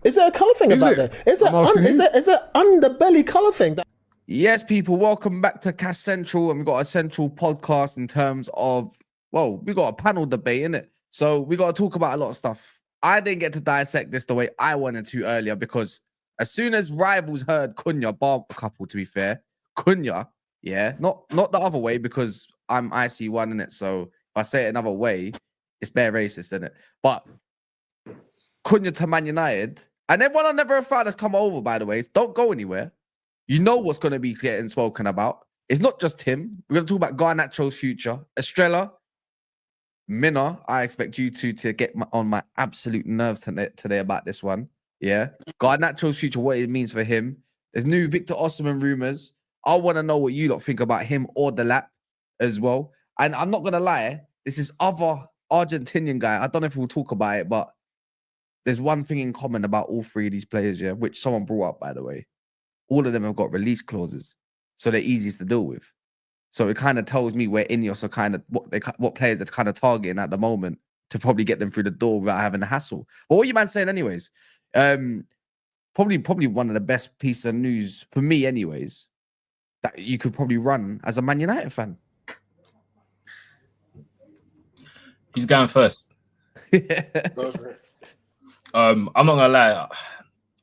Is there a colour thing Is about it? there? Is there I'm asking you. is there underbelly colour thing? Yes, people, welcome back to Cash Central, and we've got a central podcast in terms of, well, we got a panel debate in it, so we got to talk about a lot of stuff. I didn't get to dissect this the way I wanted to earlier because as soon as rivals heard Cunha, bar a couple, to be fair, Cunha, yeah, not the other way because I'm IC1 in it, so if I say it another way, it's bare racist in it. But Cunha to Man United, and everyone on Never a Fan has come over, by the way. Don't go anywhere. You know what's going to be getting spoken about. It's not just him. We're going to talk about Garnacho's future. Estrella, Minna, I expect you two to get on my absolute nerves today about this one. Yeah. Garnacho's future, what it means for him. There's new Victor Osimhen rumors. I want to know what you lot think about him or Delap as well. And I'm not going to lie, this is other Argentinian guy. I don't know if we'll talk about it, but there's one thing in common about all three of these players, yeah, which someone brought up, by the way. All of them have got release clauses, so they're easy to deal with. So it kind of tells me where Ineos are kind of what players they're kind of targeting at the moment to probably get them through the door without having the hassle. But what are you man saying, anyways? Probably one of the best piece of news for me, anyways, that you could probably run as a Man United fan. He's going first. I'm not gonna lie,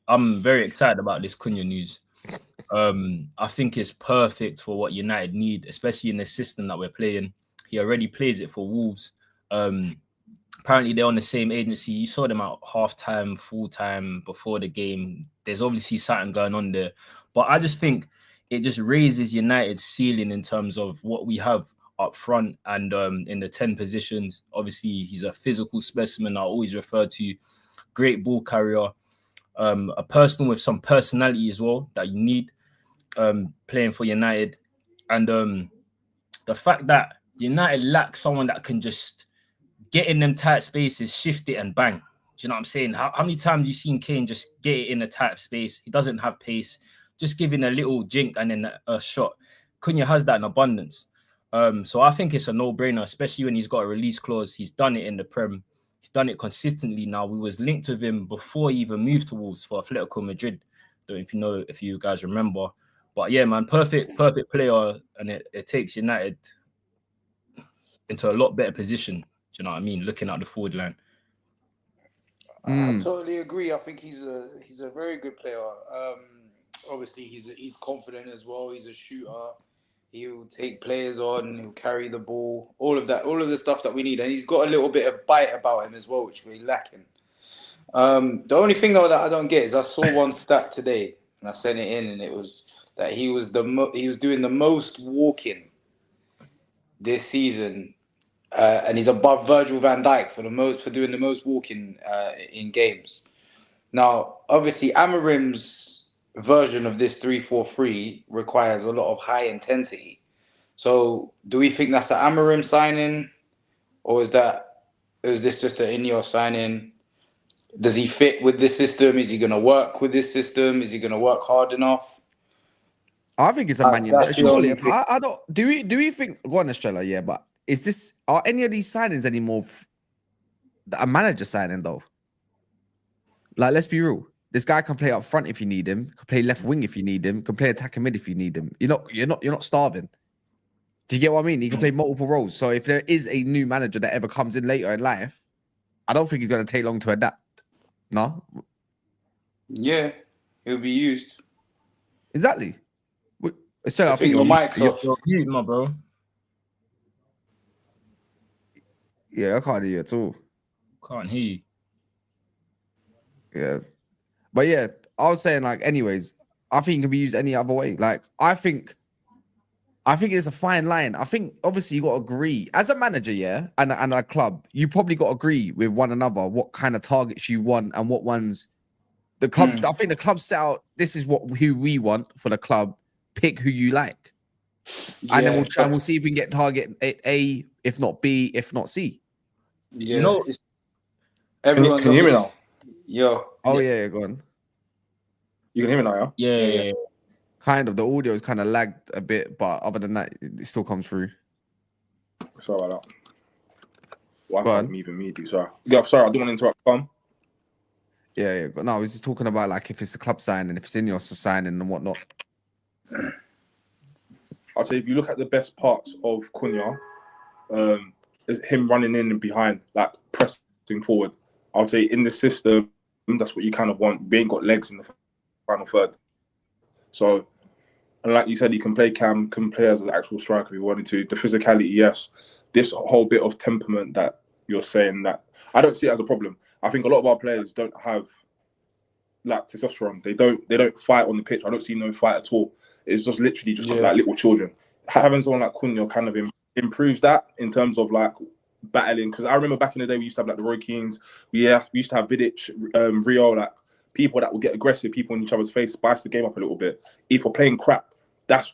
I'm very excited about this Cunha news. I think it's perfect for what United need, especially in the system that we're playing. He already plays it for Wolves. Apparently they're on the same agency. You saw them at halftime, full time, before the game. There's obviously something going on there, but I just think it just raises United's ceiling in terms of what we have up front and in the 10 positions. Obviously, he's a physical specimen. I always refer to, great ball carrier, a person with some personality as well that you need playing for United. And the fact that United lack someone that can just get in them tight spaces, shift it and bang. Do you know what I'm saying? How many times have you seen Kane just get it in a tight space? He doesn't have pace, just giving a little jink and then a shot. Cunha has that in abundance. So I think it's a no-brainer, especially when he's got a release clause. He's done it in the Prem. He's done it consistently now. We was linked with him before he even moved to Wolves for Atletico Madrid. Don't know if you guys remember. But yeah, man, perfect player. And it takes United into a lot better position. Do you know what I mean? Looking at the forward line. I totally agree. I think he's a very good player. Obviously, he's confident as well. He's a shooter. He'll take players on. He'll carry the ball. All of that. All of the stuff that we need. And he's got a little bit of bite about him as well, which we're lacking. The only thing though that I don't get is I saw one stat today and I sent it in, and it was that he was doing the most walking this season. And he's above Virgil van Dijk for doing the most walking in games. Now, obviously, Amarim's version of this 3-4-3 requires a lot of high intensity. So, do we think that's an Amarim signing, or is this just an Ineos signing? Does he fit with this system? Is he going to work with this system? Is he going to work hard enough? I think it's a Man United. Surely, I don't. Do we think? Go on, Estrella. Yeah, but are any of these signings anymore a manager signing though? Like, let's be real. This guy can play up front if you need him. Can play left wing if you need him. Can play attacking mid if you need him. You're not starving. Do you get what I mean? He can play multiple roles. So if there is a new manager that ever comes in later in life, I don't think he's going to take long to adapt. No. Yeah, he'll be used. Exactly. So I think think you're mute, my bro. Yeah, I can't hear you at all. Can't hear you. Yeah. But yeah, I was saying, like, anyways, I think it can be used any other way. Like, I think it's a fine line. I think obviously you got to agree as a manager, yeah, and a club, you probably got to agree with one another what kind of targets you want and what ones the clubs. I think the club set out, this is who we want for the club. Pick who you like, and then we'll try and we'll see if we can get target A, if not B, if not C. Yeah, you know, everyone. Can you hear me now? Yo. Oh yeah, go on. You can hear me now, yeah? Yeah. Kind of. The audio is kind of lagged a bit, but other than that, it still comes through. Sorry about that. Wi-Fi me even me, dude. Sorry. Yeah, sorry, I don't want to interrupt. Yeah. But no, I was just talking about like if it's a club signing, if it's Ineos signing and whatnot. I'd say if you look at the best parts of Cunha, is him running in and behind, like pressing forward. I'd say in the system, that's what you kind of want. We ain't got legs in the final third. So, and like you said, he can play cam, can play as an actual striker if he wanted to. The physicality, yes. This whole bit of temperament that you're saying, that I don't see it as a problem. I think a lot of our players don't have like testosterone. They don't fight on the pitch. I don't see no fight at all. It's just literally just like little children. Having someone like Cunha kind of improves that in terms of like battling. Because I remember back in the day we used to have like the Roy Keanes. We used to have Vidic, Rio, like people that would get aggressive, people in each other's face, spice the game up a little bit. If we're playing crap,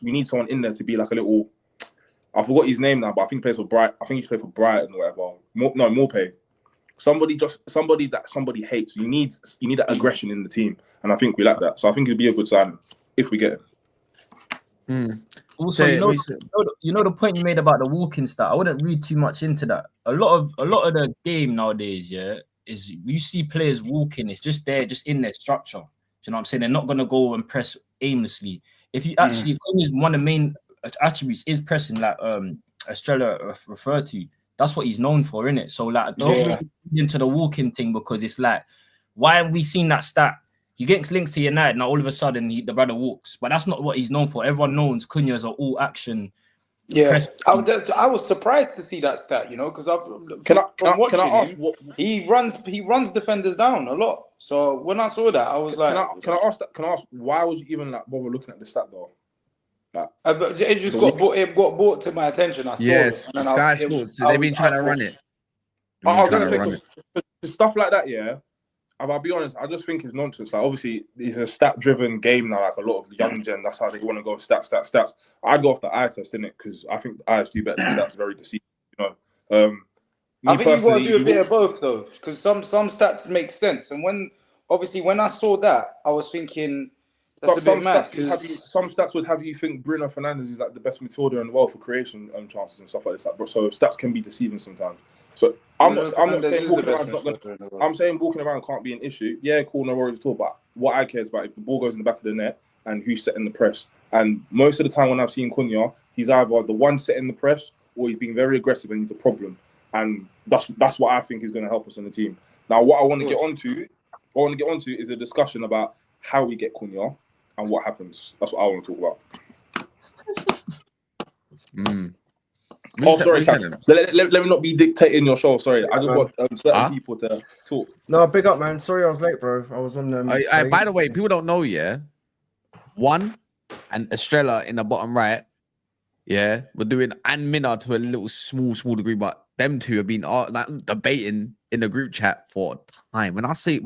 we need someone in there to be like a little. I forgot his name now, but I think he plays for Brighton. I think he plays for Brighton or whatever. Morpay. Somebody that somebody hates. You need that aggression in the team, and I think we lack that. So I think it'd be a good sign if we get it. Also, you know the point you made about the walking stat. I wouldn't read too much into that. A lot of the game nowadays, is you see players walking. It's just in their structure. Do you know what I'm saying? They're not gonna go and press aimlessly. If you actually, one of the main attributes is pressing, like Estrella referred to. That's what he's known for, innit? So like, don't really get into the walking thing, because it's like, why have we seen that stat? He gets linked to United, now all of a sudden the brother walks, but that's not what he's known for. Everyone knows Cunha's an all action. Yeah, I was surprised to see that stat, you know, because he runs defenders down a lot. So when I saw that, I was can I ask why was you even like bother looking at the stat though? But it just got brought to my attention. I saw it. And Sky Sports. They've been trying to run it. I was going to say, stuff like that, yeah. I'll be honest, I just think it's nonsense. Like, obviously, it's a stat-driven game now. Like a lot of the young gen, that's how they want to go stats. I go off the eye test, innit? Because I think the eyes do better than stats. Very deceiving, you know. I think you've got to do a bit of both, though, because some stats make sense. And when I saw that, I was thinking. Some stats would have you think Bruno Fernandes is like the best midfielder in the world for creation chances and stuff like this. So stats can be deceiving sometimes. So I'm not saying walking around not gonna. I'm saying walking around can't be an issue. Yeah, cool, no worries at all. But what I care is about if the ball goes in the back of the net and who's setting the press. And most of the time when I've seen Cunha, he's either the one setting the press or he's being very aggressive and he's the problem. And that's what I think is going to help us in the team. Now, what I want to get onto is a discussion about how we get Cunha. And what happens? That's what I want to talk about. Sorry, let me not be dictating your show. Sorry, I just want certain people to talk. No, big up, man. Sorry, I was late, bro. I was on them. By the way, people don't know, One and Estrella in the bottom right, we're doing, and Minna to a little small degree, but them two have been like debating in the group chat for time. When I see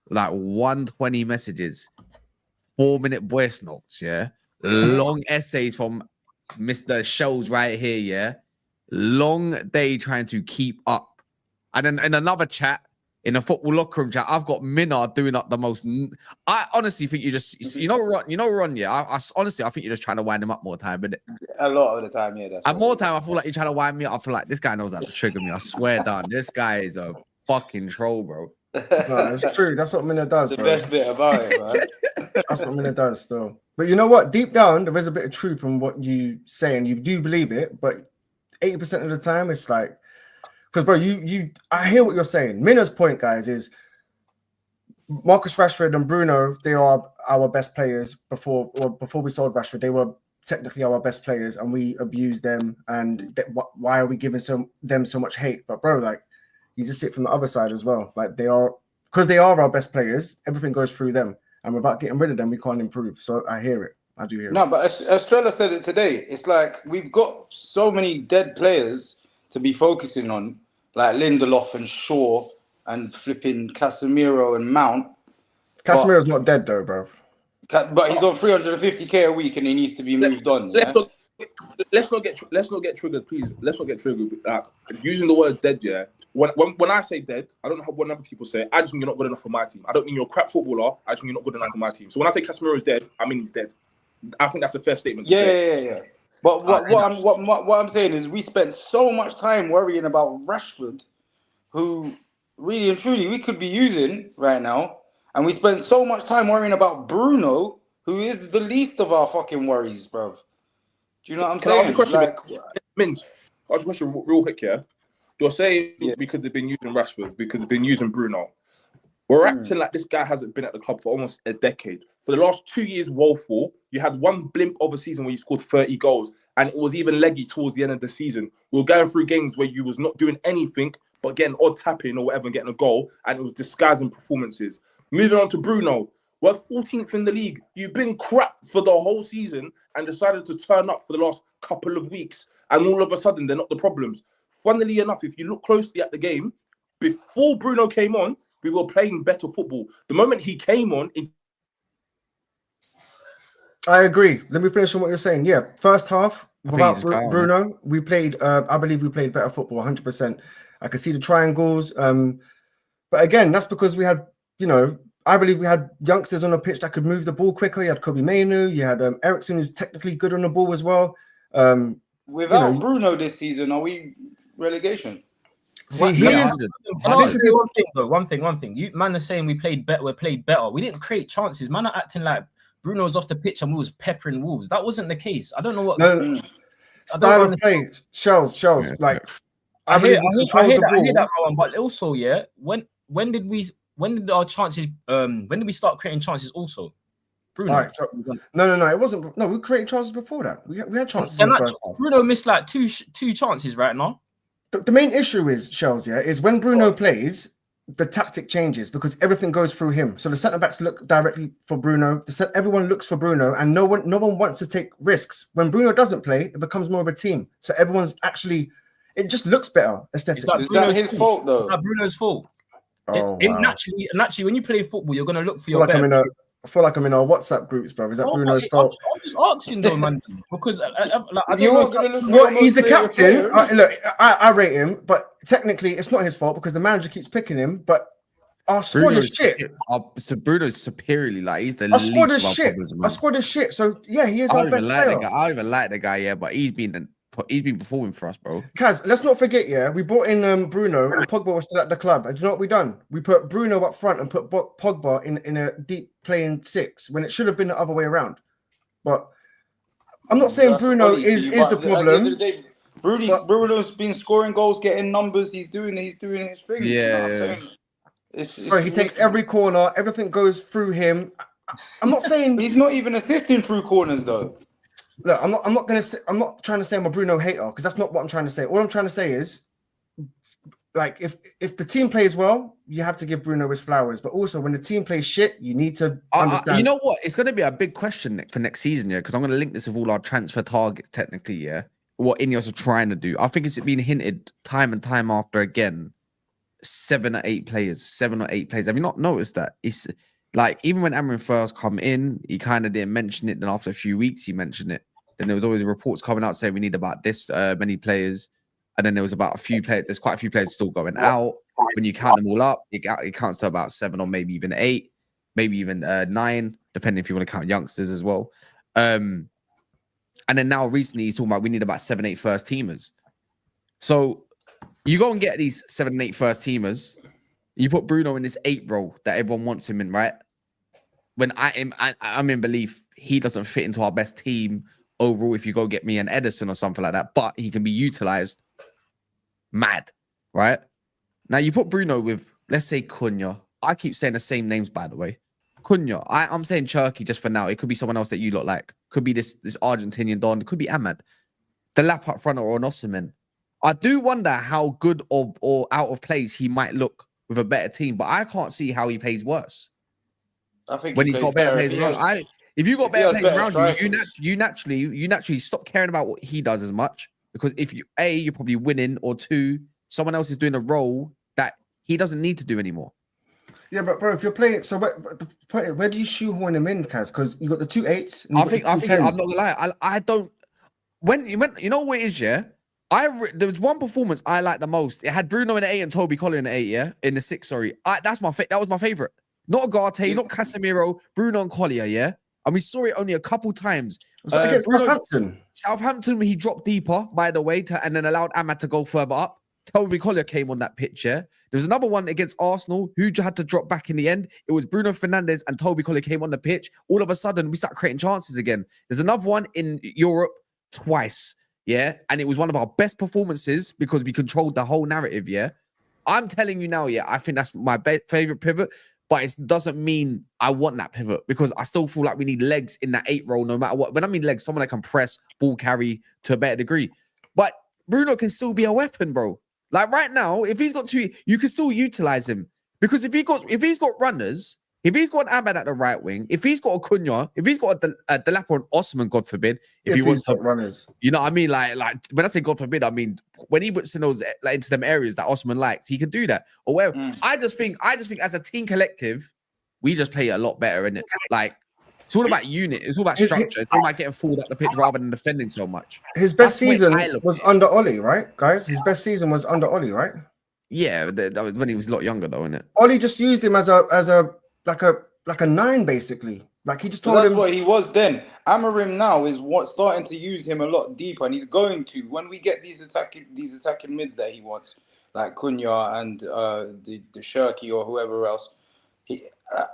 like 120 messages. 4-minute voice notes, long essays from Mr. Shells right here, long day trying to keep up. And then in another chat, in a football locker room chat, I've got Minna doing up the most. I honestly think Ron, I honestly think you're just trying to wind him up more time, isn't it? A lot of the time, And more time, I feel like you're trying to wind me up. I feel like this guy knows how to trigger me. I swear down, this guy is a fucking troll, bro. No, it's true. That's what Minna does. The best bit about it, man. That's what Minna does still. But you know what? Deep down, there is a bit of truth in what you say, and you do believe it. But 80% of the time, it's like, because bro, I hear what you're saying. Minna's point, guys, is Marcus Rashford and Bruno. They are our best players before we sold Rashford. They were technically our best players, and we abused them. And why are we giving them so much hate? But bro, like. You just see it from the other side as well. Like they are our best players. Everything goes through them, and without getting rid of them, we can't improve. So I hear it. I do hear it. No, but Estrella said it today. It's like we've got so many dead players to be focusing on, like Lindelof and Shaw and flipping Casemiro and Mount. Casemiro's not dead though, bro. But he's on 350k a week, and he needs to be moved on. Let's not get triggered, please. Let's not get triggered. Like using the word dead, When I say dead, I don't know what other people say. I just mean you're not good enough for my team. I don't mean you're a crap footballer. I just mean you're not good enough for my team. So when I say Casemiro is dead, I mean he's dead. I think that's a fair statement. Yeah. But what I'm saying is we spent so much time worrying about Rashford, who really and truly we could be using right now, and we spend so much time worrying about Bruno, who is the least of our fucking worries, bro. Do you know what I'm Can I ask you a saying? question? Minge, ask you a question real quick here. You're saying Yeah. we could have been using Rashford, we could have been using Bruno. We're acting like this guy hasn't been at the club for almost a decade. For the last 2 years, woeful. You had one blimp of a season where you scored 30 goals, and it was even leggy towards the end of the season. We were going through games where you was not doing anything but getting odd tapping or whatever and getting a goal, and it was disguising performances. Moving on to Bruno. We're 14th in the league. You've been crap for the whole season and decided to turn up for the last couple of weeks, and all of a sudden, they're not the problems. Funnily enough, if you look closely at the game, before Bruno came on, we were playing better football. The moment he came on, I agree. Let me finish on what you're saying. Yeah, first half without Bruno, we played. I believe we played better football, 100%. I could see the triangles. But again, that's because we had, I believe we had youngsters on the pitch that could move the ball quicker. You had Kobe Mainu, you had Ericsson, who's technically good on the ball as well. Without Bruno this season, are we relegation? See, this is one thing. You man are saying we played better. We played better. We didn't create chances. Man are acting like Bruno was off the pitch and we was peppering Wolves. That wasn't the case. I don't know what style of play. Shells. Yeah, like I hear that, Rowan, but also, when did our chances? When did we start creating chances? Also, Bruno. All right, so, no, it wasn't. No, we created chances before that. We had chances in the first half. Bruno missed like two chances right now. The main issue is Shells, is when Bruno plays, the tactic changes because everything goes through him. So the centre backs look directly for Bruno. Everyone looks for Bruno, and no one wants to take risks. When Bruno doesn't play, it becomes more of a team. So everyone's actually, it just looks better aesthetically. Is that his fault though? It's not Bruno's fault. Wow. Naturally, when you play football, you're gonna look for your. I feel like I'm in our WhatsApp groups, bro. Is that Bruno's fault? I'm just asking though, man, because he's the captain. I rate him, but technically it's not his fault because the manager keeps picking him. But our squad is shit. So Bruno's superiorly he's the least. Our squad is shit. So yeah, he is our best player. I don't even like the guy, but he's been performing for us, bro. Kaz, let's not forget, we brought in Bruno and Pogba was still at the club. And do you know what we done? We put Bruno up front and put Pogba in a deep playing 6 when it should have been the other way around. But I'm not saying Bruno is the problem. Bruno's been scoring goals, getting numbers. He's doing his thing. Yeah. He takes every corner. Everything goes through him. I'm not saying he's not even assisting through corners though. Look, I'm not trying to say I'm a Bruno hater because that's not what I'm trying to say. All I'm trying to say is, like, if the team plays well, you have to give Bruno his flowers. But also, when the team plays shit, you need to understand. You know what? It's going to be a big question for next season, because I'm going to link this with all our transfer targets, technically, what Ineos are trying to do. I think it's been hinted time and time after again. 7 or 8 players. Have you not noticed that? It's like, even when Amrin first come in, he kind of didn't mention it. Then after a few weeks, he mentioned it. Then there was always reports coming out saying we need about this many players. And then there was about a few players. There's quite a few players still going out. When you count them all up, it counts to about 7 or maybe even 8, maybe even 9, depending if you want to count youngsters as well. And then now recently he's talking about we need about 7, 8 first teamers. So you go and get these 7 and 8 first teamers. You put Bruno in this 8 role that everyone wants him in, right? When I'm in belief he doesn't fit into our best team overall. If you go get me an Edison or something like that, but he can be utilized mad, right? Now you put Bruno with, let's say, Cunha. I keep saying the same names, by the way. Cunha. I'm saying Cherky just for now. It could be someone else that you look like. Could be this Argentinian Don. It could be Ahmad. Delap up front or an Osimhen. I do wonder how good or out of place he might look with a better team, but I can't see how he plays worse. I think when he's got better players around. If you got better players around you naturally stop caring about what he does as much, because if you're probably winning, or 2, someone else is doing a role that he doesn't need to do anymore. Yeah, but bro, if you're playing, so where do you shoehorn him in, Kaz? Because you got the 2 8s. I think I'm not gonna lie. I don't. When you know what it is, there was one performance I liked the most. It had Bruno in the 8 and Toby Collier in the 8, in the 6. Sorry, that was my favorite. Not Agate, not Casemiro, Bruno and Collier, and we saw it only a couple times. Was that against Southampton? Southampton, he dropped deeper, by the way, and then allowed Ahmad to go further up. Toby Collier came on that pitch, yeah? There was another one against Arsenal who had to drop back in the end. It was Bruno Fernandes and Toby Collier came on the pitch. All of a sudden, we start creating chances again. There's another one in Europe twice, yeah? And it was one of our best performances because we controlled the whole narrative, yeah? I'm telling you now, yeah, I think that's my favorite pivot, but it doesn't mean I want that pivot because I still feel like we need legs in that 8 role no matter what. When I mean legs, someone that can press, ball carry to a better degree. But Bruno can still be a weapon, bro. Like right now, if he's got 2, you can still utilize him because if he's got runners, if he's got Ahmad at the right wing, if he's got a Cunha, if he's got a Delap or an Osimhen, God forbid, if he wants to runners, you know what I mean? Like when I say God forbid, I mean when he puts in those like into them areas that Osimhen likes, he can do that. Or where I just think as a team collective, we just play a lot better in it. Like it's all about unit. It's all about structure. It's all about getting forward up the pitch rather than defending so much. His best season was under Ollie, right, guys? His best season was under Ollie, right? Yeah, that was when he was a lot younger, though, isn't it? Ollie just used him as a 9, basically. Like he just told him what he was then. Amorim now is starting to use him a lot deeper, and he's going to when we get these attacking mids that he wants, like Cunha and the Shirky or whoever else.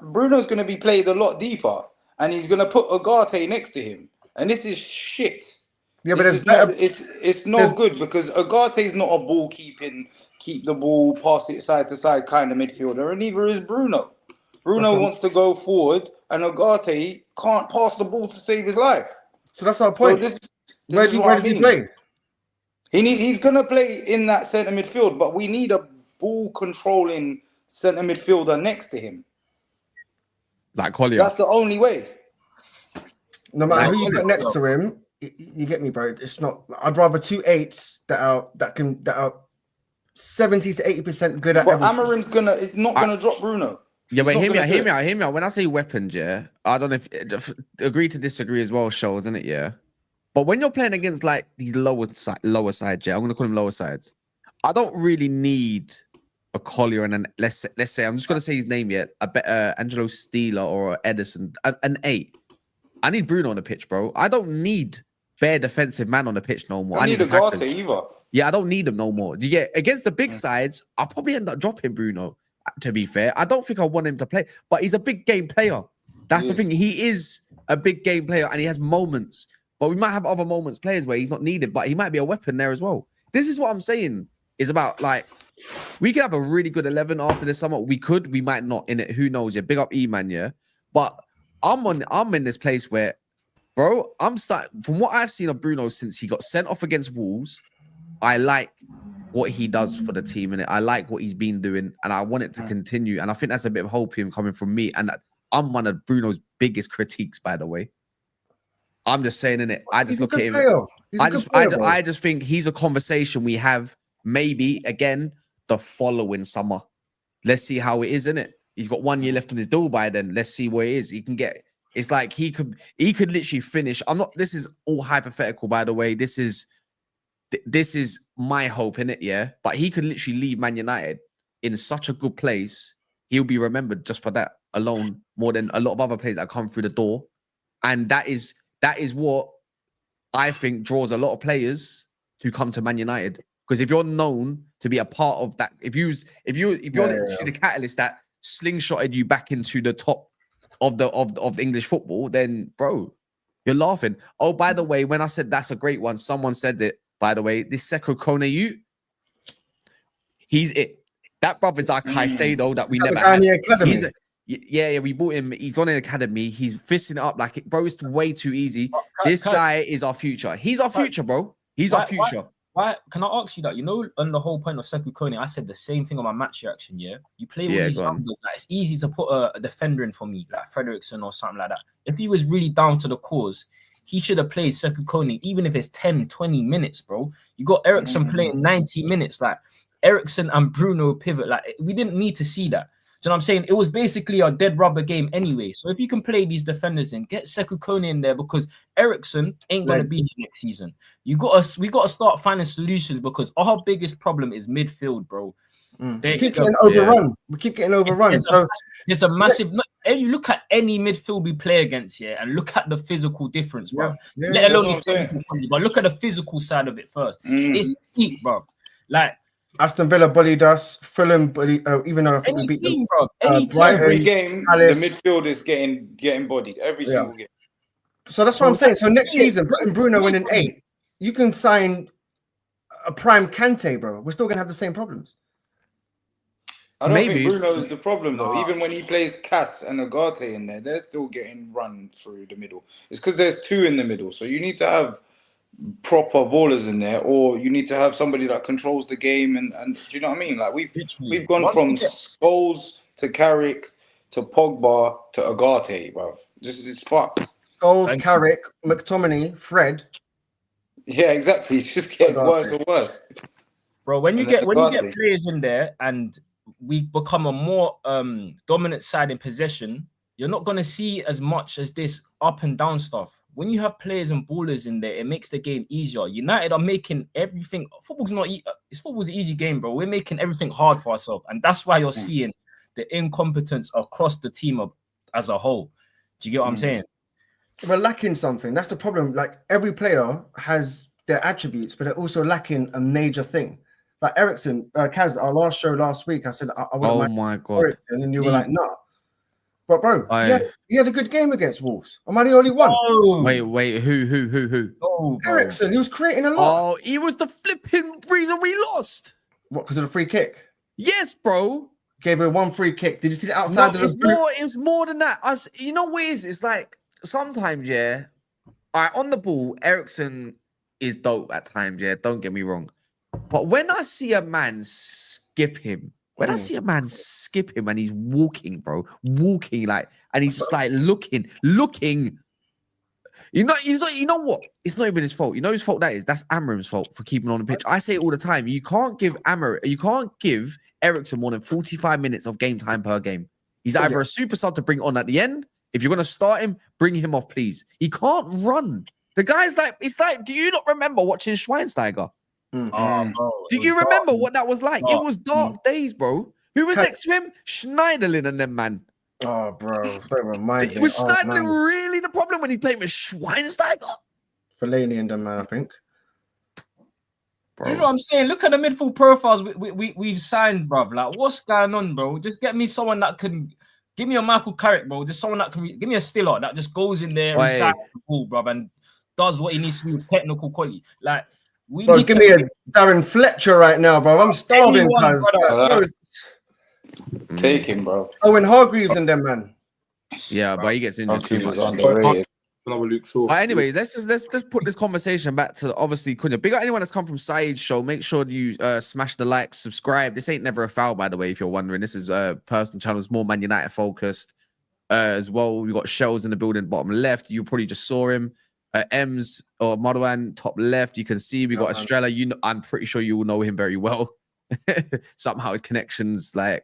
Bruno's going to be played a lot deeper. And he's going to put Ugarte next to him. And this is shit. Yeah, but it's not good because Ugarte is not a ball keep the ball, pass it side to side kind of midfielder. And neither is Bruno. Bruno wants to go forward and Ugarte can't pass the ball to save his life. So that's our point. So where does he play? He's going to play in that centre midfield, but we need a ball controlling centre midfielder next to him. Like Collier. That's the only way. No matter who you put next to him, you get me, bro. It's not. I'd rather 2 8s that are 70 to 80% good at. But Amorim's not gonna drop Bruno. Yeah, but hear me out. When I say weapons, yeah, I don't know if agree to disagree as well, shows, isn't it? Yeah. But when you're playing against like these lower sides, yeah, I'm gonna call them lower sides. I don't really need a Collier and let's say I'm just gonna say his name yet, a better Angelo Steeler or Edison, an 8. I need Bruno on the pitch, bro. I don't need bare defensive man on the pitch no more. I need Ugarte either. Yeah, I don't need him no more. Yeah, against the big sides, I'll probably end up dropping Bruno. To be fair, I don't think I want him to play, but he's a big game player. That's the thing. He is a big game player, and he has moments. But we might have other moments, players where he's not needed, but he might be a weapon there as well. This is what I'm saying. Is about like. We could have a really good 11 after the summer. We might not in it. Who knows? Yeah, big up E-Man, yeah. But I'm in this place where, bro, I'm starting from what I've seen of Bruno since he got sent off against Wolves. I like what he does for the team, and I like what he's been doing, and I want it to continue. And I think that's a bit of hopium coming from me. And I'm one of Bruno's biggest critiques, by the way. I'm just saying in it. I just look at him. I just think he's a conversation we have maybe again. The following summer. Let's see how it is, innit? He's got 1 year left on his deal by then. Let's see where he is. He can get it's like he could literally finish. This is all hypothetical, by the way. This is my hope, innit? Yeah. But he could literally leave Man United in such a good place. He'll be remembered just for that alone, more than a lot of other players that come through the door. And that is what I think draws a lot of players to come to Man United. Because if you're known to be a part of that, if you're the catalyst that slingshotted you back into the top of the English football, then bro, you're laughing. Oh, by the way, when I said that's a great one, someone said it. By the way, this Seko Kone, he's it. That brother's our Caicedo that we never had. We bought him. He's gone in the academy. He's fisting it up like it, bro. It's way too easy. This guy is our future. He's our future, bro. He's our future. Why can I ask you that? You know, on the whole point of Sekou Kone, I said the same thing on my match reaction. Yeah, you play with these numbers. Like, it's easy to put a defender in for me, like Frederiksen or something like that. If he was really down to the cause, he should have played Sekou Kone, even if it's 10, 20 minutes, bro. You got Eriksen playing 90 minutes. Like, Eriksen and Bruno pivot. Like, we didn't need to see that. Do you know what I'm saying? It was basically a dead rubber game anyway. So if you can play these defenders in, get Sekou Kone in there, because Eriksen ain't going to be here next season. We got to start finding solutions, because our biggest problem is midfield, bro. We keep getting overrun. Yeah. We keep getting overrun. There's a massive... You look at any midfield we play against here, and look at the physical difference, bro. Let alone but look at the physical side of it first. It's deep, bro. Like, Aston Villa bullied us. Fulham bullied, even though I think we Any beat them. team, bro. Any team. Brighton, Every game, Palace. the midfield is getting bodied. Every Yeah. single game. So that's what I'm saying. So next Yeah. season, putting Bruno in an 8, you can sign a prime Kante, bro. We're still gonna have the same problems. I don't Maybe. think Bruno is the problem though. Nah. Even when he plays Cass and Agate in there, they're still getting run through the middle. It's because there's 2 in the middle. So you need to have proper ballers in there, or you need to have somebody that controls the game. And do you know what I mean? Like we've gone Once from we get- Scholes to Carrick to Pogba to Agate, bro. This is fucked. Scholes, Thank you. Carrick, McTominay, Fred. Yeah, exactly. It's just getting worse and worse. Bro, when you And get then Agate. players in there and we become a more dominant side in possession, you're not gonna see as much as this up and down stuff. When you have players and ballers in there, it makes the game easier. United are making everything. Football's an easy game, bro. We're making everything hard for ourselves, and that's why you're seeing the incompetence across the team as a whole. Do you get what I'm saying? We're lacking something. That's the problem. Like every player has their attributes, but they're also lacking a major thing. Like Ericsson, Kaz, our last show last week, I said I wouldn't Oh mind my god. Ericsson, and you were like, nah. But bro, Aye. he had a good game against Wolves. Am I the only one? Oh, Wait, who? oh, bro. Ericsson, he was creating a lot. Oh, he was the flipping reason we lost. What? Because of the free kick? Yes, bro. Gave her 1 free kick. Did you see the No, outside of it's the boot? more. It's more than that. You know what it is? It's like sometimes, yeah. All right, on the ball, Ericsson is dope at times. Yeah, don't get me wrong. But when I see a man skip him, and he's walking, bro, like, and he's just like looking. You know what? It's not even his fault. You know whose fault that is? That's Amram's fault for keeping on the pitch. I say it all the time. You can't give Ericsson more than 45 minutes of game time per game. He's either a super sub to bring on at the end. If you're gonna start him, bring him off, please. He can't run. The guy's like, it's like, do you not remember watching Schweinsteiger? Oh, bro. Do you remember what that was like? It was dark days, bro. Who was Cause- next to him? Schneiderlin and them, man. Oh, bro, don't remind me. Was Oh, Schneiderlin man. really the problem when he played with Schweinsteiger? Fellaini and them, man, I think. You know what I'm saying? Look at the midfield profiles we've signed, bro. Like, what's going on, bro? Just get me someone that can give me a Michael Carrick, bro. Just someone that can give me a Stiller that just goes in there and recycles the ball, bro, and does what he needs to do with technical quality. Like, we Bro, need give to me a Darren Fletcher right now, bro. I'm starving, Anyone, cuz. brother. Take him, bro. Owen Hargreaves and them, man. Yeah, but he gets injured too much. Underrated. Another Luke Shaw. But anyway, let's put this conversation back to obviously Cunha. Big up anyone that's come from Saeed's show. Make sure you smash the like, subscribe. This ain't never a foul, by the way, if you're wondering. This is personal channels, more Man United focused as well. We got Shells in the building, bottom left. You probably just saw him. Ems or Marwan, top left. You can see we got Estrella. I'm pretty sure you will know him very well. Somehow his connections, like,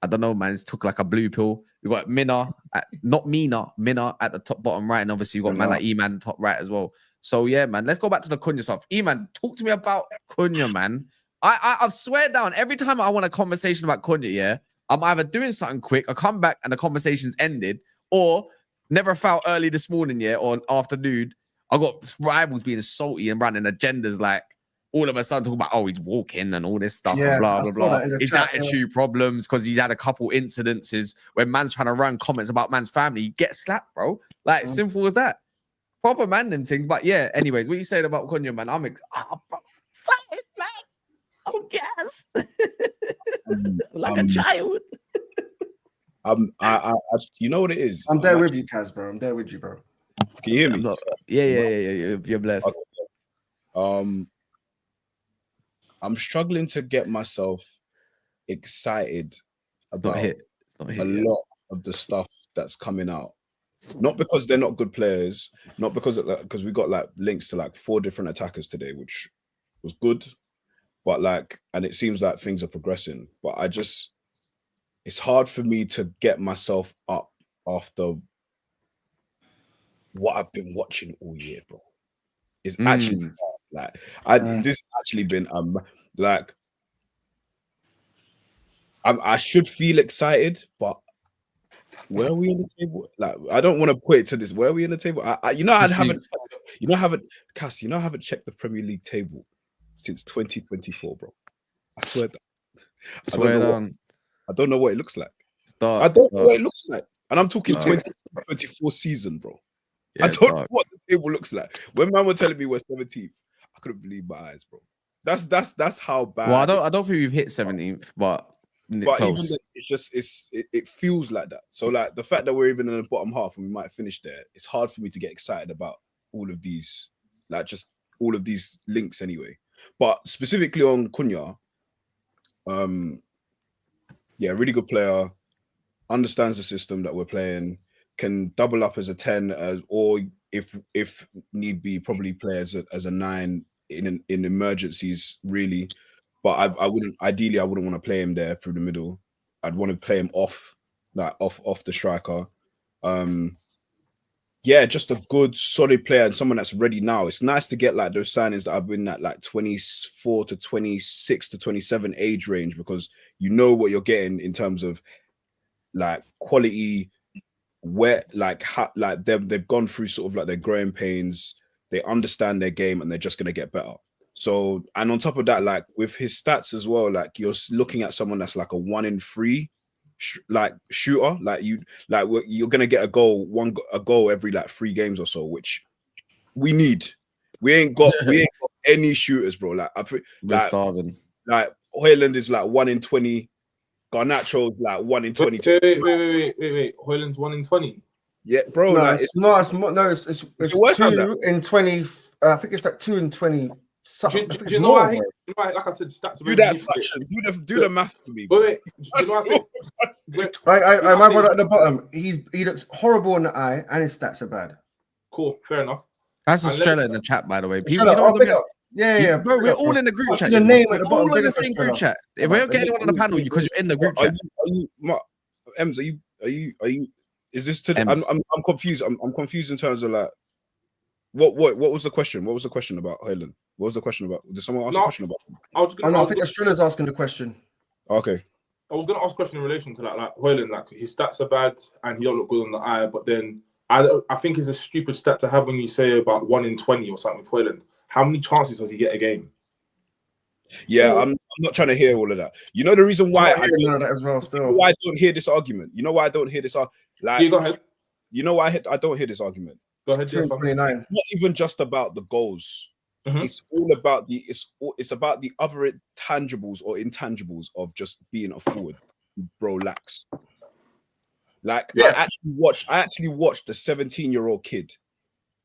I don't know, man. It's took like a blue pill. We got Minna at the top bottom right, and obviously we got man like Eman top right as well. So yeah, man. Let's go back to the Cunha stuff. Eman, talk to me about Cunha, man. I swear down every time I want a conversation about Cunha, yeah, I'm either doing something quick, I come back and the conversation's ended, or never felt early this morning, yeah, or afternoon. I got rivals being salty and running agendas like all of a sudden talking about, oh, he's walking and all this stuff, Yeah, and blah, I blah, saw blah. that in the His chat, attitude problems because he's had a couple incidences where man's trying to run comments about man's family. You get slapped, bro. Like, simple as that. Proper man and things. But yeah, anyways, what you saying about Cunha, man? I'm excited, man. I'm gassed. Like a child. You know what it is? I'm there with you, Kaz, bro. I'm there with you, bro. Can you hear me? Yeah. You're blessed. I'm struggling to get myself excited about a lot of the stuff that's coming out. Not because they're not good players, not because we got like links to like 4 different attackers today, which was good, but like, and it seems like things are progressing. But it's hard for me to get myself up after what I've been watching all year, bro. It's actually hard. Like this has actually been like I should feel excited, but where are we in the table? Like, I don't want to put it to this. Where are we in the table? I haven't checked the Premier League table since 2024, bro. I swear. I don't know what it looks like. I don't know what it looks like. And I'm talking 2024 season, bro. Yeah, I don't know what the table looks like. When man were telling me we're 17th, I couldn't believe my eyes, bro. That's how bad. Well, I don't think we've hit 17th, but close. Even then, it feels like that. So like the fact that we're even in the bottom half and we might finish there, it's hard for me to get excited about all of these, like just all of these links anyway. But specifically on Cunha, really good player, understands the system that we're playing, can double up as a 10, or if need be, probably play as a 9 in emergencies, really. But I wouldn't want to play him there through the middle. I'd want to play him off the striker. Just a good, solid player and someone that's ready now. It's nice to get like those signings that have been at like 24 to 26 to 27 age range, because you know what you're getting in terms of like quality, where they've gone through sort of like their growing pains. They understand their game and they're just going to get better. So, and on top of that, like with his stats as well, like you're looking at someone that's like a 1 in 3 shooter. You're gonna get a goal every like 3 games or so, which we need. We ain't got any shooters, bro. We're starving. Like Højlund is like 1 in 20. Garnacho's like 1 in 22. Wait. Højlund's 1 in 20. Yeah, bro. No, it's 2 in 20. I think it's like 2 in 20. Do you know why? Like I said, stats. Do the math for me. Wait. Do you know what I my brother at the bottom. He looks horrible in the eye, and his stats are bad. Cool, fair enough. That's Estrella in the chat, by the way. Yeah. Bro, we're all in the group chat. The name at the all bottom. in the same group chat. If we don't get anyone on the panel, because you're in the group chat. Ems, are you? Is this to? I'm confused. I'm confused in terms of like. What was the question? What was the question about Højlund? What was the question about? Did someone ask a question about him? I think Estrella's asking the question. Okay. I was going to ask a question in relation to that. Like Højlund, like his stats are bad and he don't look good on the eye. But then I think it's a stupid stat to have when you say about 1 in 20 or something with Højlund. How many chances does he get a game? Yeah, I'm not trying to hear all of that. You know the reason why I don't know that as well. Still, why I don't hear this argument. You know why I don't hear this yeah, go ahead. You know why I don't hear this argument. Go ahead. 29. Not even just about the goals. Mm-hmm. It's all about it's about the other tangibles or intangibles of just being a forward. Bro lacks. Like I actually watched the 17-year-old kid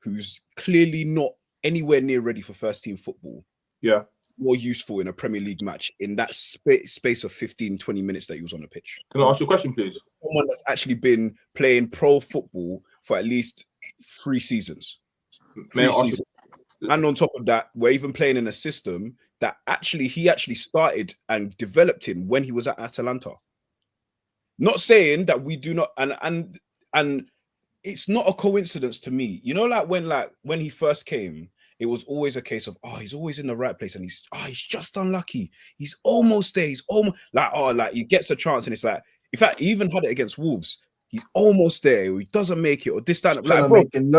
who's clearly not anywhere near ready for first team football. Yeah. More useful in a Premier League match in that space of 15-20 minutes that he was on the pitch. Can I ask you a question, please? Someone that's actually been playing pro football for at least 3 seasons. 3 seasons. And on top of that, we're even playing in a system that he actually started and developed him when he was at Atalanta. Not saying that we do not, and it's not a coincidence to me. You know, like when he first came, it was always a case of, he's always in the right place, and he's just unlucky. He's almost there. He's almost like he gets a chance, and it's like, in fact, he even had it against Wolves. He's almost there, or he doesn't make it, or this, that. Like, bro, we were making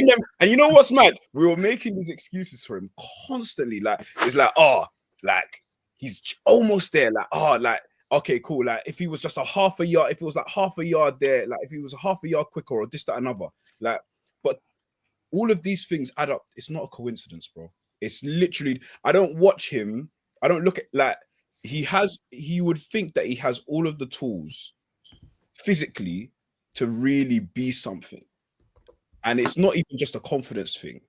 them, and you know what's mad? We were making these excuses for him constantly. Like, it's like, like he's almost there. Like, okay, cool. Like, if he was just half a yard, if it was like half a yard there, like if he was half a yard quicker, or this, that, another. Like, but all of these things add up. It's not a coincidence, bro. It's literally, I don't watch him. I don't look at, like, he would think that he has all of the tools physically to really be something, and it's not even just a confidence thing.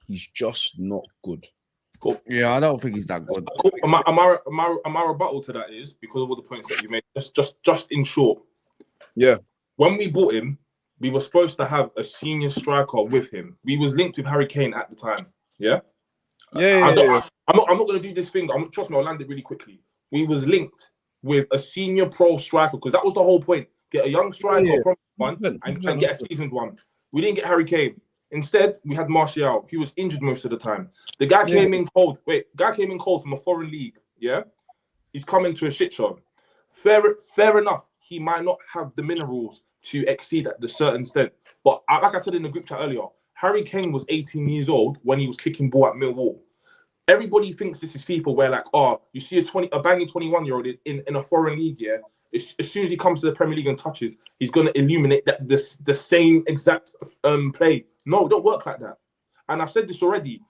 He's just not good. Cool. Yeah, I don't think he's that good. Cool. My rebuttal to that is because of all the points that you made. Just in short, yeah. When we bought him, we were supposed to have a senior striker with him. We was linked with Harry Kane at the time. Yeah. I'm not going to do this thing. Trust me, I'll land it really quickly. We was linked with a senior pro striker because that was the whole point. Get a young striker, and get a seasoned one. We didn't get Harry Kane. Instead, we had Martial. He was injured most of the time. The guy came in cold. Guy came in cold from a foreign league. Yeah, he's coming to a shit show. Fair enough. He might not have the minerals to exceed at a certain extent. But like I said in the group chat earlier, Harry Kane was 18 years old when he was kicking ball at Millwall. everybody thinks this is FIFA, where like, oh, you see a banging 21-year-old in a foreign league, yeah. As soon as he comes to the Premier League and touches, he's gonna illuminate the same exact play. No, it don't work like that. And I've said this already.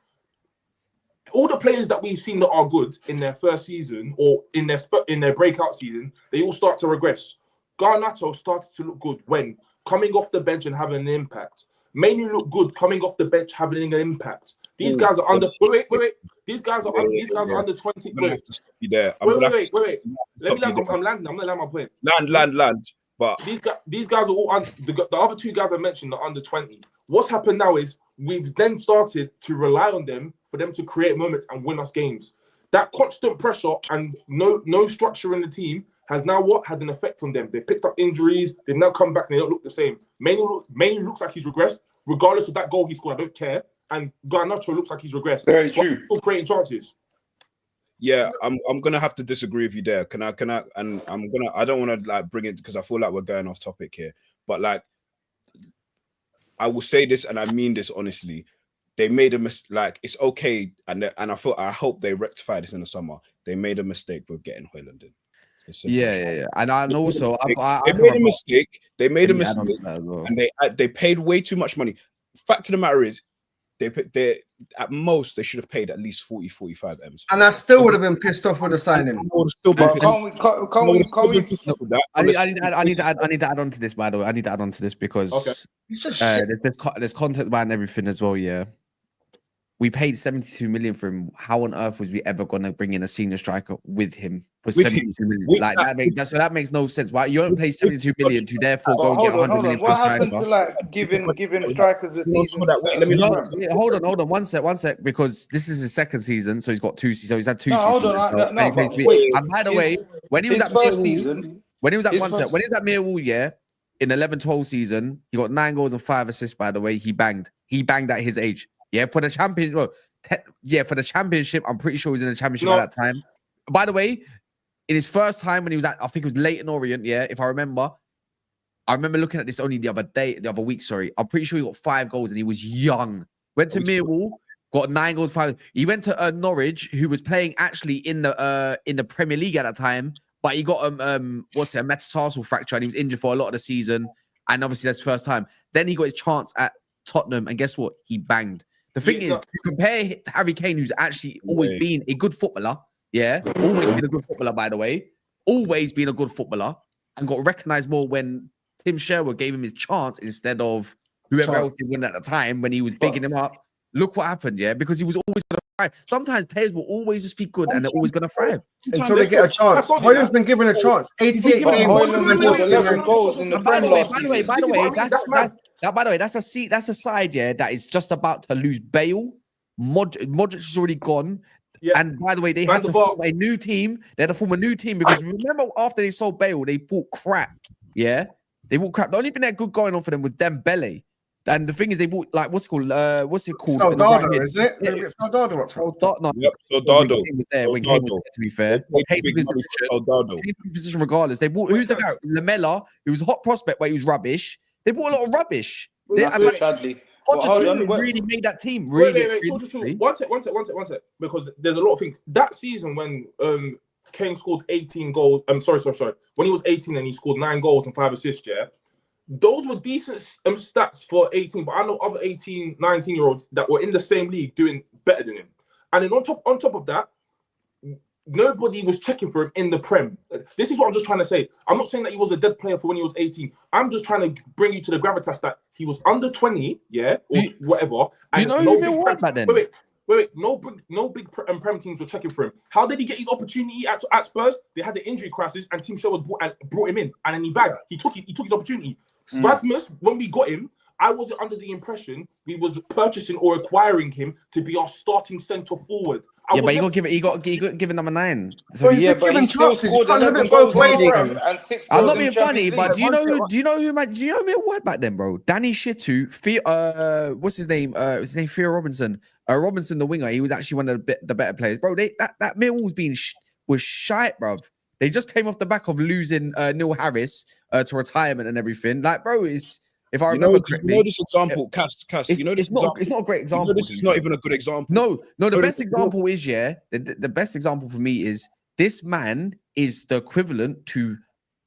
All the players that we've seen that are good in their first season or in their breakout season, they all start to regress. Garnacho started to look good when coming off the bench and having an impact. Mainly look good coming off the bench having an impact. These guys are under. Wait. These guys are under 20. I'm gonna have to stop you there. Wait. Let me land. I'm landing. I'm gonna land my point. Land. But these guys are all the other two guys I mentioned are under 20. What's happened now is we've then started to rely on them for them to create moments and win us games. That constant pressure and no structure in the team has now had an effect on them. They picked up injuries. They've now come back and they don't look the same. Mainly looks like he's regressed. Regardless of that goal he scored, I don't care. And Garnacho looks like he's regressed. Very true. Still creating chances. yeah, I'm gonna have to disagree with you there. Can I? And I don't want to like bring it because I feel like we're going off topic here. But like, I will say this, and I mean this honestly. They made a mistake. Like, it's okay, and I hope they rectify this in the summer. They made a mistake with getting Højlund in. Yeah. And also, they made a mistake. They made a mistake, and they paid way too much money. Fact of the matter is, they at most they should have paid at least 40-45 M's. And I still would have been pissed off with the signing. I need to add on to this, by the way. I need to add on to this because there's content behind everything as well. Yeah, we paid 72 million for him. How on earth was we ever going to bring in a senior striker with him for 72 million? That makes no sense. Why you don't pay 72 million to therefore go and get 100 million? What happened to like giving strikers a season? Hold on, one sec, because this is his second season, so he's got 2 seasons. So he's had 2 seasons. Hold on, and by the way, when he was at Millwall, yeah, in 11-12 season, he got 9 goals and 5 assists. By the way, he banged at his age. Yeah, for the championship, I'm pretty sure he was in the championship at that time. By the way, in his first time when he was at, I think it was Leyton Orient, yeah, if I remember. I remember looking at this only the other week, sorry. I'm pretty sure he got 5 goals and he was young. Went to Millwall, got 9 goals, 5. He went to Norwich, who was playing actually in the Premier League at that time, but he got a metatarsal fracture and he was injured for a lot of the season. And obviously that's the first time. Then he got his chance at Tottenham, and guess what? He banged. The thing is, to compare Harry Kane, who's actually always been a good footballer, always been a good footballer, by the way, always been a good footballer, and got recognised more when Tim Sherwood gave him his chance instead of whoever else did win at the time when he was bigging him up. Look what happened, because he was always going to thrive. Sometimes players will always just be good and they're always going to thrive. Until they get a chance. Højlund's been given a chance. 88 games. 11 goals in the By the way, that's a side, that is just about to lose Bale. Modric is already gone. Yeah. And by the way, they had to form a new team. They had to form a new team because remember after they sold Bale, they bought crap. Yeah, they bought crap. The only thing that good going on for them was Dembele. And the thing is, they bought like what's it called? Soldado, is it? Soldado. Soldado was there when Kane was there, to be fair. Paid his position regardless. They bought who's the guy? Lamela, who was a hot prospect, but he was rubbish. They bought a lot of rubbish. Pochettino really made that team. Wait. One sec. Because there's a lot of things. That season when Kane scored 18 goals. I'm sorry. When he was 18 and he scored 9 goals and 5 assists, those were decent stats for 18. But I know other 18, 19-year-olds that were in the same league doing better than him. And then on top of that, nobody was checking for him in the Prem. This is what I'm just trying to say. I'm not saying that he was a dead player for when he was 18. I'm just trying to bring you to the gravitas that he was under 20, or whatever. Do you know who he was back then? Wait. No big Prem teams were checking for him. How did he get his opportunity at Spurs? They had the injury crisis, and Tim Sherwood brought him in, and then he bagged. He took his opportunity. Rasmus, when we got him, I wasn't under the impression we was purchasing or acquiring him to be our starting centre forward. But he got given number 9. So he's given chances. You can't have it both ways. I'm not being funny, but do you know who word back then, bro? Danny Shitu, what's his name? His name Theo Robinson. Robinson, the winger. He was actually one of the better players, bro. That Millwall's was shite, bro. They just came off the back of losing Neil Harris to retirement and everything. Like, bro, it's If I you remember know correctly, this example, Cass. You know this example. It's not a great example. You know this is not even a good example. No. The best example is the best example for me is this man is the equivalent to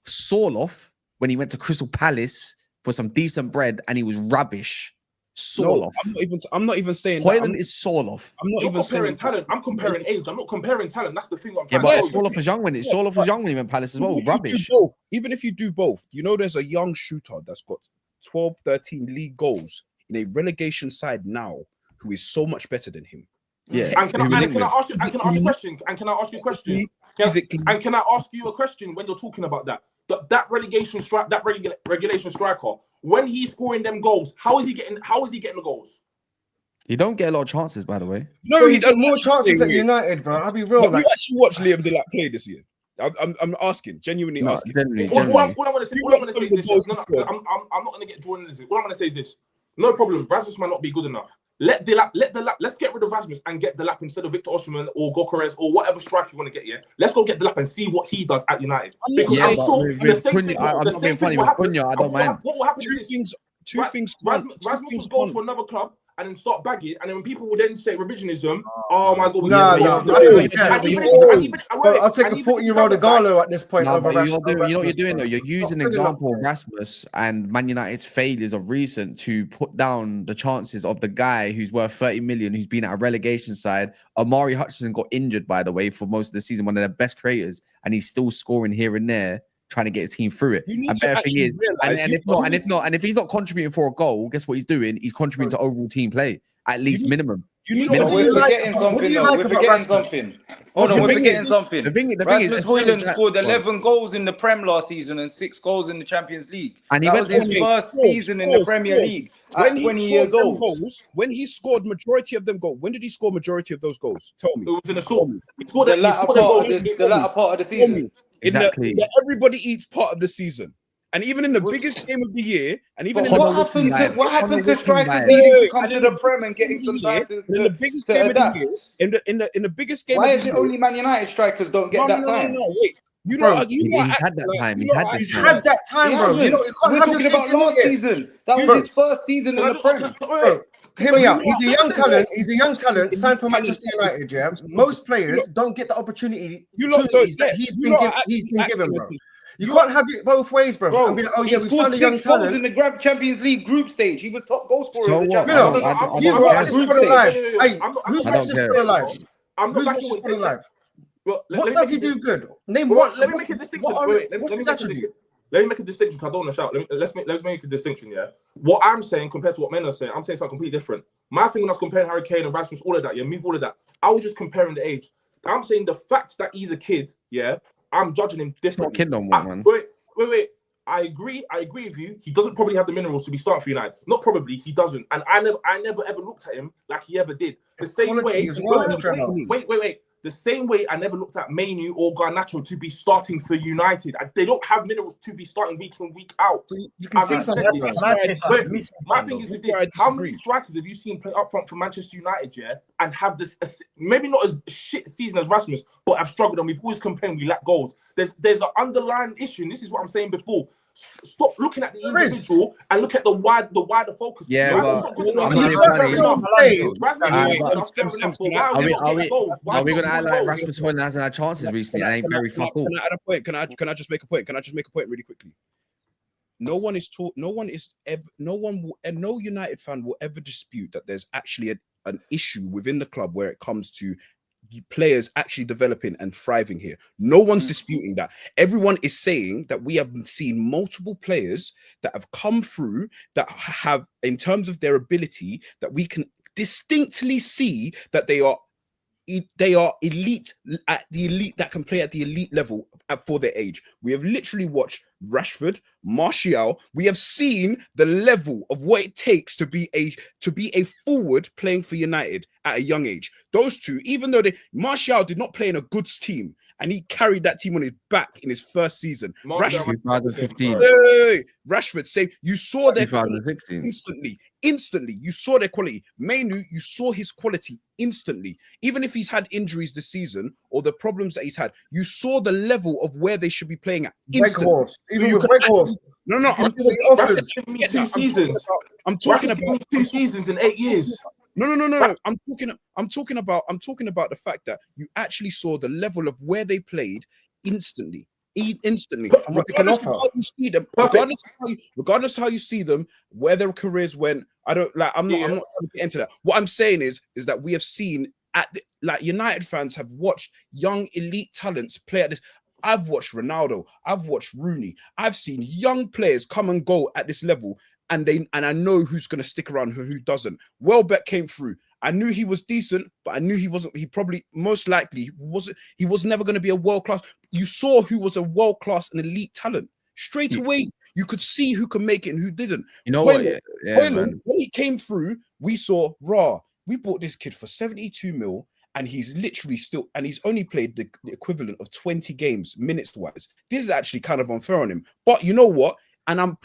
Sorloth when he went to Crystal Palace for some decent bread and he was rubbish. Sorloth. No, I'm not even saying Hoyland is Sorloth. I'm not You're even comparing saying talent. I'm comparing age. I'm not comparing talent. That's the thing. I'm Yeah, trying but to tell you. Sorloth was young when he went Palace as well. Rubbish. Even if you do both, you know there's a young shooter that's got 12, 13 league goals in a relegation side now who is so much better than him. Yeah. And can I ask you a question? And can I ask you a question? Can I ask you a question when you're talking about that? That relegation strike, that regulation striker, when he's scoring them goals, how is he getting the goals? You don't get a lot of chances, by the way. No, he got more chances at United, bro. I'll be real. Have you actually watched Liam Delap play this year? I'm asking, genuinely asking. All I'm going to say is this. No, I'm not going to get drawn into this. All I'm going to say is this. No problem. Rasmus might not be good enough. Let Delap. Let's get rid of Rasmus and get Delap instead of Victor Osimhen or Gokares or whatever striker you want to get. Yeah, let's go get Delap and see what he does at United. Because I'm sure the same thing. I'm not being funny with Cunha. I don't mind. What will happen? Two things. Rasmus will go to another club and then start bagging, and then when people will then say revisionism, oh my god, I'll take a 40-year-old Igalo at this point. You know what you're doing though? You're using an example of Rasmus and Man United's failures of recent to put down the chances of the guy who's worth 30 million, who's been at a relegation side. Amari Hutchinson got injured, by the way, for most of the season, one of their best creators, and he's still scoring here and there, trying to get his team through it. And better thing is, if he's not contributing for a goal, guess what he's doing? He's contributing to overall team play, at least minimum. We're forgetting something. We're forgetting something. Hold on, we're forgetting something. The thing is, Hoyland scored 11 goals in the Prem last season and 6 goals in the Champions League. And that was his first season in the Premier League at 20 years old. When he scored majority of them goals, when did he score majority of those goals? Tell me. It was in the short. He scored the latter part of the season. Exactly. In the everybody eats part of the season. And even in the biggest game of the year, and even what happened to strikers needing to come to the Prem and getting some time to the biggest game of the year, in the biggest game. Why is it only Man United strikers don't get that time? No, wait. He's had that time. He's had that time, bro. We're talking about last season. That was his first season in the Prem. Hear me out. He's a young talent. He's a young talent signed for Manchester United. Yeah, most players don't get the opportunity. He's been given, bro. You can't have it both ways, bro. And be like, oh yeah, we signed a young talent in the Champions League group stage. He was top goal scorer in the Champions League. You've watched this for alive. Hey, who's watched this for alive? Who's watched this for alive? What does he do good? Name one. Let me make a distinction. What's his attribute? Let me make a distinction. I don't want to shout. Let's make a distinction. Yeah, what I'm saying compared to what men are saying, I'm saying something completely different. My thing when I was comparing Harry Kane and Rasmus, all of that, yeah, move all of that. I was just comparing the age. I'm saying the fact that he's a kid, yeah, I'm judging him differently. Kid no more, man. Wait. I agree with you. He doesn't probably have the minerals to be starting for United. Not probably, he doesn't. And I never ever looked at him like he ever did. The same way. Wait. The same way I never looked at Manu or Garnacho to be starting for United. They don't have minerals to be starting week in, week out. You can see something. My thing is with this: how many strikers have you seen play up front for Manchester United, yeah, and have this maybe not as shit season as Rasmus, but have struggled and we've always complained we lack goals. There's an underlying issue, and this is what I'm saying before. Stop looking at the individual and look at the wider focus. Yeah, are we going to act like Rasmus Hoyland hasn't had chances recently? I ain't very fuck all. Can I add a point? Can I just make a point? Can I just make a point really quickly? No United fan will ever dispute that there's actually an issue within the club where it comes to players actually developing and thriving here. No one's disputing that. Everyone is saying that we have seen multiple players that have come through that have, in terms of their ability, that we can distinctly see that they are elite at the elite, that can play at the elite level for their age. We have literally watched Rashford, Martial. We have seen the level of what it takes to be a forward playing for United at a young age. Those two, even though Martial did not play in a goods team and he carried that team on his back in his first season. Rashford, 2015. Rashford saved. You saw their 2016 instantly. You saw their quality. Mainu, you saw his quality instantly. Even if he's had injuries this season or the problems that he's had, you saw the level of where they should be playing at instantly. Even with Weghorst. No, I'm talking about 2 seasons in 8 years. No. I'm talking about the fact that you actually saw the level of where they played instantly. Regardless of how you see them, regardless of how you see them, where their careers went. I'm not trying to get into that. What I'm saying is that we have seen United fans have watched young elite talents play at this. I've watched Ronaldo, I've watched Rooney, I've seen young players come and go at this level, and I know who's going to stick around, who doesn't. Welbeck came through. I knew he was decent, but I knew he wasn't. He probably, most likely, he was never going to be a world class. You saw who was a world class and elite talent straight away. You could see who could make it and who didn't. You know what? When he came through, we saw we bought this kid for 72 mil. And he's literally and he's only played the equivalent of 20 games minutes wise. This is actually kind of unfair on him. But you know what? And I'm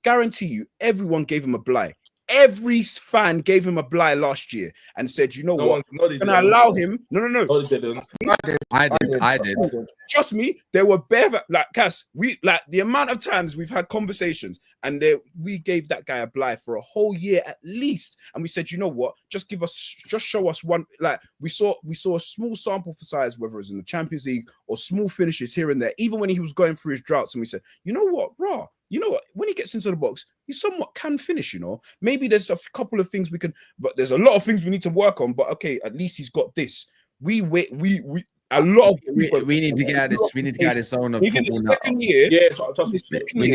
guarantee you, everyone gave him a blight. Every fan gave him a blight last year and said, you know what? Can I allow him? No. I did. Trust me, there were Cass. The amount of times we've had conversations and we gave that guy a blight for a whole year at least, and we said, you know what? Just show us one. We saw a small sample for size, whether it was in the Champions League or small finishes here and there. Even when he was going through his droughts, and we said, you know what, you know what? When he gets into the box, he somewhat can finish. Maybe there's a couple of things we can, but there's a lot of things we need to work on. But okay, at least he's got this. We need to get out this. We need to get out this zone of football now. We need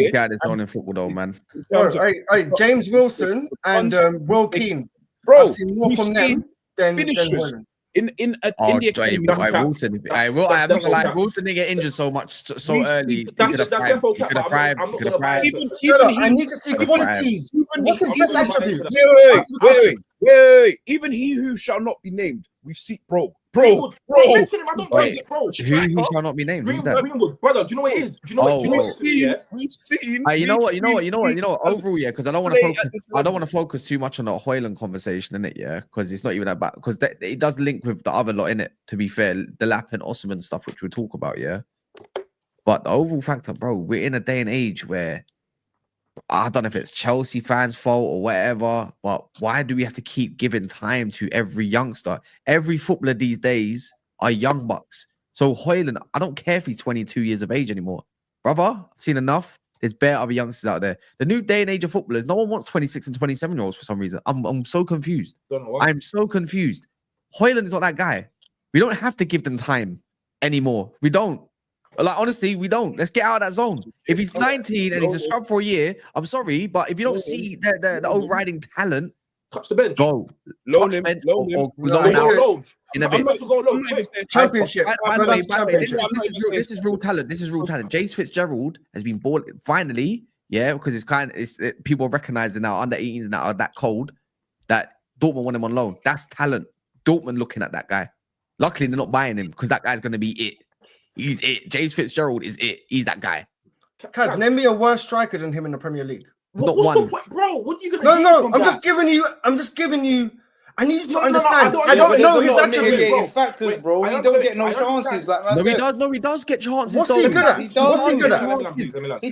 to get out this zone in football, though, man. James Wilson and Will Keane. Bro, I've seen more from them than finishers. In the academy. Wilson. I'm not gonna lie, Wilson didn't get injured so early. I need to see qualities. What's his best attribute? Wait. Even he who shall not be named. We've seen, bro. Who shall not be named? Greenwood, brother. Do you know what it is? Do you know what? We've seen. You know what? Overall, yeah, because I don't want to focus. I don't want to focus too much on the Højlund conversation in it, yeah, because it's not even about because it does link with the other lot in it. To be fair, Delap and Osimhen stuff, which we'll talk about, yeah. But the overall factor, bro, we're in a day and age where I don't know if it's Chelsea fans' fault or whatever, but why do we have to keep giving time to every youngster? Every footballer these days are young bucks. So Højlund, I don't care if he's 22 years of age anymore. Brother, I've seen enough. There's bare other youngsters out there. The new day and age of footballers, no one wants 26 and 27-year-olds for some reason. I'm so confused. I'm so confused. Højlund is not that guy. We don't have to give them time anymore. We don't. Like, honestly, we don't. Let's get out of that zone. If he's 19 and he's a scrub for a year, I'm sorry, but if you don't see the overriding talent, touch the bench. Go. Loan him. In a bit. Championship. By the way, this is real talent. This is real talent. James Fitzgerald has been bought finally, yeah, because people are recognizing now under 18s now are that cold that Dortmund want him on loan. That's talent. Dortmund looking at that guy. Luckily, they're not buying him because that guy's going to be it. He's it. James Fitzgerald is it. He's that guy. Kaz, name me a worse striker than him in the Premier League. Not one. Bro, what are you gonna do? No, I'm just giving you. I need you to understand. I don't know his attributes. Factors, bro. He don't get no chances. No, he does get chances. What's he good at? He's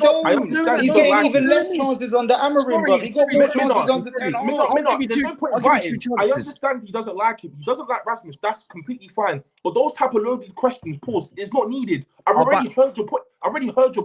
getting even less chances under Amorim, bro. He got more chances under Ten Hag. I understand he doesn't like him. He doesn't like Rasmus. That's completely fine. But those type of loaded questions, pause, is not needed. I've already heard your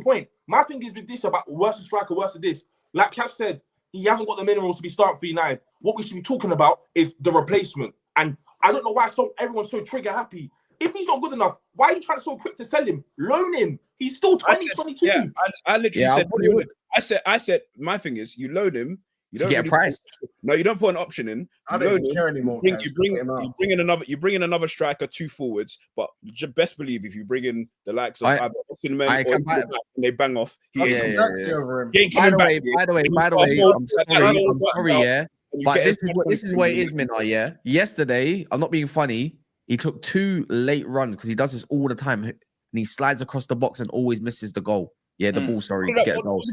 point. My thing is with this about worse striker, worse of this. Like Cash said, he hasn't got the minerals to be starting for United. What we should be talking about is the replacement. And I don't know why everyone's so trigger happy. If he's not good enough, why are you trying so quick to sell him? Loan him. He's still 22. Yeah, I literally said, I said, my thing is, you loan him. You don't get a price. No, you don't put an option in. I don't even care anymore. You bring in another striker, 2 forwards, but best believe if you bring in the likes of Osimhen or they bang off. By the way, I'm sorry, yeah. But this is where it is, Minna, yeah. Yesterday, I'm not being funny. He took 2 late runs because he does this all the time. and he slides across the box and always misses the goal. Yeah, the ball, sorry, What to get a goal.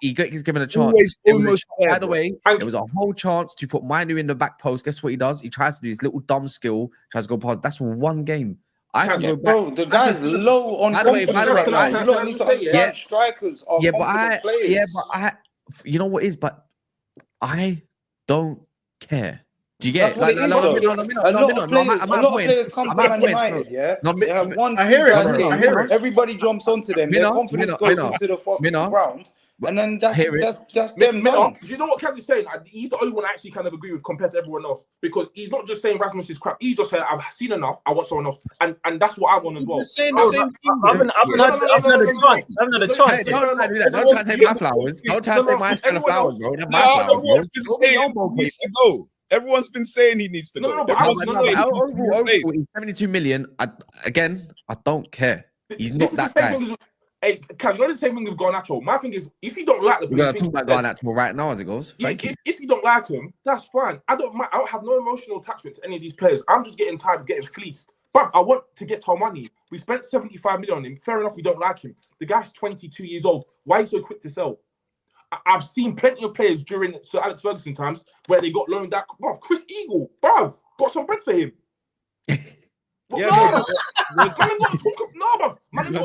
He's given a chance. Always almost there, By the way, there was a whole chance to put Manu in the back post. Guess what he does? He tries to do his little dumb skill, tries to go past. That's one game. Bro, the guy's low on confidence right now. You need to understand strikers are confident players. You know what is? But I don't care. Do you get it? A lot of players come to Man United, yeah? They have one, I hear it. Everybody jumps onto them. Their confidence goes into the fucking ground. And then that's them done. Do you know what Kaz is saying? He's the only one I actually kind of agree with compared to everyone else. Because he's not just saying Rasmus is crap. He's just saying, I've seen enough. I want someone else. And that's what I want as well. Saying the same thing. I've had a chance. Don't try to do that. Don't try to take my flowers. Don't try to take my style of flowers, bro. That's my flowers, bro. Everyone's been saying he needs to go. Everyone's been saying he needs to go. Overall, 72 million. I don't care. He's not that guy. Hey, Kaz, you know the same thing with Garnacho. My thing is, if you don't like the player, we're gonna talk about Garnacho right now as it goes. If you don't like him, that's fine. I don't have no emotional attachment to any of these players. I'm just getting tired of getting fleeced. But I want to get our money. We spent 75 million on him. Fair enough, we don't like him. The guy's 22 years old. Why are you so quick to sell? I've seen plenty of players during Sir Alex Ferguson times where they got loaned out. Bruv, Chris Eagle, got some bread for him. Man, ain't got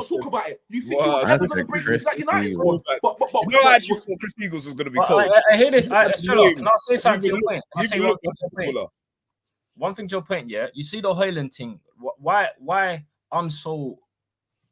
to talk about it. You think you're breaking like United? But you know, I actually thought Chris Eagles was going to be cold. I hear this. Can I say something to your point? One thing to your point, yeah. You see the Højlund thing. Why I'm so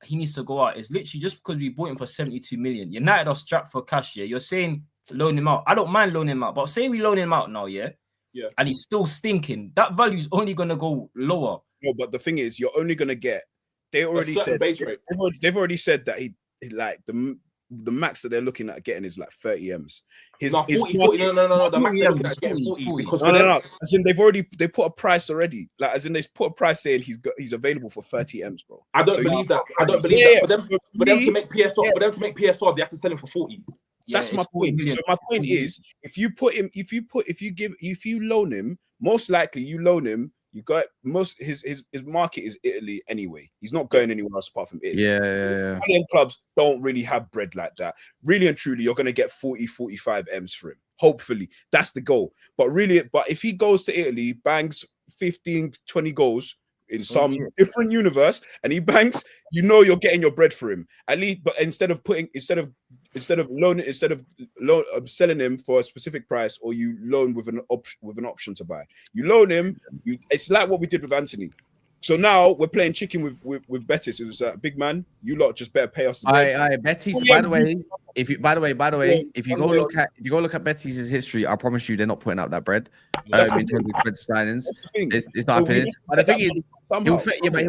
he needs to go out is literally just because we bought him for 72 million. United are strapped for cash, yeah. You're saying to loan him out. I don't mind loaning him out, but say we loan him out now, yeah. Yeah. And he's still stinking. That value is only gonna go lower. No, but the thing is, you're only gonna get. They already said they've already said that he like the max that they're looking at getting is like 30 M's. His 40. No. The max they're looking at getting 40 because no. As in they put a price already. Like as in they put a price saying he's available for 30 M's, bro. I don't believe that. I don't believe that. For them to make PSR, they have to sell him for 40. Yeah, that's my point. So my point is, if you loan him, most likely you loan him. You got his market is Italy anyway. He's not going anywhere else apart from Italy. Yeah. Italian clubs don't really have bread like that. Really and truly, you're gonna get 40, 45 M's for him. Hopefully, that's the goal. But if he goes to Italy, bangs 15, 20 goals in some different universe, and he bangs, you're getting your bread for him. At least, but instead of selling him for a specific price, or you loan with an option to buy. You loan him. It's like what we did with Anthony. So now we're playing chicken with Betis. It was big man. You lot just better pay us. Betis. By the way, if you go look at Betis' history, I promise you they're not putting out that bread. In terms of expensive signings, it's not happening. But the thing is, he'll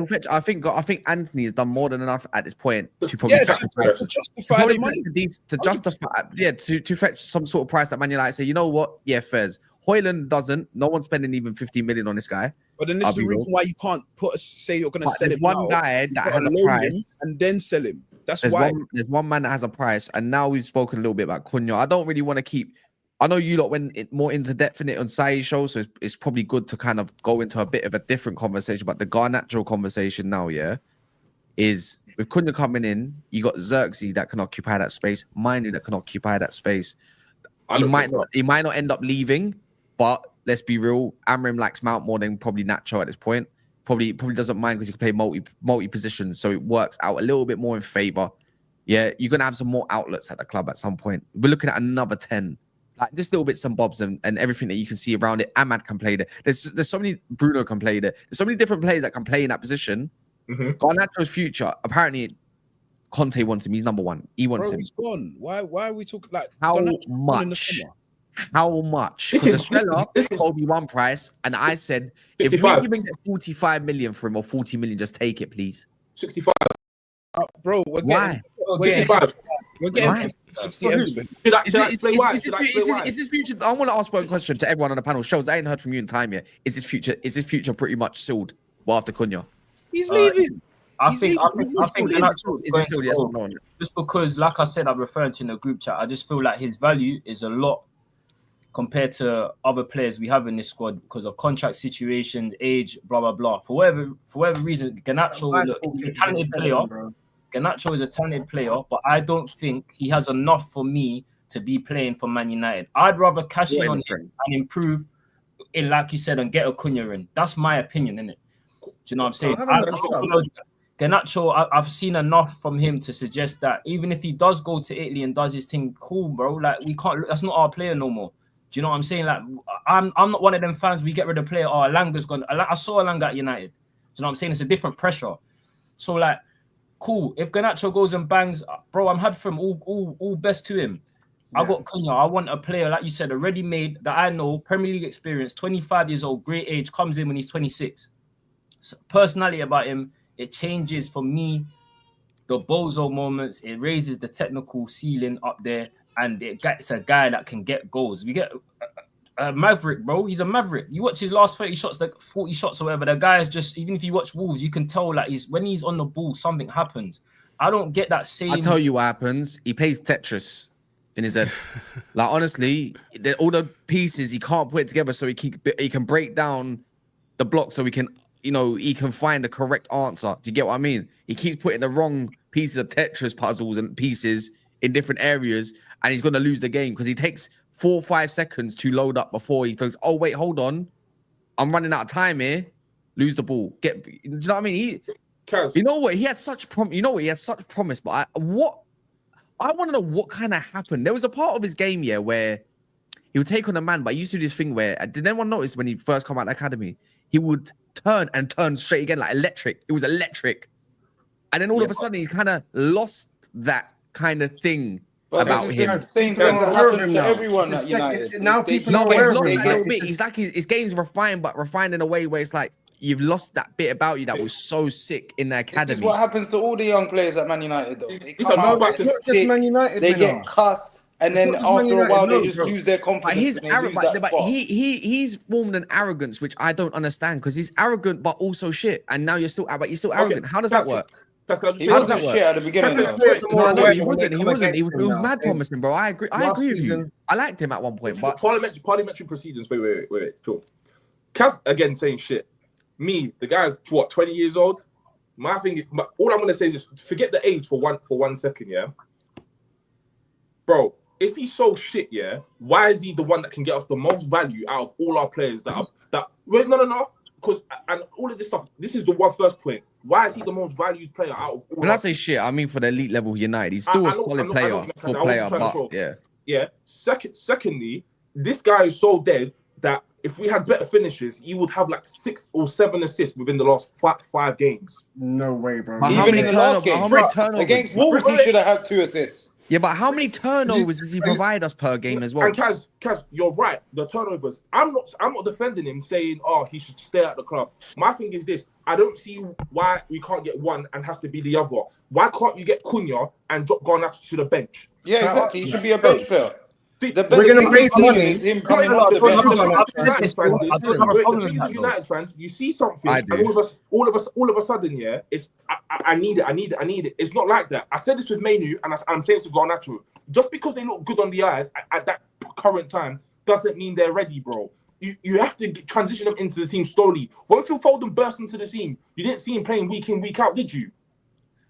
fetch. I think Anthony has done more than enough at this point to probably fetch the price. To fetch some sort of price that Man United say, you know what? Yeah, fairs. Højlund doesn't. No one's spending even 50 million on this guy. But then this is the reason why you can't say you're going to sell him. One guy that has a price and then sell him. There's one man that has a price, and now we've spoken a little bit about Cunha. I don't really want to keep. I know you lot went more into depth in it on Sai's show, so it's probably good to kind of go into a bit of a different conversation. But the Garnacho conversation now, is with Cunha coming in, you got Xerxes that can occupy that space, Manu that can occupy that space. He might not end up leaving, but let's be real, Amrim likes Mount more than probably Nacho at this point. Probably doesn't mind because he can play multi positions, so it works out a little bit more in favor. Yeah, you're gonna have some more outlets at the club at some point. We're looking at another 10. Like just little bits and bobs and everything that you can see around it. Ahmad can play there. There's so many. Bruno can play there. There's so many different players that can play in that position. Garnacho's future. Apparently, Conte wants him. He's number one. He wants him. He's gone. Why are we talking like how much? How much? Because Estrella told me one price, and I said, 65. If we even get 45 million for him or 40 million, just take it, please. 65. Bro, we're getting 55. We're getting 60 M's. Should I explain why? Is this future? I want to ask one question to everyone on the panel. Shows I ain't heard from you in time yet. Is this future pretty much sealed? Well, after Cunha, he's leaving. I think just because, like I said, I'm referring to in the group chat. I just feel like his value is a lot compared to other players we have in this squad because of contract situations, age, blah blah blah. For whatever reason, Garnacho, look, he's a talented player. Garnacho is a talented player, but I don't think he has enough for me to be playing for Man United. I'd rather cash in on him and improve in, like you said, and get a Cunha in. That's my opinion, innit? Do you know what I'm saying? Garnacho, I've seen enough from him to suggest that even if he does go to Italy and does his thing, cool, bro. Like, we can't. That's not our player no more. Do you know what I'm saying? Like, I'm not one of them fans. We get rid of player. Oh, Alanga's gone. I saw Alanga at United. Do you know what I'm saying? It's a different pressure. So, like, cool. If Garnacho goes and bangs, bro, I'm happy for him. All best to him. Yeah. I got Cunha. I want a player, like you said, a ready-made that I know, Premier League experience, 25 years old, great age, comes in when he's 26. So personality about him, it changes for me the bozo moments. It raises the technical ceiling up there, and it's a guy that can get goals. We get a maverick, bro. He's a maverick. You watch his last 30 shots, like 40 shots or whatever. The guy is just, even if you watch Wolves, you can tell like when he's on the ball, something happens. I don't get that same. I'll tell you what happens. He plays Tetris in his head. Like, honestly, all the pieces, he can't put it together so he can break down the block so he can, he can find the correct answer. Do you get what I mean? He keeps putting the wrong pieces of Tetris puzzles and pieces in different areas, and he's going to lose the game because he takes 4 or 5 seconds to load up before he thinks, oh, wait, hold on. I'm running out of time here. Lose the ball. Do you know what I mean? You know what? He had such promise, but I want to know what kind of happened. There was a part of his game, where he would take on a man, but he used to do this thing where, did anyone notice when he first come out of the academy, he would turn straight again, like electric. It was electric. And then all of a sudden, he's kind of lost that kind of thing about him. The same thing that happens to everyone at United. Now people are aware of him. It's like his game's refined, but refined in a way where it's like, you've lost that bit about you that was so sick in the academy. This is what happens to all the young players at Man United, though. It's not just Man United. They get cussed, and then after a while, they just lose their confidence. But he's formed an arrogance which I don't understand, because he's arrogant but also shit, and now you're still arrogant. How does that work? He wasn't shit at the beginning. No, he wasn't. He was mad promising, bro. I agree with you. I liked him at one point, but parliamentary proceedings. Wait. Talk. Kaz again saying shit. Me, the guy's 20 years old. My thing, all I'm gonna say is just forget the age for 1 second, yeah. Bro, if he's so shit, yeah, why is he the one that can get us the most value out of all our players wait, no. Because and all of this stuff, this is the first point. Why is he the most valued player out of all? When I say shit, I mean for the elite level United. He's still a solid player. Yeah. Secondly, this guy is so dead that if we had better finishes, he would have like 6 or 7 assists within the last 5 games. No way, bro. Even in the last game, against Wolves, he should have had 2 assists. Yeah, but how many turnovers does he provide us per game as well? And Kaz, you're right. The turnovers. I'm not defending him, saying, "Oh, he should stay at the club." My thing is this: I don't see why we can't get one and has to be the other. Why can't you get Cunha and drop Garnacho to the bench? Yeah, exactly. He should be a bench player. We're going to raise money. United fans, you see something, and all of a sudden, yeah, it's I need it. It's not like that. I said this with Mainu, and I'm saying this with Garnacho. Just because they look good on the eyes at that current time doesn't mean they're ready, bro. You have to transition them into the team slowly. When Phil Foden burst into the scene, you didn't see him playing week in, week out, did you?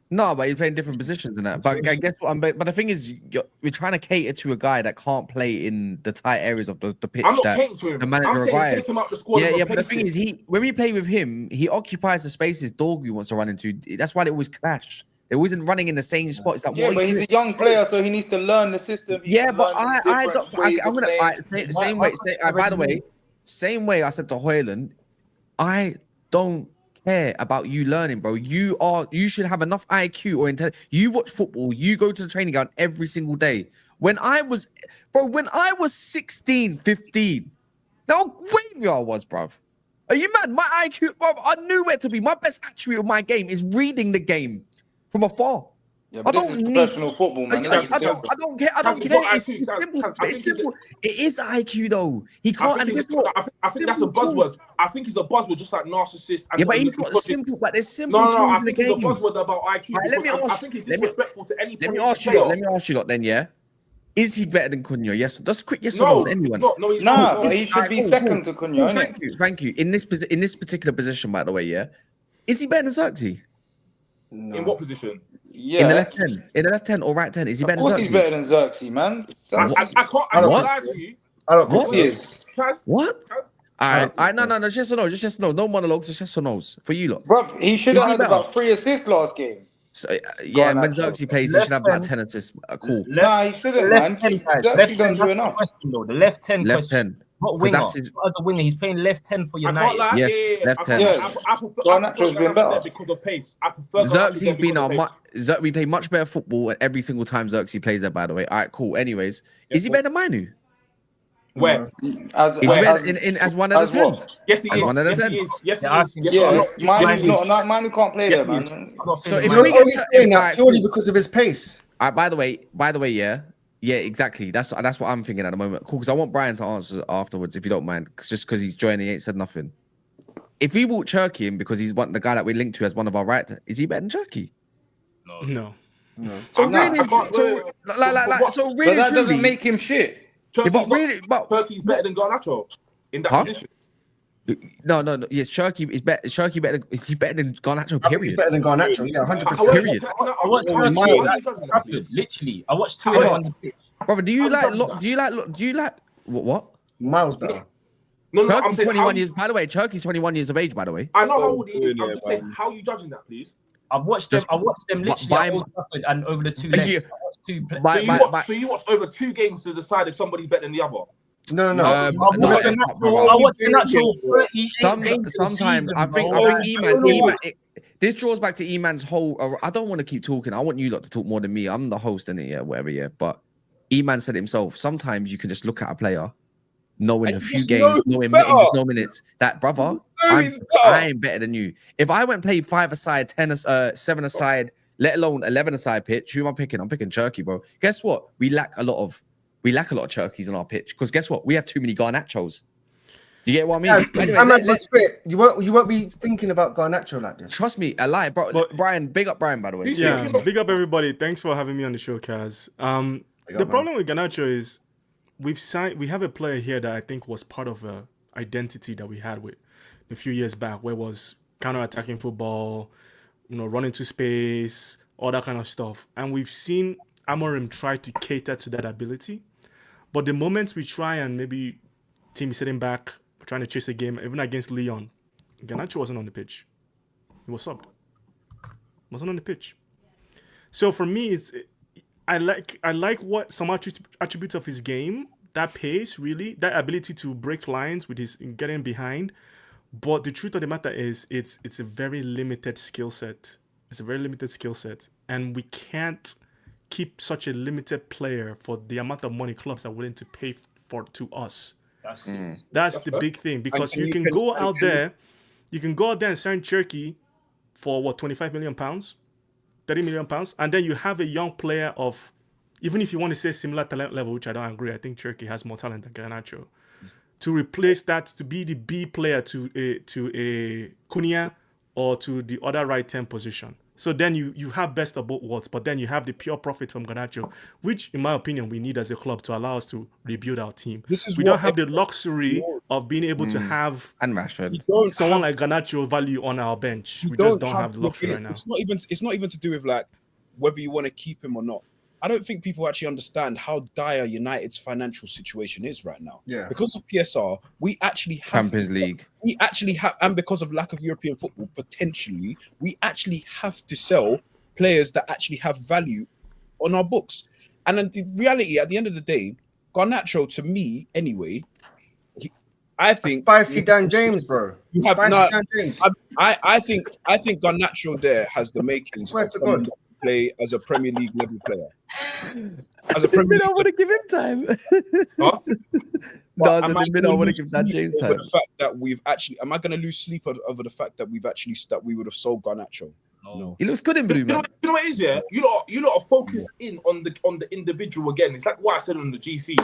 No, but he's playing different positions than that. But I guess what but the thing is, we're trying to cater to a guy that can't play in the tight areas of the pitch. I'm not catering to him. The manager I'm saying take him out the squad. Yeah, but the thing is, when we play with him, he occupies the spaces Dorgu wants to run into. That's why they always clash. They wasn't running in the same spot. It's like, but he's a young player, so he needs to learn the system. But I'm gonna the same way. By the way, same way I said to Højlund, I don't care about you learning, bro. You should have enough IQ or intelligence. You watch football, you go to the training ground every single day. When I was 16, 15, how wavy I was, bro. Are you mad? My IQ, bro, I knew where to be. My best attribute of my game is reading the game from afar. Yeah, but this is professional football, man. I don't care. It's simple. It's simple. It is IQ though. He can't. I think that's a buzzword. I think it's a buzzword, just like narcissist. Yeah, but he's got simple. But there's simple. No. I think it's a buzzword about IQ. I think it's disrespectful to any. Let me ask you lot then. Yeah, Is he better than Cunha? Yes. Just quick yes or No, no. Anyone? it's not. No, he's Nah, not. but he should be second to Cunha, Cool, innit? thank you. In this particular position, by the way, yeah. Is he better than Xerxes? No. In what position? Yeah. In the left 10? In the left 10 or right 10? Is he better Of than course, he's Xerxes? better than Xerxes, man. I can't lie to you. I don't think What? so. He is. Kaz, What? Kaz, No, just yes or no, just yes or no. No monologues, just yes or no's for you lot. Bro, he should Is have he had better? about 3 assists last game. So, yeah, and when Garnacho. Xerxes plays, he should have about 10 assists. Cool. Nah, he shouldn't, man. Left 10, guys. Xerxes Left 10, don't do that's the enough. question, though. The left 10 Left question. 10. Not 'Cause winger. that's his- Not as a winger. He's playing left 10 for I can't United. lie. Yes, left I 10. can't- Yeah. I prefer Garnacho's been better. because of pace. I prefer Xerxes Garnacho been because of pace. we play much better football every single time Xerxes plays there, by the way. All right, cool. Anyways, is he better than Manu? Where? As, Is he better as one of the as what? 10s? Yes, he As is. one of the Yes, 10. he is. Yes, he Yeah, I is. think Yes, so. he Yeah, is. Manu can't play Yes, there, he is. man. So if You're we only get saying that Alright, purely cool. because of his pace. All right, by the way, yeah, exactly. That's what I'm thinking at the moment. Cool, because I want Brian to answer afterwards, if you don't mind, just because he's joined, he ain't said nothing. If we brought Cherky in because he's the guy that we linked to as one of our right, is he better than Cherky? No. So Nah, really, I can't- so But really, that doesn't truly, make him shit. yeah, but Turkey's really, but Turkey's better than Garnacho in that Huh? position. no. Yes, Cherky is better. Cherky better. Is he better than Garnacho? I think he's Period. better than Garnacho. Yeah, 100%. Period. Can I I watched ask Turkey you, play why are you Trafford, judging that, please? literally. I watched 2 How of them about- on the pitch. Brother, do you How like? you judging Do you like? What? Miles better. No, I'm Cherky's saying 21 how years. By the way, Cherky's 21 years of age. By the way, I know how old he is. Yeah, I'm just man. saying, how are you judging that, please? I've watched them. I watched them literally by- at Old Trafford and over the 2 legs. Yeah. I watched 2 play- By- So you watch over 2 games to decide if somebody's better than the other. No. No, I watched the natural 38 games in the sometimes season, I think bro. Eman. This draws back to Eman's whole. I don't want to keep talking. I want you lot to talk more than me. I'm the host in it, yeah, whatever, yeah. But Eman said himself. Sometimes you can just look at a player, knowing And a few just know games, he's knowing better. no minutes. That brother, He's better. I'm better than you. If I went and played 5 aside, 10, 7 aside, let alone 11 aside pitch, who am I picking? I'm picking Cherky, bro. Guess what? We lack a lot of Cherkies on our pitch because guess what? We have too many Garnachos. Do you get what I mean? Yes, Anyway, that man was fit. You won't be thinking about Garnacho like this. trust me, a lie, bro. But- Brian, big up Brian, by the way. Yeah, big up everybody. Thanks for having me on the show, Kaz. The problem with Garnacho is we have a player here that I think was part of a identity that we had with a few years back, where it was counter-attacking football, running to space, all that kind of stuff. And we've seen Amorim try to cater to that ability. But the moments we try and maybe team is sitting back, trying to chase a game, even against Lyon, Garnacho wasn't on the pitch. He was subbed. Wasn't on the pitch. So for me, I like what some attributes of his game, that pace, really, that ability to break lines with his getting behind. But the truth of the matter is, it's a very limited skill set. It's a very limited skill set, and we can't keep such a limited player for the amount of money clubs are willing to pay for to us. That's the big thing, because you can go out there and sign Cherky for what, 25 million pounds, 30 million pounds, and then you have a young player of, even if you want to say similar talent level, which I don't agree, I think Cherky has more talent than Garnacho, to replace that, to be the B player to a Cunha or to the other right 10 position. So then you have best of both worlds, but then you have the pure profit from Garnacho, which, in my opinion, we need as a club to allow us to rebuild our team. We don't have the luxury of being able to have And Rashford. someone like Garnacho value on our bench. We just don't have the luxury right now. It's not even to do with like whether you want to keep him or not. I don't think people actually understand how dire United's financial situation is right now. Yeah. Because of PSR, we actually have Champions League. We actually have, and because of lack of European football, potentially, we actually have to sell players that actually have value on our books. And then the reality, at the end of the day, Garnacho, to me, anyway, I think Spicy Dan James, bro. you have Spicy no. Dan James. I think Garnacho there has the makings Swear of to someone God. that can play as a Premier League level player. As a Premier I League want to give him time. Huh? No, Am I I want to gonna give that lose James sleep time. over the fact that we've actually? Am I going to lose sleep over the fact that we would have sold Garnacho? No. He looks good in blue, You know, man. you know what it is, yeah? You lot are focused in on the individual again. It's like what I said on the GC.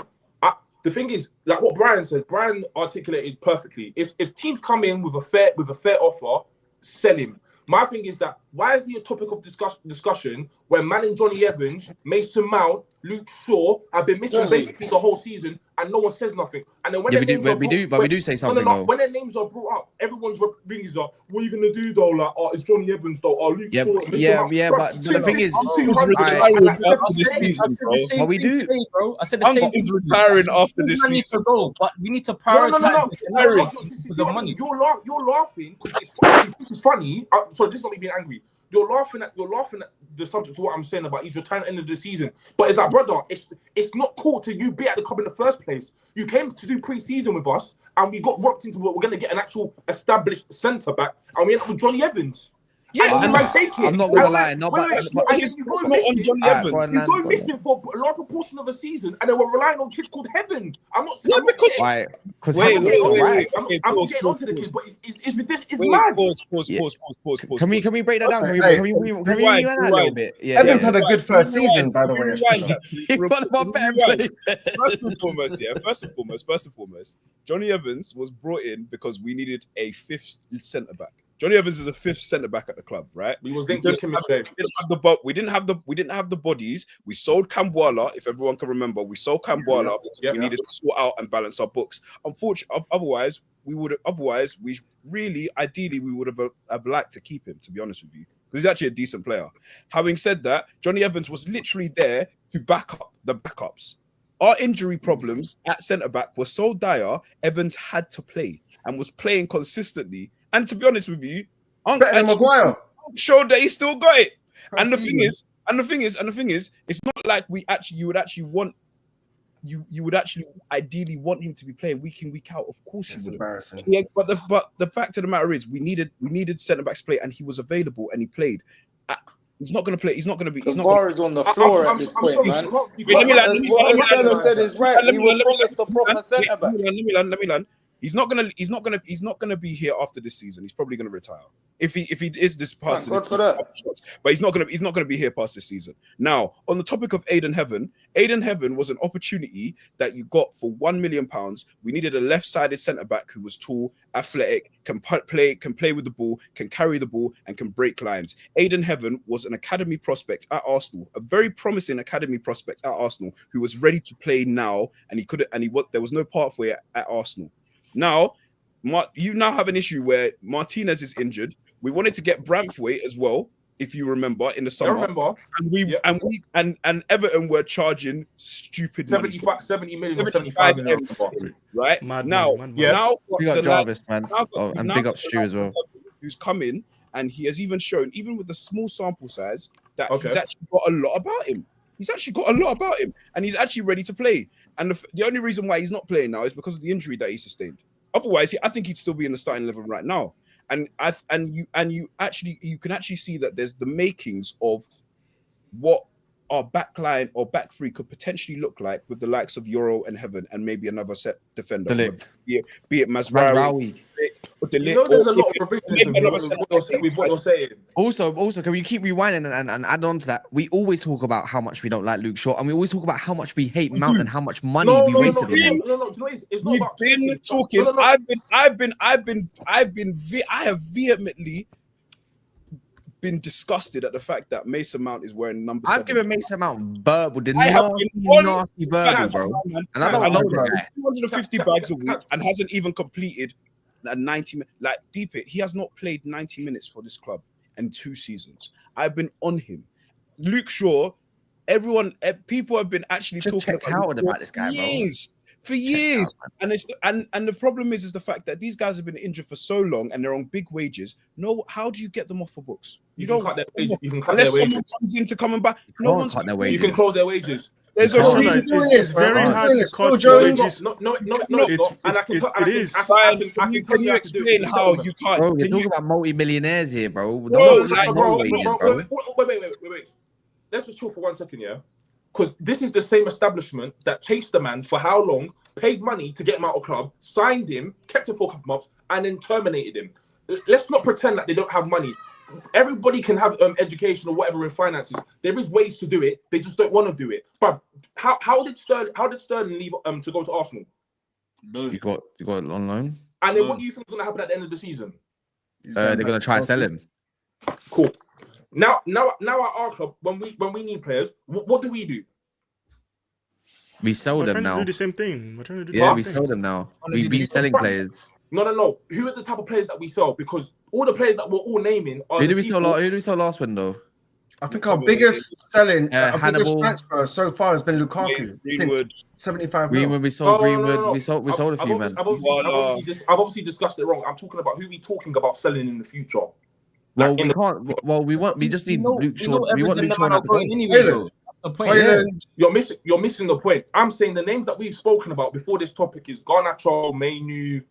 The thing is, like what Brian said, Brian articulated perfectly. If teams come in with a fair offer, sell him. My thing is that why is he a topic of discussion when man and Johnny Evans, Mason Mount, Luke Shaw have been missing basically the whole season and no one says nothing? And then when we do say something. No, when their names are brought up, everyone's ringing is like, "What are you gonna do though?" Like, "Oh, it's Johnny Evans though." "Oh, Luke Shaw." But the thing is, what we do, bro. I said the same. Is retiring after this season. Need to go, but we need to prioritize. No. You're laughing because it's funny. Sorry, this is not me being angry. You're laughing at the subject of what I'm saying about he's retiring at the end of the season. But it's like, brother, it's not cool to you be at the club in the first place. You came to do pre-season with us, and we got rocked into what we're going to get an actual established centre back, and we ended up with Johnny Evans. Yeah, I'm not gonna lie. No, but it's not on Johnny Evans. You go missing for a large proportion of a season, and then we're relying on kids called Heaven. I'm not saying because I'm getting onto the kids, but it's mad. Pause. Can we break that down? Can we rewind that a little bit? Yeah, Evans had a good first season, by the way. One of our better players. First and foremost, Johnny Evans was brought in because we needed a fifth centre back. Johnny Evans is a fifth centre back at the club, right? We didn't have the bodies. We sold Camboala, if everyone can remember. We sold Camboala. We needed to sort out and balance our books. Unfortunately, otherwise, ideally, we would have liked to keep him, to be honest with you, because he's actually a decent player. Having said that, Johnny Evans was literally there to back up the backups. Our injury problems at centre back were so dire, Evans had to play and was playing consistently. And to be honest with you, Maguire showed that he still got it. And the thing is, it's not like you would actually ideally want him to be playing week in, week out. Of course you would. Yeah, but the fact of the matter is, we needed centre backs to play, and he was available and he played. He's not going to play. He's not going to be. The bar is on the floor at this point, man. What said is right. He will promise the proper centre back. Let me land. He's not gonna be here after this season. He's probably gonna retire if he is this past this season. But he's not gonna be here past this season. Now, on the topic of Aiden Heaven was an opportunity that you got for £1 million. We needed a left-sided centre back who was tall, athletic, can play with the ball, can carry the ball, and can break lines. Aiden Heaven was an academy prospect at Arsenal, a very promising academy prospect at Arsenal who was ready to play now, and there was no pathway at Arsenal. Now, you now have an issue where Martinez is injured. We wanted to get Branthwaite as well, if you remember, in the summer. I remember. And Everton were charging stupid 70 million or 75 million. Right? Now, big up Jarvis, man. And big up Stu as well. Who's come in, and he has even shown, even with the small sample size, that he's actually got a lot about him. And he's actually ready to play. And the only reason why he's not playing now is because of the injury that he sustained. Otherwise, I think he'd still be in the starting 11 right now. And you can actually see that there's the makings of what our back line or back three could potentially look like with the likes of Euro and Heaven and maybe another set defender. Be it Mazraoui. There's a lot of provisions with what you're saying. Also, can we keep rewinding and add on to that? We always talk about how much we don't like Luke Shaw, and we always talk about how much we hate Mount and how much money we wasted on him. It's not about talking. I have vehemently been disgusted at the fact that Mason Mount is wearing number 7. I've given Mason Mount verbal, nasty verbal, bro. And I don't know the guy. 250 bags a week and hasn't even completed a 90 like deep it. He has not played 90 minutes for this club in 2 seasons. I've been on him. Luke Shaw, people have been actually talking about this guy, for years. And the problem is the fact that these guys have been injured for so long and they're on big wages. No, how do you get them off the books? You don't cut their wages. You can cut their wages. Unless someone comes in to come and back. No one's cut their wages. You can close their wages. There's a reason. It's very hard to cut your wages. No, it is. Can you explain how you can't? Bro, you're talking about multi-millionaires here, bro. Wait. Let's just chill for 1 second, yeah? Because this is the same establishment that chased the man for how long, paid money to get him out of club, signed him, kept him for a couple months, and then terminated him. Let's not pretend that they don't have money. Everybody can have education or whatever in finances. There is ways to do it. They just don't want to do it. But how did Sterling leave to go to Arsenal? No. You got it on loan. And then what do you think is going to happen at the end of the season? They're going to try and sell him. Cool. Now at our club, when we need players, what do? We sell We're them trying now. to do the same thing. We're trying to do the Yeah, same we thing. sell them now. Wanna We've do been the selling same- players. No. Who are the type of players that we sell? Because all the players that we're all naming are Who the did we sell? people- Who did we sell last window? I think our biggest selling, our biggest Hannibal. transfer so far has been Lukaku. Greenwood. 75 mil. Greenwood, we sold Greenwood. No. We sold a few, man. I've obviously discussed it wrong. I'm talking about who we talking about selling in the future. Well, Like, we can't. Well, we just need Luke Shaw. We want Luke Shaw to to go. anyway, though. That's the point. Hoyland, You're missing the point. I'm saying the names that we've spoken about before this topic is Garnacho, Mainu,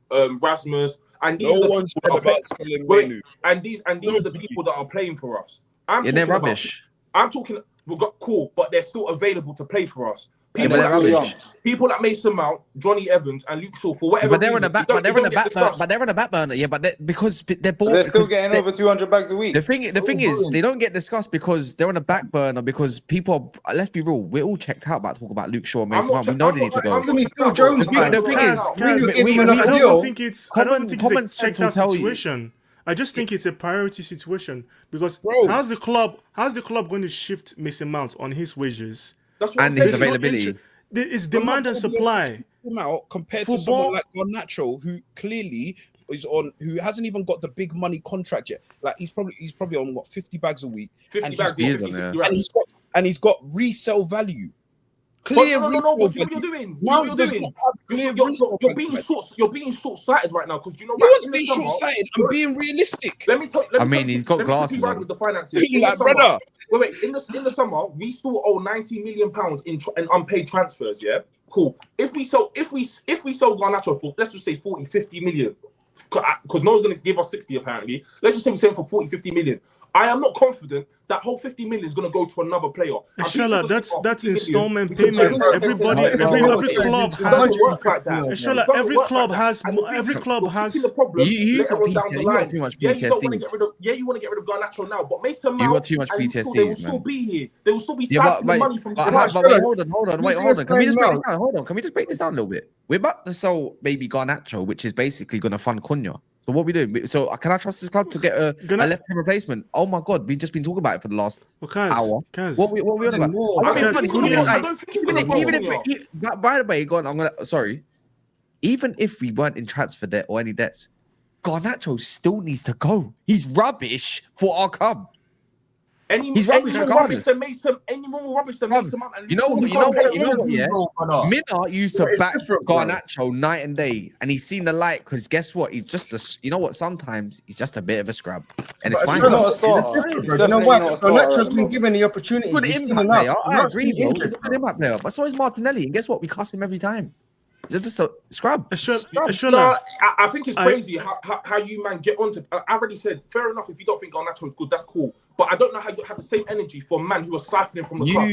Rasmus, and these No are the one people said that are about playing. selling Mainu. And these are the people that are playing for us. Yeah, they're rubbish. I'm talking. We've got cool, but they're still available to play for us. Yeah, People, but they're like, rubbish. people like Mason Mount, Johnny Evans, and Luke Shaw for whatever. But they're on the reason, back. they But they're don't on the get back. discussed. But they're on the back burner. Yeah, but because they're bored. They're still because getting over 200 bags a week. The thing is, they don't get discussed because they're on the back burner. Because people, let's be real, we're all checked out about talking about Luke Shaw and Mason Mount. We know they need to go. Give me Phil Jones, The thing- man. the thing is, Mourinho gave him I another don't deal. think it's Common a sense checked will out tell you. situation. I just think it's a priority situation because Bro. how's the club going to shift Mason Mount on his wages? That's what And I'm his saying. availability. It's demand and supply. Out compared to Football- someone like Garnacho, who clearly is on, who hasn't even got the big money contract yet. Like he's probably on what 50 bags a week, 50 and bags, he's- 50, he is on 60 there. bags. and he's got resale value. But Clear no, resale but you know what value. you're doing? Now You're does doing? not have clear resale You're value. being short-sighted right now because you know No what? one's In the being summer- short-sighted. I'm being realistic. Let me tell you. I mean, he's got glasses on. With the finances. In the Like, summer- brother. Wait. In the summer, we still owe £90 million in unpaid transfers. Yeah, cool. If we sell Garnacho for, let's just say 40, 50 million, because no one's going to give us 60 apparently. Let's just say we sell him for 40, 50 million. I am not confident that whole 50 million is going to go to another player. Inshallah, that's installment we could pay payments. him Everybody, No, every no, club It doesn't has. work like that. Inshallah, It doesn't every work club like that. has. And the Every thing is, club you're has. fixing the problem You later got on down PTSD. the You got line. too much Yeah, you don't want to PTSD. get rid of. Yeah, you want to get rid of Garnacho now, but Mason You Mount got too much and Luke Shaw, PTSD, they will still man. be here. They will still be Yeah, siphoning the money from but this. wait, hold on. Who's Wait, hold on. Can we gonna just sign break this Mount? down? Hold on. Can we just break this down a little bit? We're about to sell maybe Garnacho, which is basically going to fund Cunha. So what we doing? So can I trust this club to get a left-hand replacement? Oh my God, we've just been talking about it for the last hour. Kaz. What we on about? I don't think he's going to fund Even Cunha. if, by the way, sorry. Even if we weren't in transfer debt or any debts, Garnacho still needs to go. He's rubbish for our club. He's rubbish Any more regardless. more rubbish than Mason Mount. And You know Luke what? Shaw, You know what? Yeah. Brother. Minna used to It's back different, bro. Garnacho night and day, and he's seen the light because guess what? He's just a. You know what? Sometimes he's just a bit of a scrub, and it's But fine. it's not a starter. It's different, He's bro. Do you know definitely what? not a So Nacho's starter. been given the opportunity. Good He's seen impact enough. player. I Mount's agree, been bro. injured, He's a good bro. impact player, but so is Martinelli, and guess what? We cuss him every time. He's just a scrub. No, I think it's crazy how you man get onto. I already said fair enough. If you don't think Garnacho is good, that's cool. But I don't know how you have the same energy for a man who was siphoning from the club.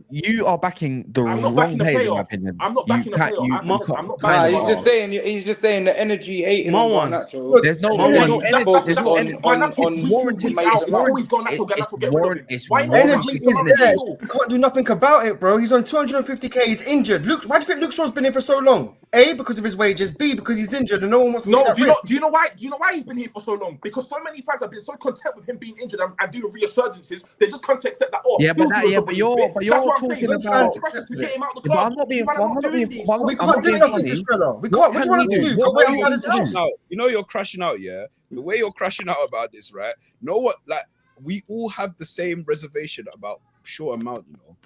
You are backing the I'm not wrong backing the players, in player. my opinion. I'm not backing the player. I'm not Nah, backing he's just saying the energy hating on Marwan. Garnacho. There's no Marwan. energy. That's There's no energy. Garnacho warranted. week out. It's It's always Garnacho. it's Garnacho, get rid of him. it's Why not warranted, Energy Mason is Mount there. and Shaw? You can't do nothing about it, bro. He's on 250k. He's injured. Luke, why do you think Luke Shaw's been here for so long? A, because of his wages. B, because he's injured and no one wants to No, take that risk. do you know why? Do you know why he's been here for so long? Because so many fans have been so content with him being injured and doing resurgences. They just come to accept that. Oh, Yeah, but he'll that- do a yeah, job but when you're- he's fit. but you're That's what I'm talking saying. There's about- no pressure to get him out of the But club. I'm not being. You man are I'm not being. doing this. I'm We not can't do being nothing, funny. Estrella. We What can't. What do can you want we to do? do? What Go away can outside we his do? house. Now, you know you're crashing out, yeah? The way you're crashing out about this, right? Know what? Like, we all have the same reservation about Shaw and Mount, you know?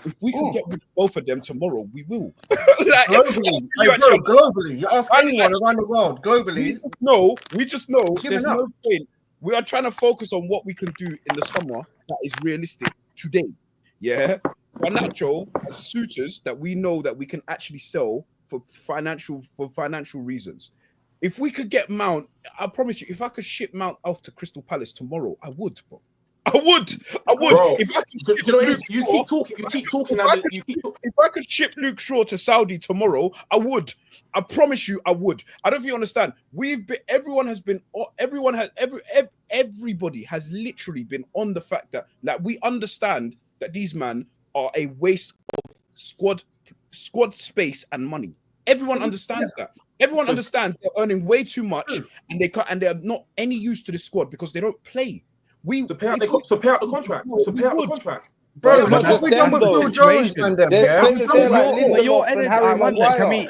If we can get rid of both of them tomorrow, we will. Like, Globally, like, bro, globally. You ask anyone around the world, globally. we just know Giving there's up. no point. We are trying to focus on what we can do in the summer that is realistic today. Yeah. Garnacho has suitors that we know that we can actually sell for financial reasons. If we could get Mount, I promise you, if I could ship Mount off to Crystal Palace tomorrow, I would, bro. I would. Bro, If I could do you know what it is? Luke You Shaw- keep talking. If I could ship Luke Shaw to Saudi tomorrow, I would. I promise you, I would. I don't know if you understand. Everybody has literally been on the fact that, like, we understand that these men are a waste of squad space and money. Everyone understands that. Everyone understands they're earning way too much, and they're not any use to the squad because they don't play. So pay out the contract. So pay out the contract. Bro, But that's what done with Phil Jones and them, yeah? But your energy, I wonder, can we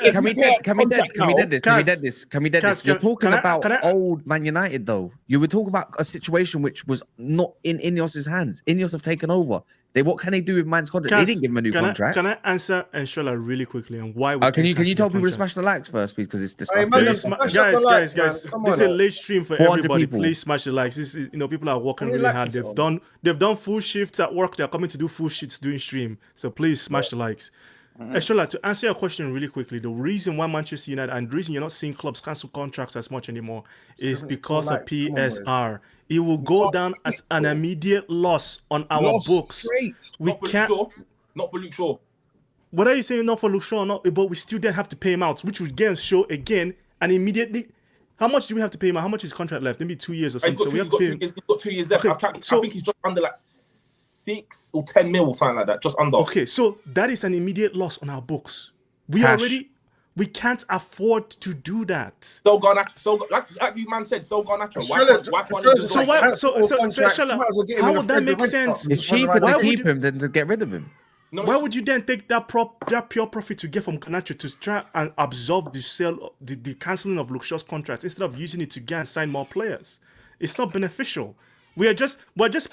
dead this? You're talking about old Man United, though. You were talking about a situation which was not in Ineos's hands. Ineos have taken over. What can they do with man's contract? They didn't give him a new contract. Can I answer Enshola really quickly on why? Can you tell people to smash the likes first, please? Because it's disgusting. Guys, this is a late stream for everybody. Please smash the likes. This is, people are working really hard. They've done full shifts at work. They're coming to do full shifts doing stream. So please smash the likes. Enshola, to answer your question really quickly, the reason why Manchester United and the reason you're not seeing clubs cancel contracts as much anymore is because of PSR. It will go down as an immediate loss on our books. We can't. Not for Luke Shaw. What are you saying? Not for Luke Shaw, not, but we still then have to pay him out, which would again show again and immediately. How much do we have to pay him out? How much is his contract left? Maybe 2 years or something. So we have to pay him. He's got 2 years left. Okay, I think he's just under like 6 or 10 mil or something like that. Just under. Okay, so that is an immediate loss on our books. We can't afford to do that. So Garnacho, like you man said, so Garnacho. How would that make sense? It's cheaper to keep him than to get rid of him. No, why would you then take that pure profit to get from Garnacho to try and absorb the sale, the cancelling of Luke Shaw's contract instead of using it to get and sign more players? It's not beneficial. We're just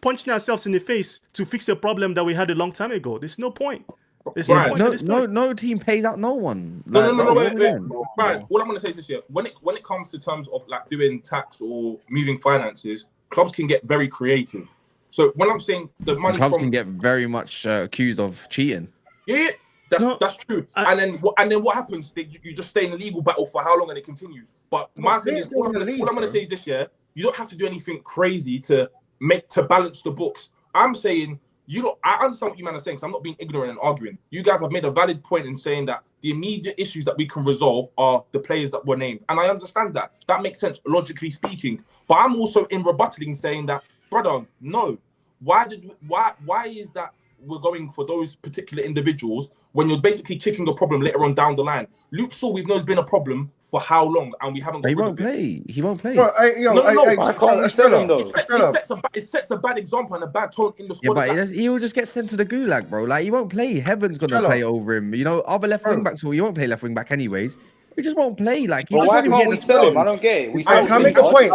punching ourselves in the face to fix a problem that we had a long time ago. There's no point. No team pays out no one. Wait. Brian, all I'm gonna say is this: when it comes to terms of like doing tax or moving finances, clubs can get very creative. So when I'm saying the money, clubs can get very much accused of cheating. Yeah, that's true. And then what happens? You just stay in a legal battle for how long, and it continues. But my thing is, all I'm gonna say is this: you don't have to do anything crazy to balance the books. I'm saying. I understand what you man are saying, so I'm not being ignorant and arguing. You guys have made a valid point in saying that the immediate issues that we can resolve are the players that were named. And I understand that. That makes sense, logically speaking. But I'm also in rebuttaling saying that, brother, no. Why is that we're going for those particular individuals when you're basically kicking a problem later on down the line? Luke Shaw, we've known has been a problem for how long, and we haven't got rid of it. He won't play. No. It sets a bad example and a bad tone in the squad. Yeah, but he'll just get sent to the gulag, bro. Like, he won't play. Heaven's gonna play over him. Other left wing backs. Well, he won't play left wing back anyways. He just won't play. Like, why can't we sell him? I don't get it. Can I make a point?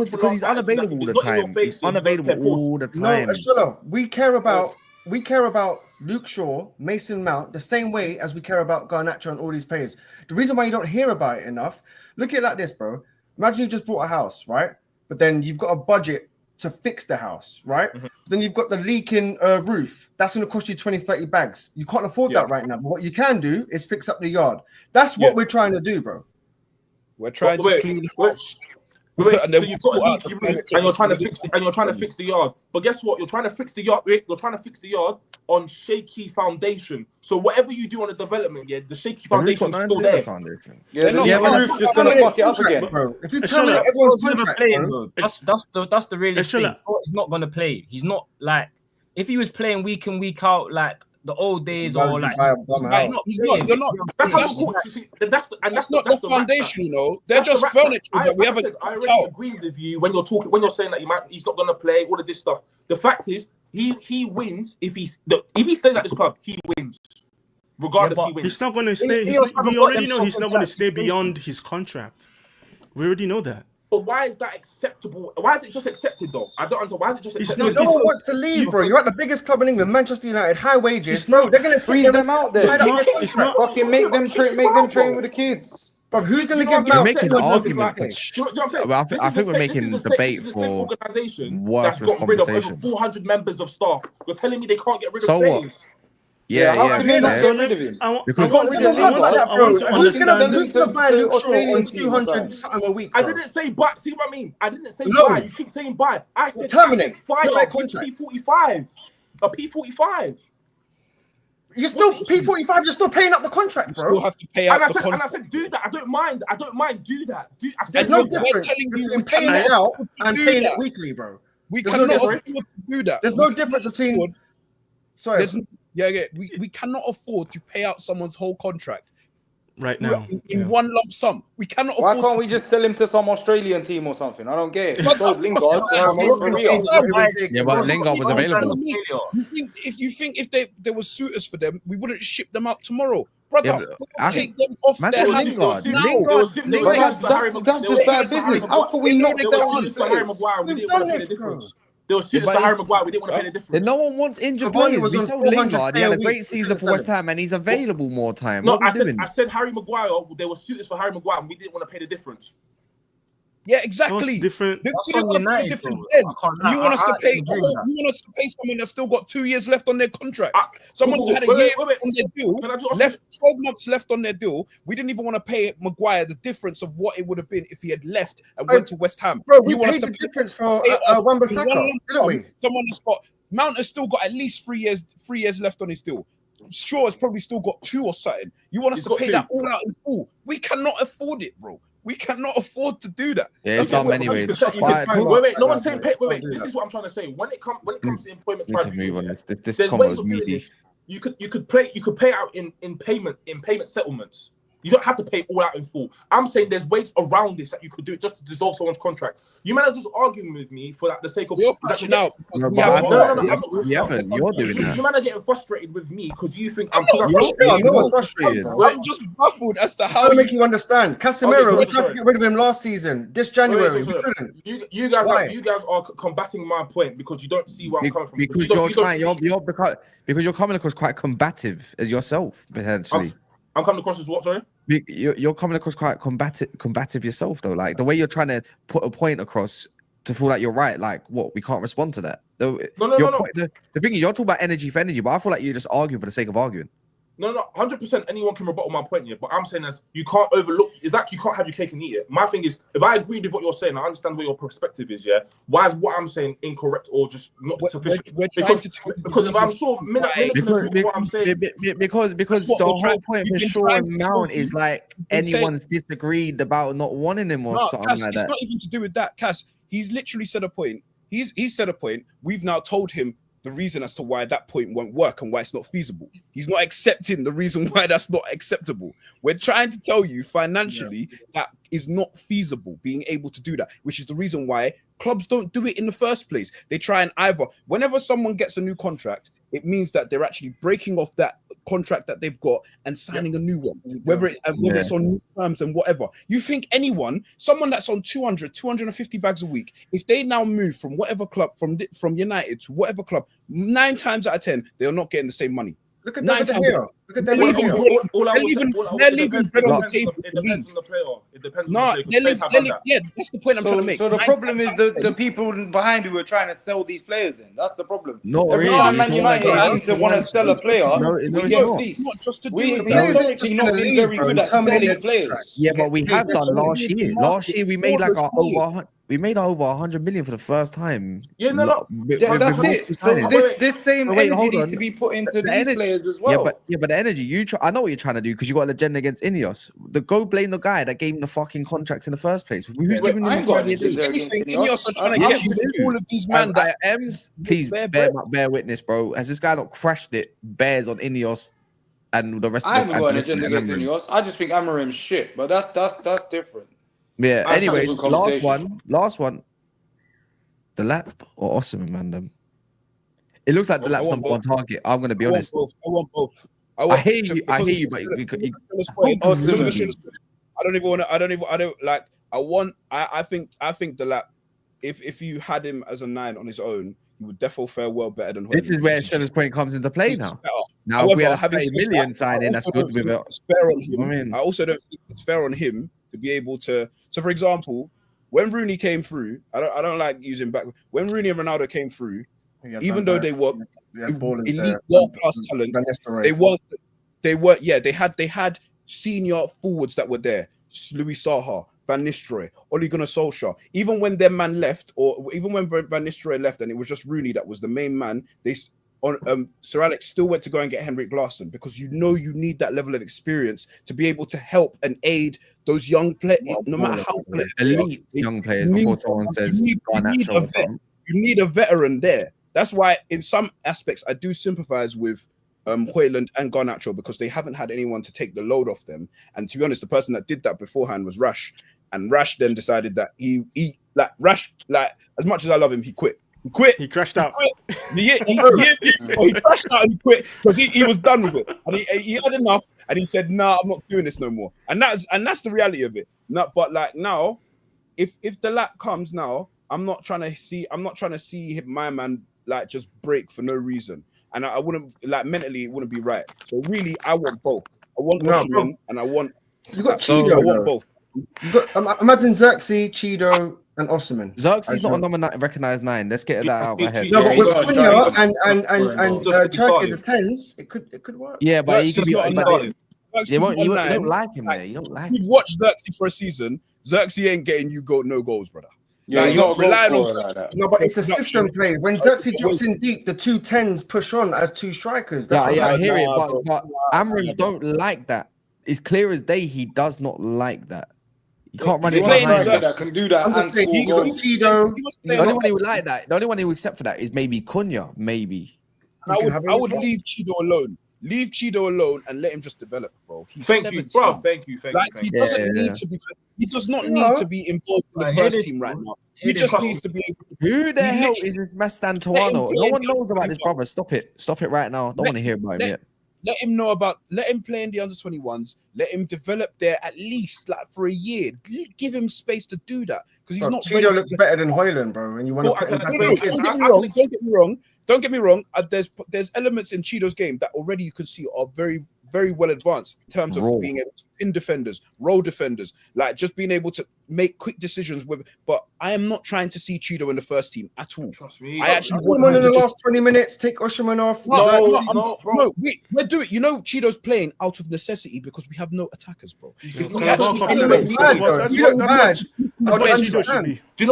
Because he's unavailable all the time. He's unavailable all the time. No, we care about Luke Shaw, Mason Mount, the same way as we care about Garnacho and all these players. The reason why you don't hear about it enough, look at it like this, bro. Imagine you just bought a house, right? But then you've got a budget to fix the house, right? Mm-hmm. Then you've got the leaking roof. That's going to cost you 20, 30 bags. You can't afford that right now. But what you can do is fix up the yard. That's what we're trying to do, bro. We're trying to clean the house. And you're trying to fix the yard. But guess what? You're trying to fix the yard on shaky foundation. So whatever you do on the development, the shaky foundation is still there. The roof's just gonna fuck it up again, bro. If you tell me everyone's contract, bro, that's the realest thing. He's not gonna play. He's not like if he was playing week in week out like the old days or like he's not. That's not the foundation, They're just furniture that we haven't. I already agree with you when you're saying that he's not gonna play all of this stuff. The fact is he wins if he stays at this club, he wins. Regardless, he wins. He's not gonna stay. We already know he's not gonna stay beyond his contract. We already know that. But why is that acceptable? Why is it just accepted, though? I don't understand. Why is it just accepted? No one wants to leave, bro. You're at the biggest club in England, Manchester United, high wages. Bro, they're going to freeze them out there. It's not. Fucking make them train with the kids. Bro, who's going to give them making an argument? I think we're making debate for worse got rid of over 400 members of staff. You're telling me they can't get rid of players? Yeah. Because I want to understand. Who's going to buy Luke Shaw on 200 something a week? I didn't say buy. See what I mean? I didn't say buy. You keep saying buy. I said terminate. Fire P45. A P45. You're still P45. You're still paying up the contract, bro. You still have to pay out the contract. And I said, do that. I don't mind. Do that. There's no difference between paying it out and paying it weekly, bro. We cannot afford to do that. There's no difference between. Sorry. We cannot afford to pay out someone's whole contract right now in one lump sum. We cannot. Why can't we just sell him to some Australian team or something? I don't get it. So Lingard, yeah, but Lingard was available. You think if there was suitors for them, we wouldn't ship them out tomorrow, brother? Take them off their hands. That's just bad business. How can we not sell him? We've done this, bro. There was suitors for Harry Maguire. We didn't want to pay the difference. No one wants injured players. We sold Lingard. He had a great season for West Ham, and he's available more time. No, I said Harry Maguire. There were suitors for Harry Maguire, and we didn't want to pay the difference. Yeah, exactly. Different. You want us to pay? You want us to pay someone that's still got 2 years left on their contract? Someone who had a year on their deal, left 12 months left on their deal. We didn't even want to pay Maguire the difference of what it would have been if he had left and went to West Ham. Bro, we paid the difference for Wan-Bissaka, didn't we? Someone that's got Mount has still got at least 3 years left on his deal. Shaw has probably still got 2 or something. You want us to pay that all out in full? We cannot afford it, bro. We cannot afford to do that. Yeah, it's dumb anyways. Wait, no one's saying pay. Wait. This is what I'm trying to say. When it comes to employment tribunals, this there's ways of doing this. You could pay out in payment settlements. You don't have to pay all out in full. I'm saying there's ways around this that you could do it just to dissolve someone's contract. You might not just arguing with me for the sake of. You're pushing out. No, you're doing that. You might not getting frustrated with me because you think I'm frustrated. I'm just baffled as to how to make you understand. Casemiro, we tried to get rid of him last season. This January, we couldn't. You guys are combating my point because you don't see where I'm coming from. Because you're coming across quite combative as yourself potentially. I'm coming across as what? Sorry. You're coming across quite combative yourself though. Like the way you're trying to put a point across to feel like you're right. Like what? We can't respond to that. No. The thing is, you're talking about energy for energy, but I feel like you're just arguing for the sake of arguing. No, 100%. Anyone can rebuttal my point here, but I'm saying is you can't overlook. It's like you can't have your cake and eat it. My thing is, if I agree with what you're saying, I understand where your perspective is. Yeah, why is what I'm saying incorrect or just not sufficient? Because if I'm sure, what I'm saying, because the whole point for Shaw and Mount is like anyone's disagreed about not wanting him or something like that. It's not even to do with that, Cass. He's literally said a point. He's said a point. We've now told him the reason as to why that point won't work and why it's not feasible. He's not accepting the reason why that's not acceptable. We're trying to tell you financially that is not feasible, being able to do that, which is the reason why clubs don't do it in the first place. They try and whenever someone gets a new contract, it means that they're actually breaking off that contract that they've got and signing a new one, whether it's on new terms and whatever. You think someone that's on 250 bags a week, if they now move from whatever club, from United to whatever club, 9 times out of 10, they're not getting the same money. Look at them here. Look at them here. They're leaving bread on the table. It depends on the player. It depends on the player. Yeah, that's the point I'm trying to make. So the problem is the people behind who are trying to sell these players. Then that's the problem. Not every really. time Man United seems to want to sell a player, it's not just to do with that. We're actually not being very good at selling players. Yeah, but we have done last year. Last year we made like over 100 million for the first time. Yeah, no. That's it. So this same energy needs to be put into these players as well. Yeah, but the energy I know what you're trying to do because you got an agenda against Ineos. Go blame the guy that gave him the fucking contracts in the first place. Who's giving him the Ineos are trying to get all of these men that M's. Please bear witness, bro. Has this guy not crashed it? Bears on Ineos and the rest. I haven't got an agenda against Ineos. I just think Amorim's shit, but that's different. Yeah. Anyway, last one. Delap or Osimhen, man. It looks like Delap's number one target. I'm gonna be honest. I want both. I hear you, but I think Delap. If you had him as a 9 on his own, he would definitely fare well better than. This is where Schiller's point comes into play now. Now, if we had 30 million signing, that's good with it. I also don't think it's fair on him to be able to. So, for example, when Rooney came through, I don't like using back. When Rooney and Ronaldo came through, even though they were elite world-class talent, they had senior forwards that were there. Louis Saha, Van Nistelrooy, Ole Gunnar Solskjaer. Even when their man left, or even when Van Nistelrooy left, and it was just Rooney that was the main man, Sir Alex still went to go and get Henrik Larsson because you need that level of experience to be able to help and aid those young players, no matter how elite young players. Before someone says you need a veteran there. That's why in some aspects I do sympathize with Højlund and Garnacho because they haven't had anyone to take the load off them. And to be honest, the person that did that beforehand was Rash. And Rash then decided that he as much as I love him, he quit. He crashed out. He crashed out and he quit because he was done with it. And he had enough and he said, "Nah, I'm not doing this no more." And that's the reality of it. But like now, if Delap comes now, I'm not trying to see my man like just break for no reason. And I wouldn't like mentally, it wouldn't be right. So really, I want both. I want Osimhen and I want you got Cheeto. I want both. You got imagine Xerxes, Cheeto, and Osimhen. Xerxes not a number recognized 9. Let's get that out of my head. No, but with Cunha and Turkey the 10s, it could work. Yeah, but he could be on that. You don't like him there. You don't like him. You've watched Xerxes for a season. Xerxes ain't getting you no goals, brother. Yeah, like, you're relying on like that. No, but it's a system play. When Xerxes drops in deep, the 2 10s push on as 2 strikers. That's I hear it, but Amram don't like that. It's clear as day he does not like that. You can't run it behind that can do that. I'm just saying, he got Cheeto. The only one he would like that, the only one he would accept for that is maybe Cunha, maybe. I would leave Cheeto alone. Leave Cheeto alone and let him just develop, bro. Thank you, bro. Thank you. He doesn't need to be. He does not need to be involved in the first team right now. He just needs to be. Who the hell is this Mastan Tuano? No one knows about this brother. Stop it right now. Don't want to hear about him yet. Let him play in the under-21s. Let him develop there at least like for a year. Give him space to do that because he's not. Cheeto looks better than Højlund, bro. And you want to put him back. Don't get me wrong. There's elements in Cheeto's game that already you can see are very, very well advanced in terms of being able to pin defenders, roll defenders, like just being able to make quick decisions with. But I am not trying to see Cheeto in the first team at all. Trust me. I actually want him in the last 20 minutes. Take Osimhen off. No, we're doing. You know, Cheeto's playing out of necessity because we have no attackers, bro. Do you know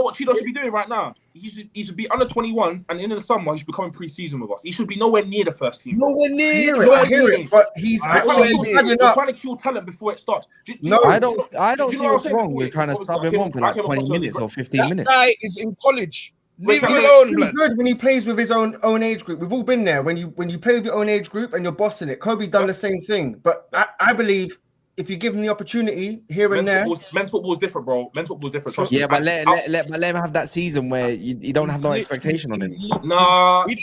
what Cheeto should be doing right now? He should be under 21s and in the summer he should be coming pre-season with us. He should be nowhere near the first team. Nowhere near the first team. But he's trying to kill talent before it starts. I don't see what's wrong with trying to sub him on for like 20 minutes or 15 minutes. That guy is in college. Leave him alone, blood. Good when he plays with his own age group. We've all been there. When you play with your own age group and you're bossing it. Kobe done the same thing. But I believe if you give him the opportunity here and there, men's football is different, bro. Men's football is different. Yeah, but let him have that season where you don't have no expectation on him. Nah, when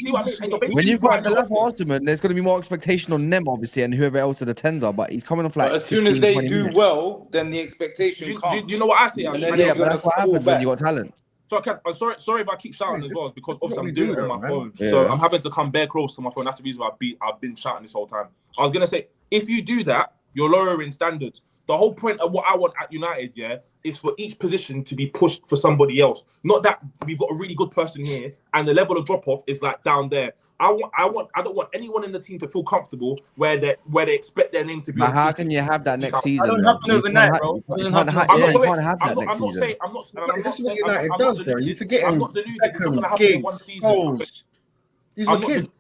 you've got the left Osimhen, there's going to be more expectation on them, obviously, and whoever else the 10s are. But he's coming off like. But as soon as they do well, then the expectation comes. Do you know what I see? Yeah, but that's what happens when you got talent. So, I'm sorry if I keep shouting as well, it's because obviously I'm doing it on my phone. Yeah. So I'm having to come bare close to my phone. That's the reason why I've been shouting this whole time. I was gonna say, if you do that, you're lowering standards. The whole point of what I want at United, is for each position to be pushed for somebody else. Not that we've got a really good person here and the level of drop-off is like down there. I don't want anyone in the team to feel comfortable where they expect their name to be. But how can you have that next season? I don't happen overnight, bro. You can't have that next season. This is what United does, bro. You forget him. Beckham, Giggs, these were kids.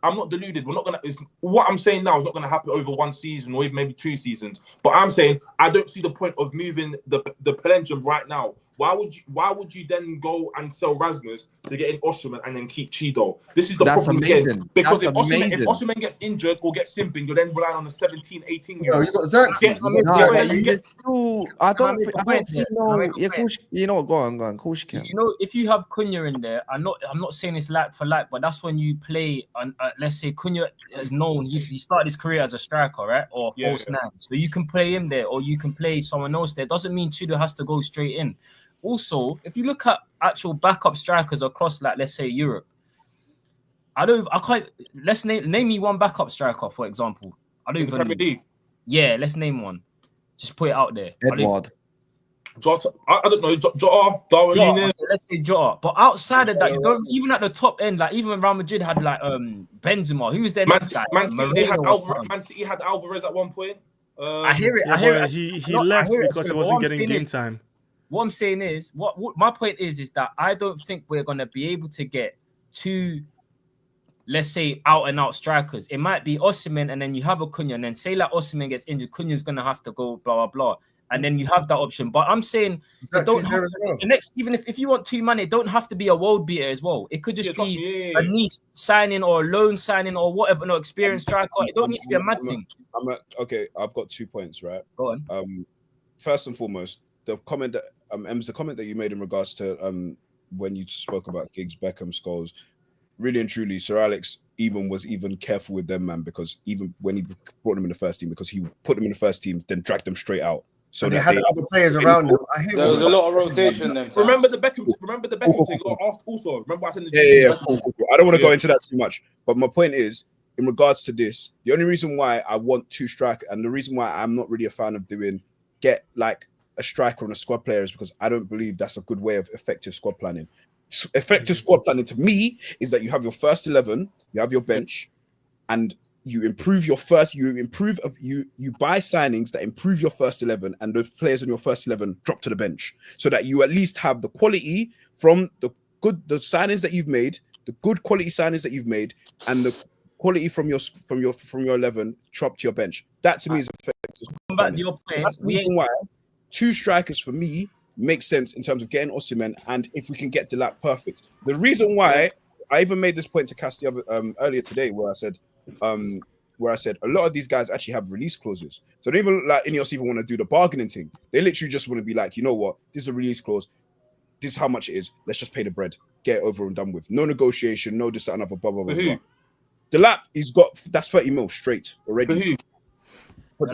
I'm not deluded. We're not gonna. What I'm saying now is not gonna happen over one season or even maybe 2 seasons. But I'm saying I don't see the point of moving the pendulum right now. Why would you then go and sell Rasmus to get in Osimhen and then keep Cheeto? This is the problem again. Because if Osimhen gets injured or gets simping, you're then relying on a 17, 18-year-old. You got Xerxes. I don't see no. You know what? Go on. Of course you can. You know, if you have Cunha in there, I'm not saying it's like for like, but that's when you play. Let's say Cunha is known. He started his career as a striker, right, or false nine. So you can play him there, or you can play someone else there. Doesn't mean Cheeto has to go straight in. Also, if you look at actual backup strikers across, like, let's say Europe, let's name me one backup striker, for example. I don't even. Yeah, let's name one. Just put it out there. Edward. Jota, I don't know. Jota, Darwin Núñez. Let's say Jota. But outside of that, you don't even at the top end, like even when Real Madrid had like Benzema, who was their next guy? Man City had Alvarez at one point. I hear it. He left because he wasn't getting game time. What I'm saying is, what my point is that I don't think we're going to be able to get 2, let's say, out-and-out strikers. It might be Osimhen, and then you have a Cunha, and then say like Osimhen gets injured, Cunha's going to have to go, blah, blah, blah. and then you have that option. But I'm saying don't have the next. Even if you want 2 man, it don't have to be a world beater as well. It could just be a niche signing or a loan signing or whatever. No experienced striker. It don't need to be a mad thing. Okay, I've got 2 points. Right. Go on. First and foremost, the comment that the comment that you made in regards to when you spoke about Giggs, Beckham, Scholes, really and truly, Sir Alex was careful with them, man, because even when he brought them in the first team, because he put them in the first team, then dragged them straight out. So they had other players around them. There was a lot of rotation. Remember the Beckham thing. Also, remember I said cool. I don't want to go into that too much, but my point is, in regards to this, the only reason why I want 2 striker, and the reason why I'm not really a fan of get like a striker and a squad player is because I don't believe that's a good way of effective squad planning. Effective squad planning to me is that you have your first 11, you have your bench, and you improve your first. You buy signings that improve your first 11, and those players in your first 11 drop to the bench, so that you at least have the quality from the signings that you've made, the good quality signings that you've made, and the quality from your 11 drop to your bench. That to me is effective. That's the reason why 2 strikers for me makes sense in terms of getting Osimhen, and if we can get Delap perfect. The reason why I even made this point to Cass the other earlier today, where I said a lot of these guys actually have release clauses. So they even like Ineos even want to do the bargaining thing. They literally just want to be like, you know what, this is a release clause. This is how much it is. Let's just pay the bread. Get it over and done with. No negotiation. No this, that, and other. Blah blah blah. blah. Delap, that's 30 mil straight already. Who's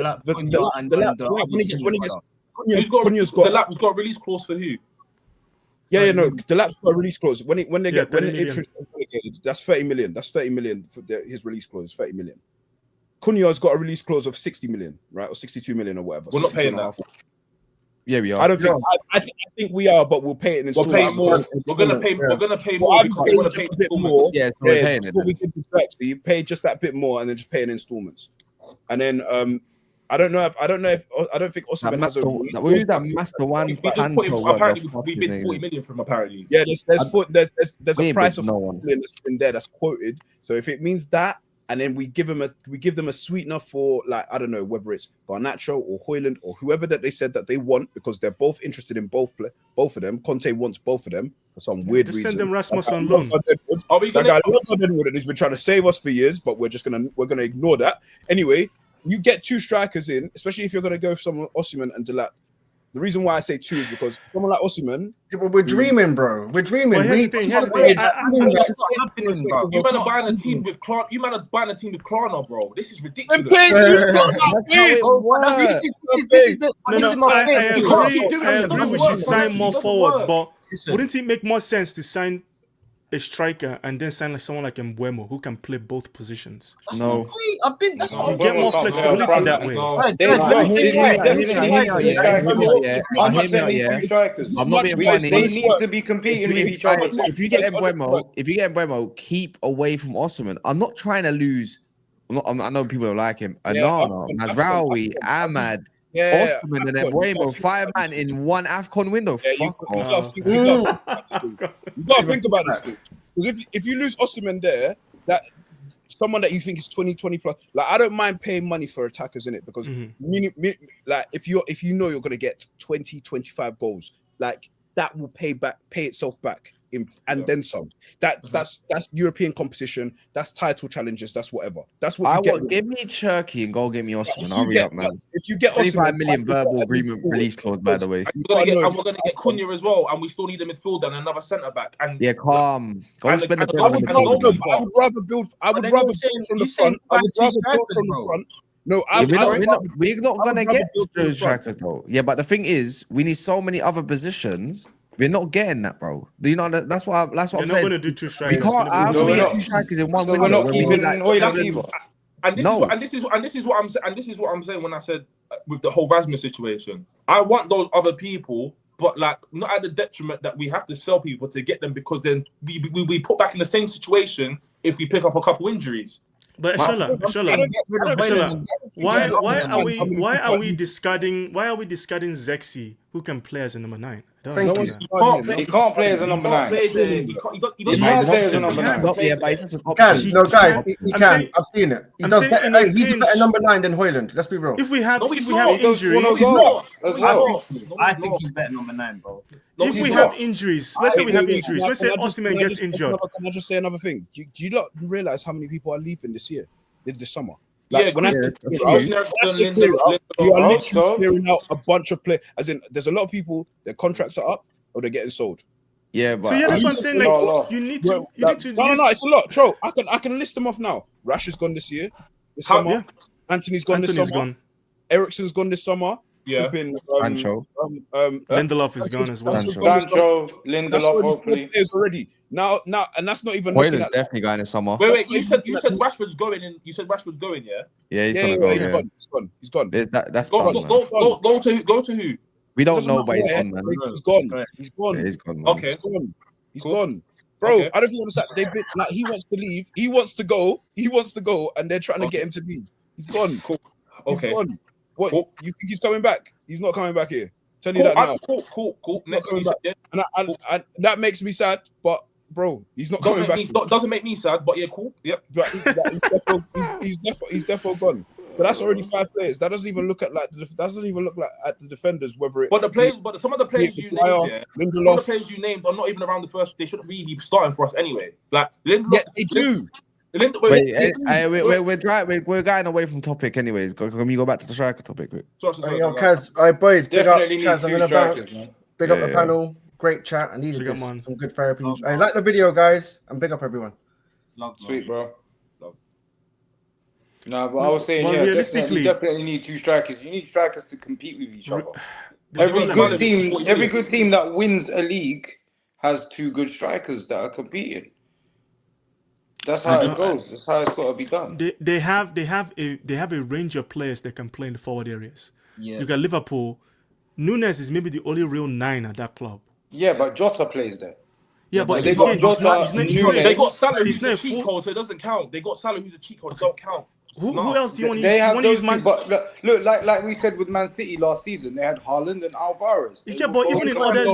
got a release clause for who? Delap's got a release clause. When they get relegated, that's 30 million. That's 30 million for his release clause is 30 million. Cunha's got a release clause of 60 million, right? Or 62 million or whatever. We're not paying that. Yeah, we are. I don't think. I think we are, but we'll pay it in installments. We're gonna pay more. We're gonna pay more. A bit more. Yeah, so we're paying it. We did actually. You pay just that bit more, and then just pay in installments. And then I don't think Osimhen has a. Who's that Master One? Apparently, we bid 40 million from apparently. Yeah, there's a price of 40 million that's in there that's quoted. So if it means that, and then we give them a sweetener for, like, I don't know whether it's Garnacho or Højlund or whoever that they said that they want, because they're both interested in both of them. Conte wants both of them for some weird reason. Send them Rasmus on loan. That guy loves Deadwood, and he's been trying to save us for years, but we're gonna ignore that. Anyway, you get 2 strikers in, especially if you're gonna go with someone Osimhen and Delap. The reason why I say 2 is because someone like Osimhen. Yeah, but we're dreaming, bro. We're dreaming. Well, You man are buying a team with Klarna, bro. This is ridiculous. I agree. We should sign more forwards, but wouldn't it make more sense to sign a striker and then sign someone like Mbeumo who can play both positions? No, you get more flexibility that way. I'm not being funny. They need to be competing with each other. If you get Mbeumo, keep away from Osimhen. I'm not trying to lose. I know people don't like him. Anana, Mazraoui, Ahmad, Osimhen, and Mbeumo, 5 man in one AFCON window. You gotta think about this thing. Because if you lose Osimhen there, that someone that you think is 20 plus, like, I don't mind paying money for attackers in it, because like if you know you're gonna get 20-25 goals, like that will pay itself back. Then some. That's European competition. That's title challenges. That's whatever. That's what you get. Give me Cherky and go get me Osimhen. Hurry up, man. If you get 25 million verbal agreement release clause, by the way. We're gonna get Cunha as well, and we still need a midfielder and another centre back. And yeah, calm. Go spend the I would rather build from the front. No, we're not gonna get those strikers though. Yeah, but the thing is, we need so many other positions. We're not getting that, bro. Do you know that? That's what I'm saying. We're not gonna do 2 strikers. We can't. How can we get 2 strikers in one window? This is what I'm saying when I said with the whole Rasmus situation. I want those other people, but like not at the detriment that we have to sell people to get them, because then we put back in the same situation if we pick up a couple injuries. But Inshallah, why are we discarding Zexi who can play as a number 9. I don't Thank understand you. that. He can't play as a number 9. He can't play as a number 9. He can. No, guys, he can. I've seen it. He does better. He's a better number 9 than Højlund. Let's be real. If we have injuries, I think he's better number 9, bro. If we have injuries, let's say we have injuries. Let's say Osimhen gets injured. Can I just say another thing? Do you not realize how many people are leaving this year, this summer? Like when I said we are literally clearing out a bunch of players. As in, there's a lot of people. Their contracts are up or they're getting sold. Yeah, but so yeah, that's what I'm saying. Like you need to. No, it's a lot. Bro, I can list them off now. Rash is gone this year. This summer. Yeah. Anthony's gone this summer. Ericsson's gone this summer. Yeah. Sancho. Lindelof is gone as well. Sancho, Lindelof, hopefully. Already. Now, and that's not even. Højlund's definitely going this summer. Wait. You said Rashford's going, and you said Rashford's going, yeah. Yeah, he's gonna go. He's gone. That's go to who? We don't know, but he's gone, man. He's gone. He's gone. Yeah, he's gone. Okay. He's gone. Bro, okay. I don't think understand. They've been like he wants to leave. He wants to go, and they're trying to get him to leave. He's gone. Cool. He's gone. What you think he's coming back? He's not coming back here. Tell you that now. Cool. Not coming back. Yeah. And that makes me sad, but bro, he's not coming back. Doesn't make me sad, but yeah, cool. Yep. But he's definitely gone. So that's already 5 players. That doesn't even look at at the defenders whether it. But some of the players you named, some of the players you named are not even around the first. They shouldn't really be starting for us anyway. Like Lindelof, yeah, they do. We're going away from topic anyways. Can we go back to the striker topic? Kaz, all right, boys, big up. Kaz, I'm gonna big up the panel. Great chat. I needed this. Some good therapy. I like the video, guys, and big up everyone. Sweet, bro. No, but I was saying, realistically, definitely need 2 strikers. You need strikers to compete with each other. Every good team that wins a league has 2 good strikers that are competing. That's how it goes. That's how it's got to be done. They have a range of players that can play in the forward areas. Yeah. You got Liverpool. Nunes is maybe the only real 9 at that club. Yeah, but Jota plays there. Yeah, but they got Salah who's a cheat code, so it doesn't count. They got Salah who's a cheat code, so it don't count. Who else do you want to use? They have those two, but look, like we said with Man City last season, they had Haaland and Alvarez. Yeah, but even in other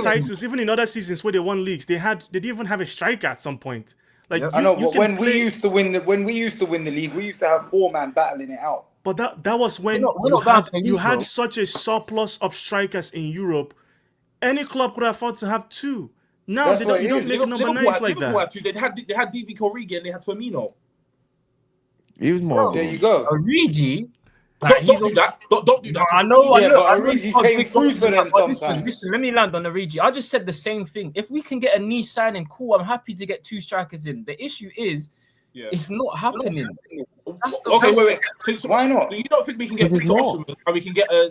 titles, even in other seasons where they won leagues, they didn't even have a striker at some point. Like I know, but when we used to win the league, we used to have 4-man battling it out. But that was when you had such a surplus of strikers in Europe. Any club could afford to have 2. Now you don't make number 9s like that. They had Divock Origi and they had Firmino. He was more. There you go. Origi. Don't do that. Don't do that. I know. But Origi came through for them sometimes. Listen, let me land on Origi. I just said the same thing. If we can get a niche signing, cool. I'm happy to get 2 strikers in. The issue is, it's not happening. That's the wait. So why not? So you don't think we can get Osimhen and we can get a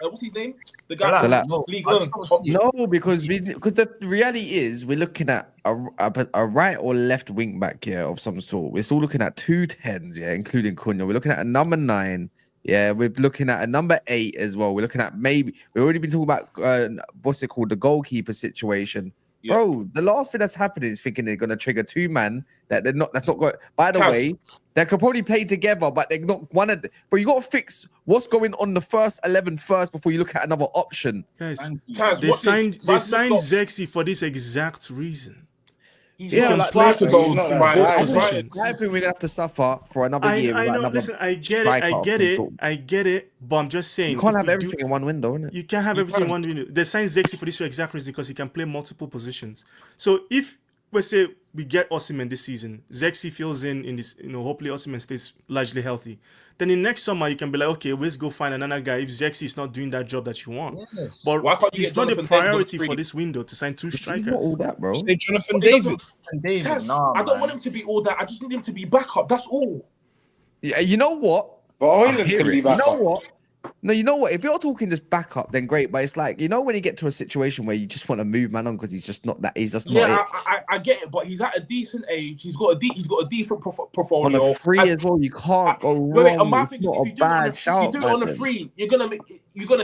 what's his name? The guy from League One. No, because the reality is we're looking at a right or left wing back here of some sort. We're still looking at 2 10s, including Cunha. We're looking at a number 9. Yeah, we're looking at a number 8 as well. We're looking at we've already been talking about the goalkeeper situation. Yeah. Bro, the last thing that's happening is thinking they're gonna trigger 2-man that's not good. By the way, they could probably play together, but they're not one of but you gotta fix what's going on the first 11 first before you look at another option. Guys, they signed Zexi for this exact reason. I think we're gonna have to suffer for another year. I know. Listen, I get it. But I'm just saying, you can't have everything in one window, innit? You can't have everything in one window. They signed Zexi for this exact reason because he can play multiple positions. So if let's say we get Osimhen this season, Zexi fills in this. Hopefully Osimhen stays largely healthy. Then in next summer you can be like, okay, let's go find another guy if Zexi is not doing that job that you want. Yes. But it's not a priority for this window to sign 2 strikers. It's not all that, bro. Say Jonathan David. I don't want him to be all that. I just need him to be backup. That's all. Yeah, you know what? But Højlund can be backup. You know what? No, you know what? If you're talking just backup, then great. But it's like, when you get to a situation where you just want to move man on because he's just not that. He's just not. Yeah, I get it. But he's at a decent age. He's got a decent portfolio. On a free as well, you can't go wrong. My thing is, if you do it on a free, you're gonna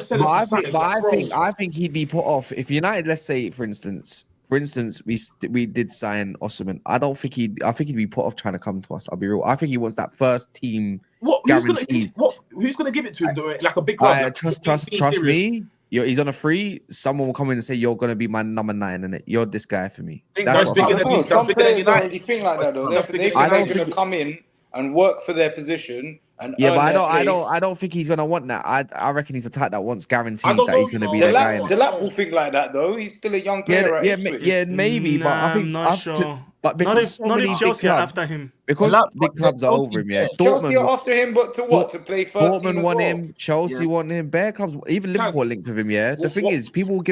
sell it. I think he'd be put off if United. Let's say, for instance, we did sign Osimhen. I think he'd be put off trying to come to us. I'll be real. I think he wants that first team guarantees. Who's gonna give it to him? Like a big club? Trust me. he's on a free. Someone will come in and say you're gonna be my number 9, innit? You're this guy for me. That's what bigger I'm than saying. me. Some That's bigger than players don't United. really think like that though. They That's think bigger they're than going to come in and work for their position and Yeah, earn but their place. I don't think he's gonna want that. I reckon he's a type that wants guarantees I don't that know, he's you gonna know. be that guy. Delap will think like that though. He's still a young player at Ipswich. Maybe, but I think I'm not sure. but because Not if big Chelsea are clubs, after him. because Delap- big clubs are over him. Yeah, Chelsea are Dortmund. after him, but to what? To play first team Dortmund as want well. him, Chelsea want him, Bear clubs, even Liverpool linked with him. Yeah, the thing is, people will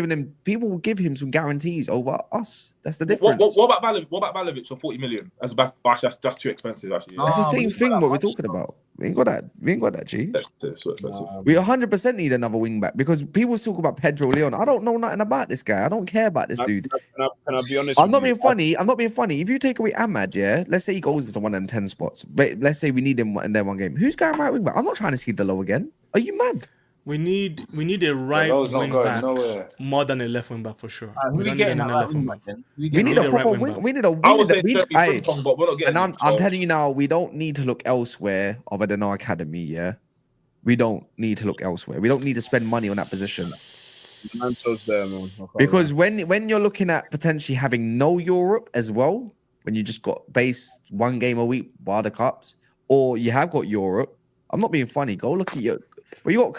give him some guarantees over us. That's the difference. What about Valovic for 40 million? As a back, that's too expensive actually. That's the same thing. What we're talking about. We ain't got that. G. That's so expensive. We 100% need another wing back because people talk about Pedro Leon. I don't know nothing about this guy. I don't care about this dude. Can I be honest? I'm not being funny. I'm not being funny. If you take away Ahmad, yeah, let's say he goes into one of them 10 spots, but let's say we need him in there one game. Who's going right wing back? I'm not trying to see Delap again. Are you mad? We need a right Delap's not wing going back nowhere. more than a left wing back for sure. Who We we don't need getting an that right left wing wing back. back then? We need need a a proper right wing wing. back. We need a I would wing. say We, Jeremy Frimpong, but we're not getting and him, I'm so- telling you now, we don't need to look elsewhere other than our academy. Yeah, we don't need to look elsewhere. We don't need to spend money on that position Manto's there, man. I can't because lie. when you're looking at potentially having no Europe as well, when you just got base one game a week bar the cups, or you have got Europe. I'm not being funny. Go look at your. Well, you got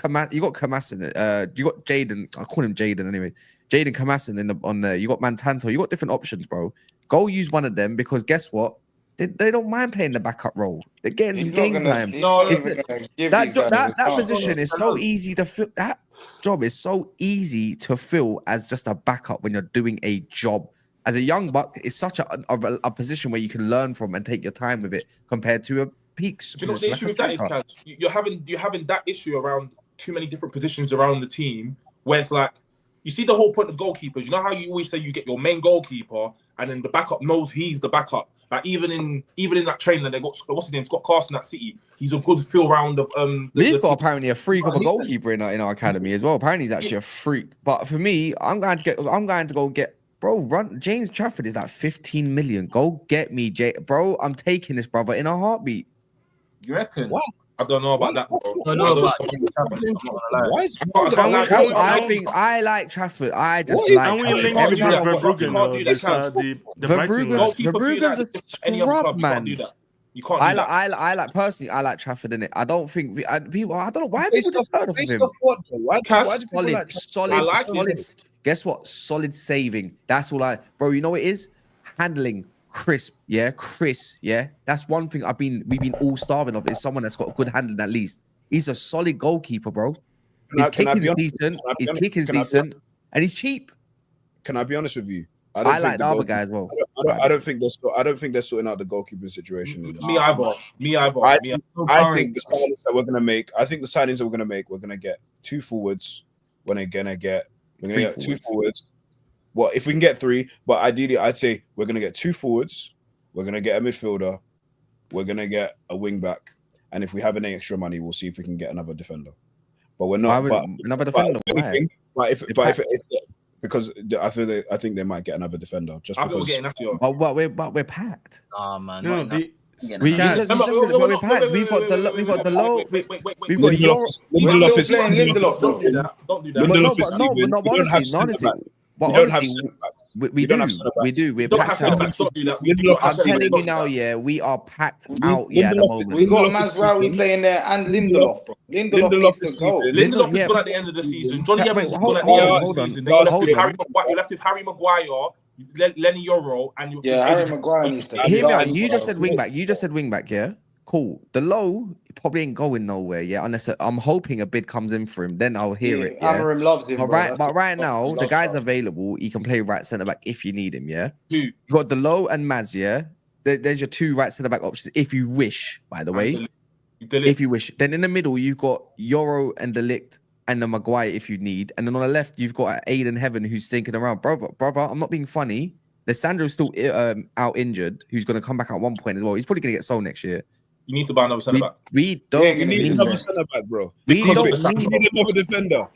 Kamas in it. You got Jaden. I call him Jaden anyway. Jaden Kamasin on there. You got Mantanto. You got different options, bro. Go use one of them because guess what? They don't mind playing the backup role. They're getting some game time. That position is so easy to fill. That job is so easy to fill as just a backup when you're doing a job. As a young buck, it's such a position where you can learn from and take your time with it compared to a peaks. Do you know what the issue with that is, Kaz? You're having that issue around too many different positions around the team, where it's like you see the whole point of goalkeepers. You know how you always say you get your main goalkeeper, and then the backup knows he's the backup. Like even in that training, they got what's his name, Scott Carson at City. He's a good feel round of We've got apparently a freak of a goalkeeper in our academy as well. Apparently he's actually a freak. But for me, I'm going to go get. Bro, James Trafford is like 15 million. Go get me, bro. I'm taking this brother in a heartbeat. You reckon? What? I don't know about that, bro. I think I like Trafford. I just Can like we link Trafford. him with Verbruggen though? The Brighton lad. Verbruggen's a scrub, man. You can't. I like personally. I like Trafford in it. I don't think people. I don't know why people just heard of him. Solid. Guess what? Solid saving. That's all bro. You know what it is? Handling. Crisp, yeah, Chris, yeah. That's one thing we've been all starving of is someone that's got good handling at least. He's a solid goalkeeper, bro. His kicking's decent. His kicking's decent, and he's cheap. Can I be honest with you? I like the other guy as well. I don't think they're sorting out the goalkeeping situation. Me either. I think the signings that we're gonna make. We're gonna get 2 forwards. We're gonna get 2 forwards. Well, if we can get 3, but ideally, I'd say we're going to get 2 forwards. We're going to get a midfielder. We're going to get a wing back. And if we have any extra money, we'll see if we can get another defender. But we're not. Another defender? Because I think they might get another defender. Just because. But we're packed. Oh man. No, we're packed. We've got the low. We've got Euro. Lindelof. Don't do that. But honestly, we do. We're packed out. I'm telling you now, yeah, we are packed out. Yeah, at the moment. We got Mazraoui playing there and Lindelof. Lindelof is good. Lindelof is good at the end of the season. Johnny Evans is good at the end of the season. You left with Harry Maguire, Lenny Yoro, and Harry Maguire needs to. Hear me out. You just said wing back. Yeah. Cool. The low probably ain't going nowhere, yeah. Unless I'm hoping a bid comes in for him, then I'll hear it. Yeah? Amarim loves him. But right now, the guy's available. He can play right centre back if you need him, yeah. You got the low and Maz, yeah. There's your 2 right centre back options if you wish. By the way, if you wish. Then in the middle, you've got Yoro and Delict and the Maguire if you need. And then on the left, you've got Aiden Heaven who's stinking around, brother. I'm not being funny. Lissandro's still out injured. Who's going to come back at one point as well. He's probably going to get sold next year. You need to buy another centre back. We don't need another centre back, bro. We don't need another defender.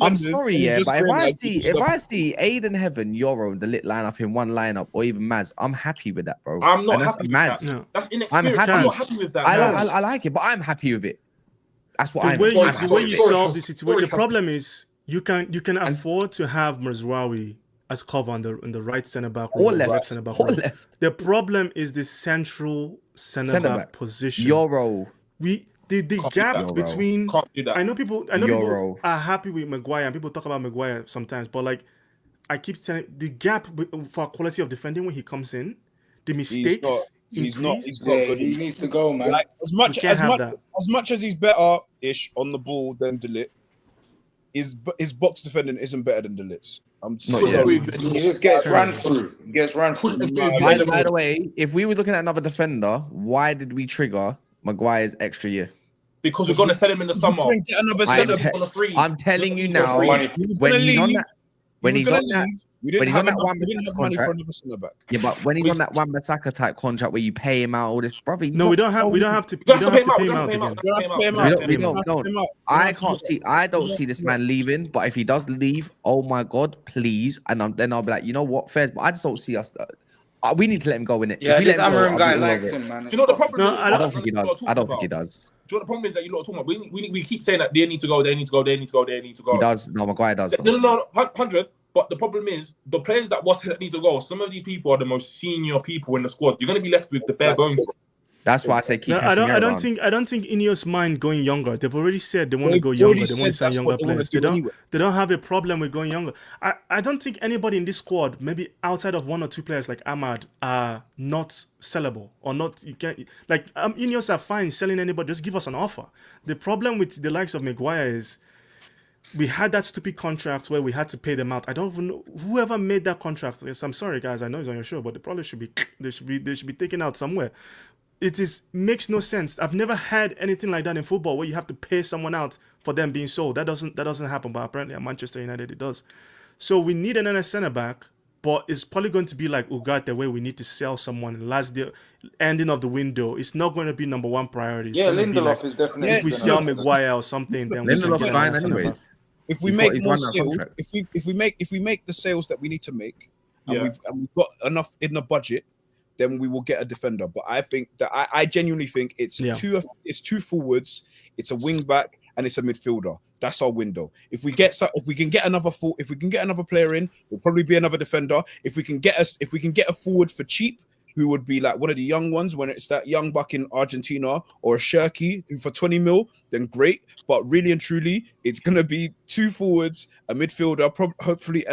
I'm sorry, yeah, but if I see Aiden Heaven, Yoro, the lit lineup in one lineup, or even Maz, I'm happy with that, bro. I'm not happy with Maz. that. No. That's inexperienced. I'm not happy with that. I like it, but I'm happy with it. That's what the way you solve the situation. The problem is you can afford to have Mazraoui as cover on the right centre back or left centre back. The problem is the central centre back position. The gap between. I know people are happy with Maguire, and people talk about Maguire sometimes, but like I keep telling the gap for quality of defending when he comes in, the mistakes. He's not good. He needs to go, man. Like as much as he's better-ish on the ball than Delap, his box defending isn't better than Delap's. I'm sorry. He just gets ran through. By the way, if we were looking at another defender, why did we trigger Maguire's extra year? Because we're going to sell him in the summer. I'm telling you now, when he's on that Wan-Bissaka contract, but when he's on that Wan-Bissaka type contract where you pay him out all this, brother. We don't have to pay him out again. We don't. I don't see this man leaving. But if he does leave, oh my God, please, and then I'll be like, you know what, Fairs. But I just don't see us. We need to let him go in it. Yeah, this Amarim guy likes him, man. Do you know the problem? No, I don't think he does. I don't think he does. Do you know the problem is that you lot are talking about? We keep saying that they need to go. He does. No, Maguire does. No, 100. But the problem is the players that need to go. Some of these people are the most senior people in the squad. You're going to be left with the bare bones. That's why I say keep. I don't think Ineos mind going younger. They've already said they want to go younger. They want to sign younger players. They don't have a problem with going younger. I don't think anybody in this squad, maybe outside of one or two players like Ahmad, are not sellable or not. You can't like Ineos are fine selling anybody. Just give us an offer. The problem with the likes of Maguire is we had that stupid contract where we had to pay them out. I don't even know whoever made that contract. Yes, I'm sorry, guys. I know it's on your show, but they should be taken out somewhere. Makes no sense. I've never had anything like that in football where you have to pay someone out for them being sold. That doesn't happen, but apparently at Manchester United it does. So we need another centre back, but it's probably going to be like Ugarte, where we need to sell someone last day, ending of the window. It's not going to be number one priority. It's Lindelof is definitely. If we sell Maguire or something, then Lindelof's fine anyways. If we make more sales, if we make the sales that we need to make, and we've got enough in the budget, then we will get a defender. But I think that I genuinely think it's two forwards, it's a wing back, and it's a midfielder. That's our window. If we can get another player in, it'll probably be another defender. If we can get a forward for cheap, who would be like one of the young ones when it's that young buck in Argentina or a Shirky who for 20 mil, then great. But really and truly, it's gonna be two forwards, a midfielder, hopefully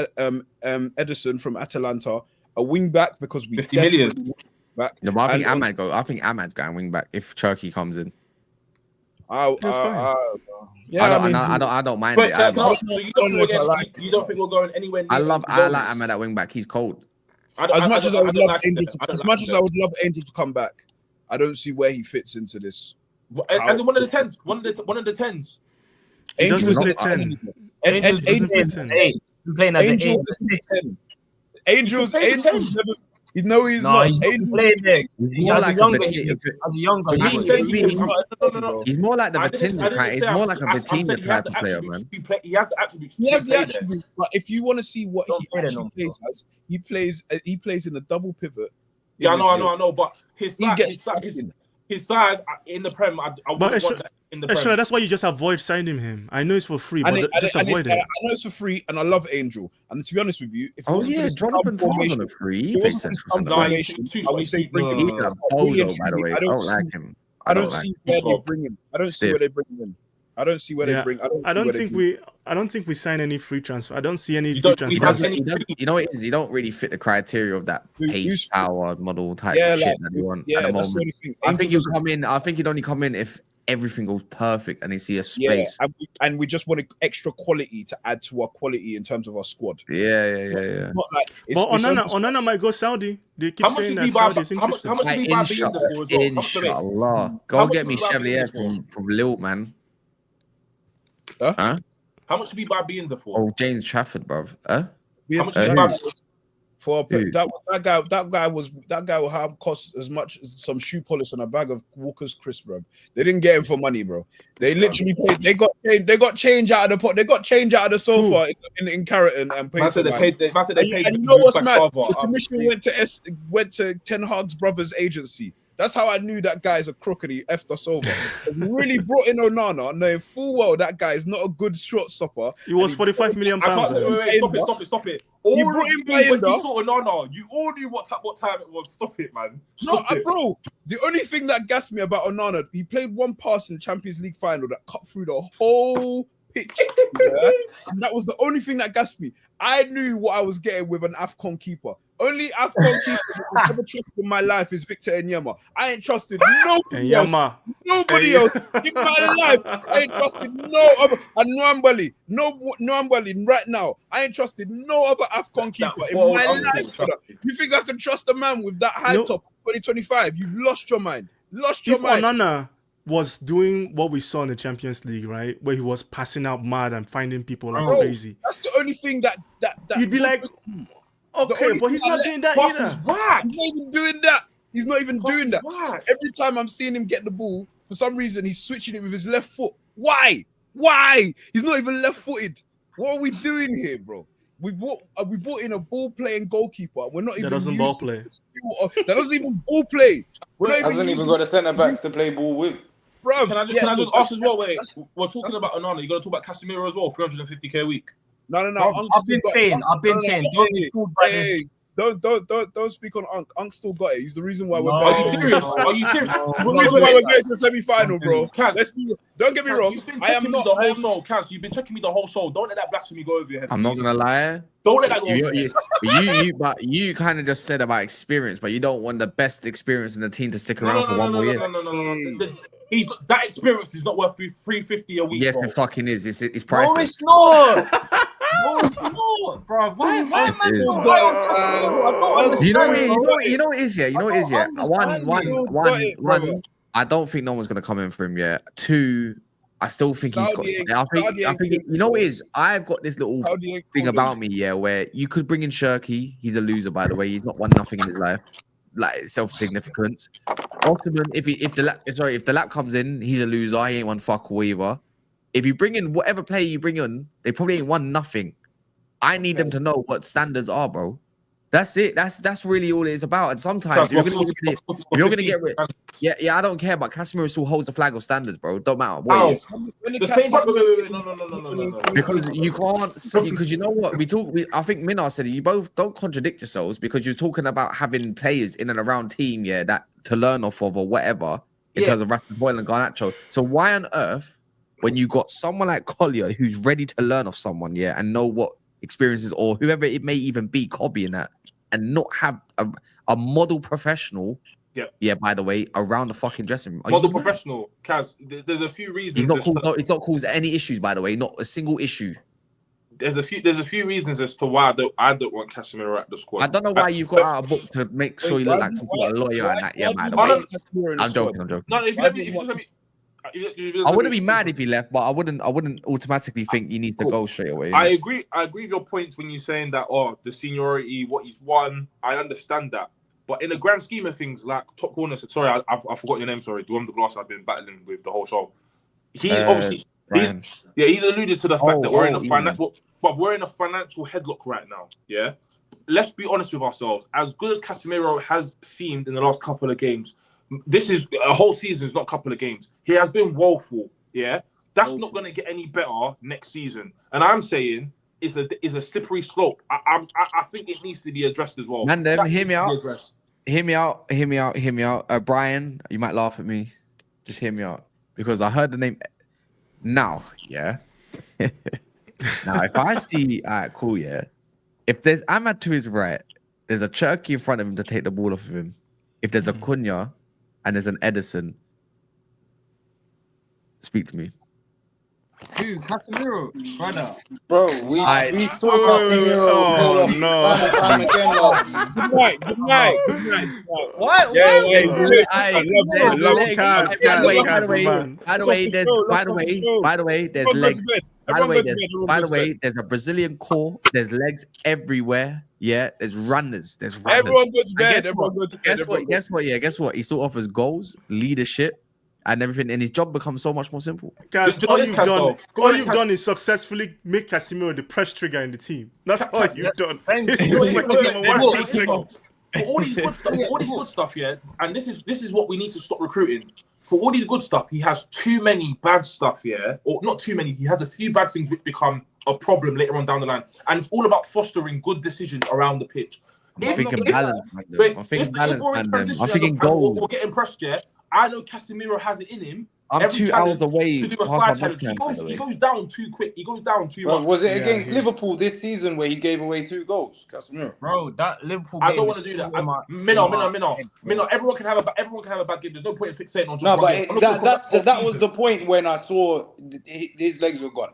Edison from Atalanta, a wing back because we 50 million. Back. No, but I think Ahmad's going wing back if Cherky comes in. That's fine. I don't mind it. So you don't think we're going anywhere near? I like Ahmad at wing back. He's cold. As much as I would love Angel to come back, I don't see where he fits into this. As one of the tens, one of the tens. Angel is a 10. Angel's playing as an 10. Angel's never. You know he's not. He's more like a younger. He's more like the Vitinha kind. He's more like a Vitinha type of player, man. He has the attributes. He has the attributes, but if you want to see what he actually plays as, he plays in a double pivot. Yeah, I know. But his size in the Prem, I wouldn't want that in the Prem. That's why you just avoid signing him. I know it's for free, but just avoid it. I know it's for free, and I love Angel. And to be honest with you, if Jonathan Tah on free, he plays central. I would say bring him. He's a bozo, by the way. I don't like him. I don't see where they bring him. I don't see where they bring him in. I don't see where they bring. I don't think we sign any free transfer. I don't see any free transfer. You know what it is? You don't really fit the criteria of that pace power model type of shit that you want at the moment. I think you come in. I think you'd only come in if everything goes perfect and they see a space. And we just want extra quality to add to our quality in terms of our squad. Yeah. But Onana might go Saudi. They keep saying that Saudi is interested. Inshallah. Go get me Chevalier from Lille, man. Huh? How much did we buy Bienda for? Oh, James Trafford, bruv. How much did we buy for that guy will have cost as much as some shoe polish and a bag of Walker's crisp, bro. They didn't get him for money, bro. They literally paid. They got change out of the pot. They got change out of the sofa in Carroton and paid. They paid. And you know what's mad? The commission went to Ten Hag's brother's agency. That's how I knew that guy's a crook and he effed us over. We really brought in Onana, knowing full well that guy is not a good shot stopper. He was 45 million pounds. Wait, stop it. All you brought him when you saw Onana, you all knew what time it was. Stop it, man. Bro, the only thing that gassed me about Onana, he played one pass in the Champions League final that cut through the whole pitch. Yeah? And that was the only thing that gassed me. I knew what I was getting with an AFCON keeper. Only AFCON keeper I've ever trusted in my life is Victor Enyama. I ain't trusted nobody else. Nobody else in my life. I ain't trusted no other. And Nwambali right now. I ain't trusted no other AFCON keeper in my life. Brother. You think I can trust a man with that high top 2025? You've lost your mind. If Onana was doing what we saw in the Champions League, right, where he was passing out mad and finding people like crazy, that's the only thing that you'd be like, okay, but he's not doing that either. He's not even doing that. He's not even doing that. Every time I'm seeing him get the ball, for some reason he's switching it with his left foot. Why? He's not even left-footed. What are we doing here, bro? We brought in a ball-playing goalkeeper. We're not even. That doesn't ball play. That doesn't even ball play. Hasn't even got a centre backs to play ball with. Bruv, can I just ask as well? Wait, we're talking about Onana. You got to talk about Casemiro as well. 350k a week. No. I've been saying. Don't be fooled by this. Don't speak on Unk. Unk still got it. He's the reason why we're going. Are you serious? The reason why we're going to the semi-final, bro. Kaz, don't get me wrong. I am not the whole show. Kaz, you've been checking me the whole show. Don't let that blasphemy go over your head. I'm not gonna lie. Don't let that go over your head. But you kind of just said about experience, but you don't want the best experience in the team to stick around for one more year. No. That experience is not worth 350 a week. Yes, it fucking is. It's priceless. No, it's not. No, it's not, bro. Why am I so You know what it is, yeah. One. I don't think no one's gonna come in for him yet. Two, I still think he's got. I think you know what it is. I've got this little thing about me, yeah, where you could bring in Shirky. He's a loser, by the way. He's not won nothing in his life, like self-significance. Osimhen, if the lap comes in, he's a loser. He ain't won fuck all either. If you bring in whatever player you bring in, they probably ain't won nothing. I need them to know what standards are, bro. That's it. That's really all it is about. And sometimes you're gonna get rid. Yeah. I don't care, but Casemiro still holds the flag of standards, bro. Don't matter. No. Because you can't. Because you know what I think Minar said it. You both don't contradict yourselves because you're talking about having players in and around team, yeah, that to learn off of or whatever in terms of Rasmus and Garnacho. So why on earth, when you got someone like Collier who's ready to learn off someone, yeah, and know what experiences or whoever it may even be copying that, and not have a model professional, by the way, around the fucking dressing room. Model professional, Kaz. There's a few reasons. He's not caused any issues, by the way. Not a single issue. There's a few reasons as to why I don't want Casemiro at the squad. I don't know why you've got out a book to make sure you look like some sort of lawyer and that. Yeah, by the way. I'm joking. No, if you let me. I wouldn't be mad if he left, but I wouldn't automatically think he needs to go straight away. I agree with your points when you're saying that, the seniority, what he's won. I understand that. But in the grand scheme of things, like top corner, sorry, I forgot your name, sorry. The one with the glass I've been battling with the whole show. He's obviously he's alluded to the fact that we're in a financial headlock right now. Yeah. Let's be honest with ourselves. As good as Casemiro has seemed in the last couple of games, this is a whole season, it's not a couple of games. He has been woeful, yeah? That's not going to get any better next season. And I'm saying it's a slippery slope. I think it needs to be addressed as well. Man, hear me out. Brian, you might laugh at me. Just hear me out. Because I heard the name now, yeah? Now, if I see, all right, cool, yeah? If there's Ahmad to his right, there's a Cherky in front of him to take the ball off of him. If there's a Cunha, and there's an Edison. Speak to me. Dude, Casemiro, brother. Bro, we saw Casemiro. Good night. What? By the way, there's legs. By the way, there's a Brazilian core. There's legs everywhere. Yeah, there's runners. Everyone goes to bed. Guess what? He still offers goals, leadership, and everything, and his job becomes so much more simple. Guys, all you've done is successfully make Casemiro the press trigger in the team. That's all you've done. for all these good stuff, yeah. And this is what we need to stop recruiting. For all these good stuff, he has too many bad stuff, yeah, or not too many. He has a few bad things which become a problem later on down the line, and it's all about fostering good decisions around the pitch. I'm thinking balance, man. I'm thinking goals. Or getting pressed, yeah. I know Casemiro has it in him. I'm 2 hours away. To do a slide challenge. He goes down too quick. He goes down too much. Was it against Liverpool this season where he gave away 2 goals? Casemiro. Bro, that Liverpool game. I don't want to do that. Minnow. Everyone can have a bad game. There's no point in fixating on just no, but that was the point when I saw his legs were gone,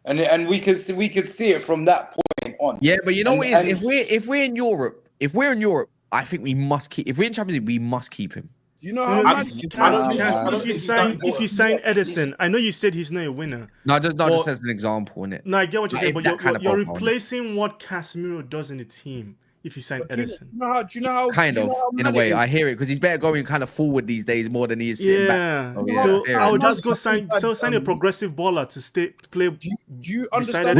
and we could see it from that point on. Yeah, but you know what it is? If we're in Europe, I think we must keep. If we're in Champions League, we must keep him. You know how if you sign Edison, I know you said he's not a winner. No, just as an example, innit? No, I get what you're saying, but you're replacing what Casemiro does in the team if you sign Edison. Do you know how kind of, in a way, I hear it because he's better going kind of forward these days more than he is sitting back. So I would just go sign a progressive baller to play. Do you understand?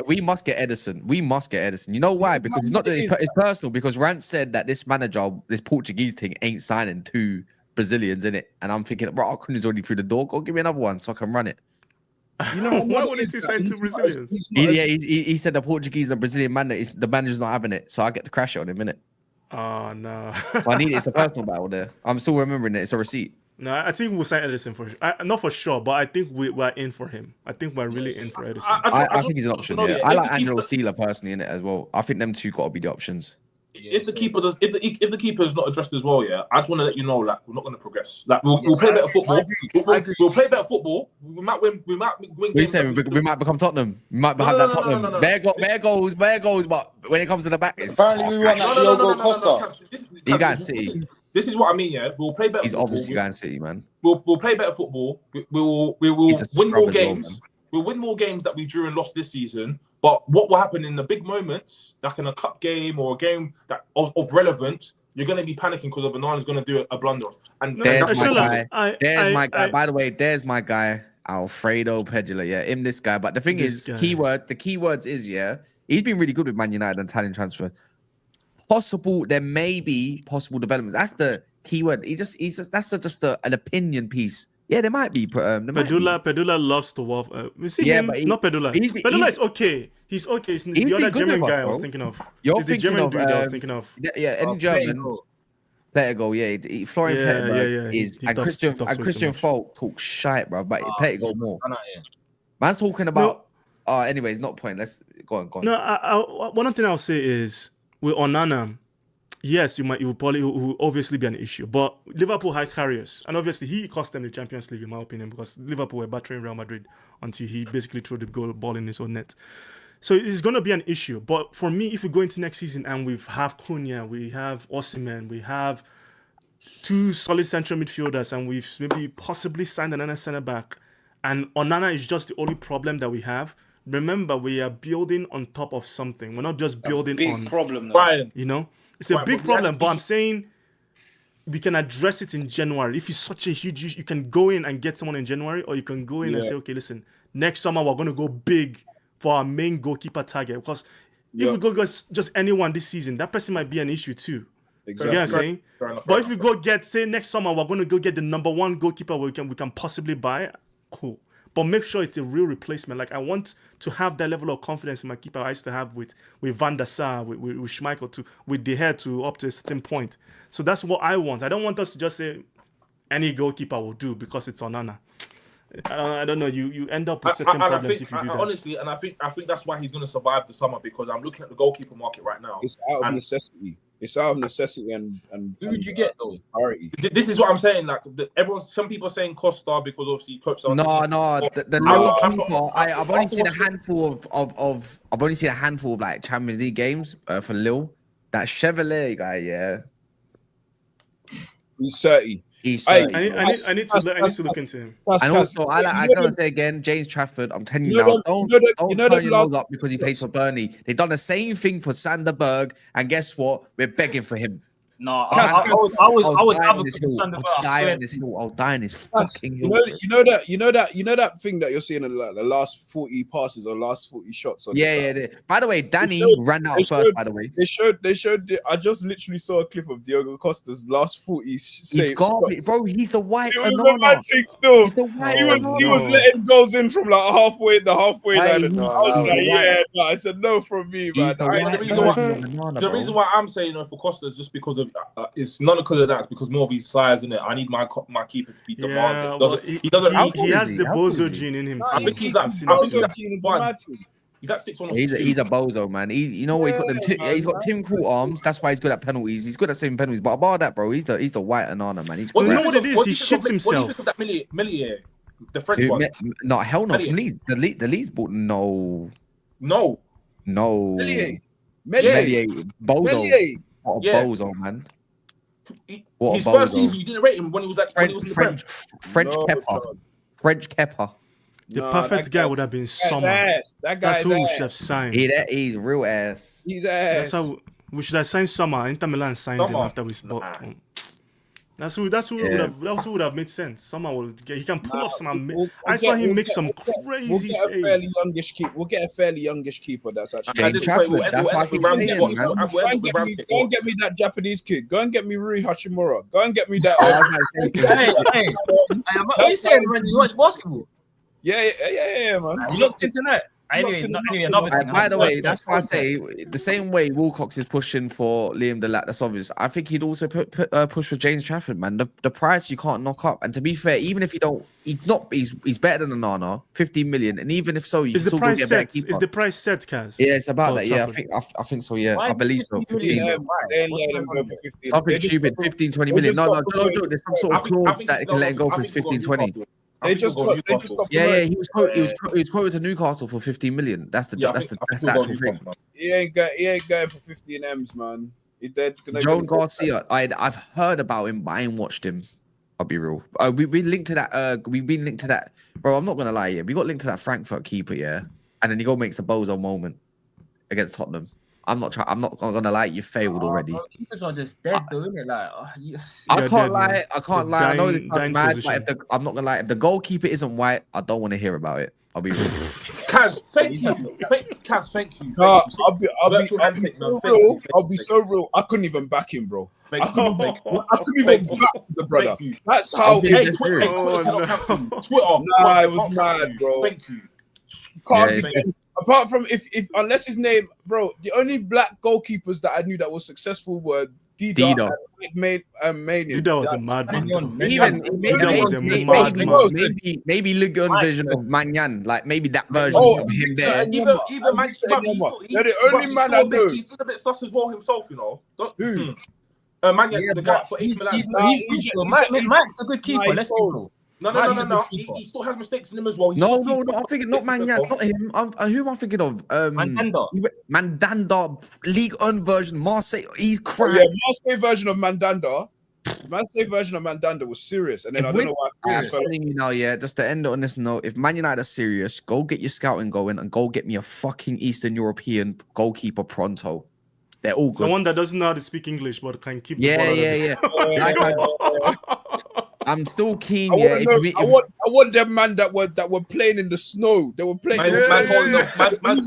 We must get Edison. We must get Edison. You know why? Because it's not that it's personal. Because Rant said that this manager, this Portuguese thing, ain't signing 2 Brazilians in it, and I'm thinking, bro, Cunha's already through the door. Go give me another one so I can run it. You know why wouldn't he sign 2 Brazilians? He said the Portuguese and the Brazilian man, the manager's not having it, so I get to crash it on him, innit? Oh no! So I need it's a personal battle there. I'm still remembering it. It's a receipt. No, I think we'll sign Edison for sure. Not for sure, but I think we're in for him. I think we're really in for Edison. I think he's an option. Yeah, I like Angelo Steeler personally in it as well. I think them 2 got to be the options. If the keeper is not addressed as well, yeah, I just want to let you know, like, we're not going to progress. Like, we'll play better football. We'll play better football. We might win. What are you saying? We might become Tottenham. We might have that Tottenham. No. Bare goals. But when it comes to the back, it's apparently we want that Diogo Costa. He's going City. This is what I mean, yeah. We'll play better. He's obviously going City, man. We'll play better football. We will win more games. We'll win more games that we drew and lost this season. But what will happen in the big moments, like in a cup game or a game that of relevance, you're going to be panicking because Onana's going to do a blunder. And there's my guy. By the way, there's my guy, Alfredo Pedula. Yeah, this guy. But the thing is, the keywords is, he's been really good with Man United and Italian transfer. There may be possible development. That's the keyword. That's just an opinion piece. Yeah, there might be. Pedula loves to wolf. You see him? Not Pedula. Pedula is okay. He's okay. He's the other German guy I was thinking of. You're the German dude I was thinking of. Yeah, any German. Play-to-goal, yeah. Florian Plettenberg is, and Christian Falk talks shite, bro. But play-to-goal more. Man's talking about. Anyways, not point. Let's go on. No, one thing I'll say is with Onana. Yes, it will obviously be an issue, but Liverpool had carriers, and obviously he cost them the Champions League, in my opinion, because Liverpool were battering Real Madrid until he basically threw the ball in his own net. So it's going to be an issue. But for me, if we go into next season and we have Cunha, we have Osimhen, we have 2 solid central midfielders, and we've maybe possibly signed another centre back, and Onana is just the only problem that we have. Remember, we are building on top of something. We're not just building on. Big problem, Brian. You know. It's a big problem, but I'm saying we can address it in January. If it's such a huge issue, you can go in and get someone in January, or you can go in and say, okay, listen, next summer we're going to go big for our main goalkeeper target. Because if we go just anyone this season, that person might be an issue too. Exactly. You know what I'm saying? But if we go say next summer we're going to go get the number 1 goalkeeper we can possibly buy, cool. But make sure it's a real replacement. Like, I want to have that level of confidence in my keeper I used to have with Van der Sar, with Schmeichel, with De Gea to up to a certain point. So that's what I want. I don't want us to just say any goalkeeper will do because it's Onana. I don't know. You end up with certain problems if you do that. Honestly, and I think that's why he's going to survive the summer, because I'm looking at the goalkeeper market right now. It's out of necessity. It's out of necessity and who would you get though? Priority. This is what I'm saying. Like some people are saying Costa because obviously coach. No. The low keeper. I've only seen a handful of I've only seen a handful of like Champions League games for Lille. That Chevalier guy, yeah. He's 30. I need to look into him. And also, I gotta say again, James Trafford. I'm telling you now, don't turn your nose up because he plays for Burnley. They've done the same thing for Sander Berg, and guess what? We're begging for him. No, I was advocating concerned about. I'll die in this fucking hill. You know that thing that you're seeing in like the last 40 passes or last 40 shots. Yeah. By the way, Danny ran out first. By the way, they showed. I just literally saw a clip of Diogo Costa's last 40 saves. He's garbage, bro. He's the white. It was a mad thing still. He's the white. He was letting goals in from like halfway line. And I was like, I said no from me, man. The reason why I'm saying no for Costa is just because of it's not because of that. It's because more of his size, isn't it? I need my keeper to be demanding. He has the bozo gene in him. I think he's that. He's that 6'1". He's a bozo, man. He's got them. He's got Tim Krul arms. That's why he's good at penalties. He's good at saving penalties. But about that, bro, he's the white anana, man. You know what it is? He shits himself. What do you think of that Millier, the French one? No, hell no. From Leeds. The Leeds bought no. Millier. Bozo. What a bozo, man. His first season, you didn't rate him when he was in the French Kepa. French Kepa. The perfect guy would have been Sommer. That's who we should have signed. He's real ass. He's ass. That's how we should have signed Sommer. Inter Milan signed him after we bought him. That's who would have made sense. Someone will get. He can pull off some. I saw him make some crazy saves. We'll get a fairly youngish keeper. That's actually. That's why he's saying, man. Go and get me that Japanese kid. Go and get me Rui Hachimura. Go and get me that. Hey, what you saying, man? You watch basketball? Yeah, man. You looked in tonight. Anyway, another thing. By the way, that's why I say the same way Wilcox is pushing for Liam Delap. That's obvious. I think he'd also push for James Trafford, man. The price you can't knock up. And to be fair, even if you don't, he's better than Onana, 15 million. And even if so, you still get a better keeper. Is the price set, Kaz? Yeah, it's about that. Yeah, I think so. Yeah, I believe so. 15. Something stupid, 15, 20 million. No, there's some sort of clause that can let him go for his 15, 20. They just got he was quoted to Newcastle for 15 million. That's the actual thing. He ain't going for 15 M's, man. Joan Garcia, I've heard about him, but I ain't watched him. I'll be real. We linked to that. We've been linked to that, bro. I'm not gonna lie, we got linked to that Frankfurt keeper, yeah. And then he makes a bozo moment against Tottenham. I'm not gonna lie, you failed already. Keepers are just dead, though, isn't it? Like, I can't lie. I know this is mad. Like, I'm not gonna lie. If the goalkeeper isn't white, I don't want to hear about it. I'll be real. Kaz, thank you. I'll be so real. I couldn't even back him, bro. I couldn't even back the brother. That's how. Twitter. Nah, it was mad, bro. Thank you. Apart from if unless his name, bro, the only black goalkeepers that I knew that were successful were Dida and Mania. Dida was a madman. Maybe Ligue 1 version of Magnan, like maybe that version of him there. Even the only man I know. He's still a bit sus as well himself, you know. Who? Magnan, the guy for AC Milan. Mike's a good keeper. Let's be real. No. He still has mistakes in him as well. No. I'm thinking not Magnan, not him. Who am I thinking of? Mandanda, League 1 version, Marseille. He's crap. Yeah, Marseille version of Mandanda. Was serious, and then I don't know why. I'm telling you now, just to end on this note, if Man United are serious, go get your scouting going and go get me a fucking Eastern European goalkeeper pronto. They're all good. Someone that doesn't know how to speak English but can keep. Yeah. I'm still keen. I want them man that were playing in the snow. They were playing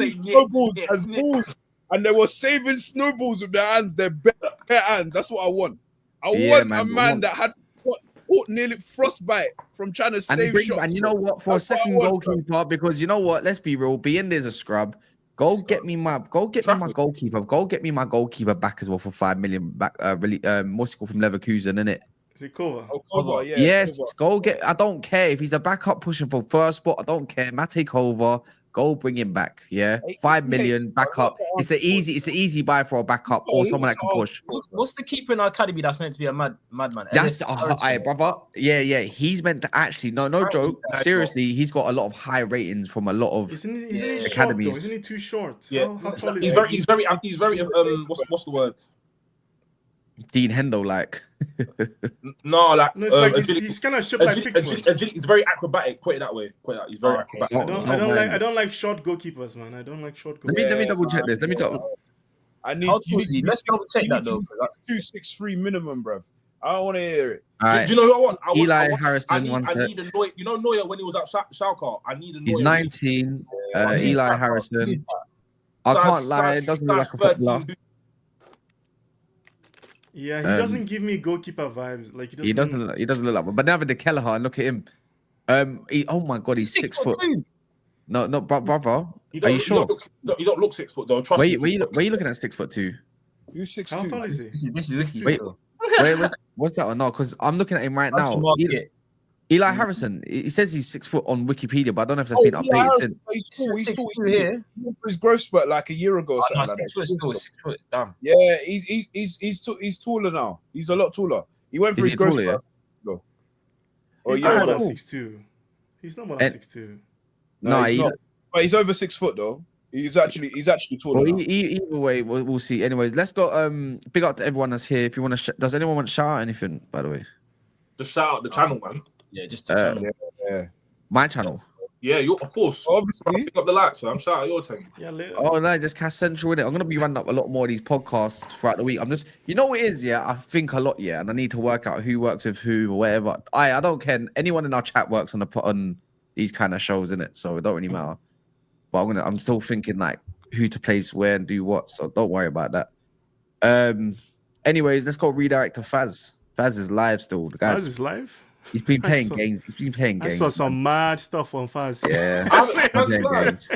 snowballs as balls, and they were saving snowballs with their hands, their bare hands. That's what I want. I want a man that had nearly frostbite from trying to save shots. And you know what? For a second goalkeeper, because you know what? Let's be real. There's a scrub. Go get me my goalkeeper. Go get me my goalkeeper back as well for 5 million back. What's it called from Leverkusen, innit? Is it Kova? Kova, yeah. Yes, Kova. Go get. I don't care if he's a backup pushing for first spot. I don't care. Mate Kova, go bring him back. Yeah, 5 million backup. It's an easy buy for a backup or someone that can push. What's the keeper in our academy that's meant to be a madman? That's brother. Yeah. He's meant to actually no joke. Seriously, he's got a lot of high ratings from a lot of academies. Short, isn't he too short? Yeah, how tall he's very. What's the word? Dean Hendo, like. No, it's like he's kind of shaped like Pickford. He's very acrobatic. Put it that way. He's very acrobatic. I don't like short goalkeepers, man. I don't like short goalkeepers. Let me double check this. I need. How You tall need is he? to Let's double check you that need to though. be 2'6'3" minimum, bruv. I don't want to hear it. All right. Do you know who I want? Eli Harrison, I one sec. need a Neuer. You know Neuer when he was at Schalke? I need a Neuer. He's 19. He's Eli like- Harrison. I can't lie, it doesn't look like a footballer. Yeah, he doesn't give me goalkeeper vibes. Like He doesn't look like one. But now with the Kelleher, look at him. Oh my god, he's 6 foot. No, brother. Are you sure? You don't look 6 foot though. Trust me. Where you looking at 6'2"? You 6'2". How tall is he? This is Wait, what's that or not? Because I'm looking at him right now. Eli Harrison. He says he's 6 foot on Wikipedia, but I don't know if that's been updated since. He's tall. He's tall here. He went for his growth spurt like a year ago. Or something like 6 foot still, 6 foot. Damn. Yeah, he's taller now. He's a lot taller. He went for his growth spurt. No. He's yeah, not more than cool. 6'2". He's not more than 6'2". No, he's not. But he's over 6 foot though. He's actually taller. Well, either way, we'll see. Anyways, let's go. Big up to everyone that's here. If you want to, does anyone want to shout out anything? By the way, Just shout out the channel, man. Yeah, just the channel. Yeah. my channel. Yeah, you of course. Obviously. Pick up the lights, man. Shout out your thing. Yeah, later. Oh no, just Cast Central in it. I'm gonna be running up a lot more of these podcasts throughout the week. I'm just, you know what it is, yeah. I think a lot, yeah, and I need to work out who works with who or whatever. I don't care. Anyone in our chat works on these kind of shows, in it, so it don't really matter. But I'm still thinking like who to place where and do what. So don't worry about that. Anyways, let's go redirect to Faz. Faz is live still. The guy's Faz is live. He's been playing games. He's been playing games. I saw some mad stuff on Faz. Yeah. I haven't Playing games.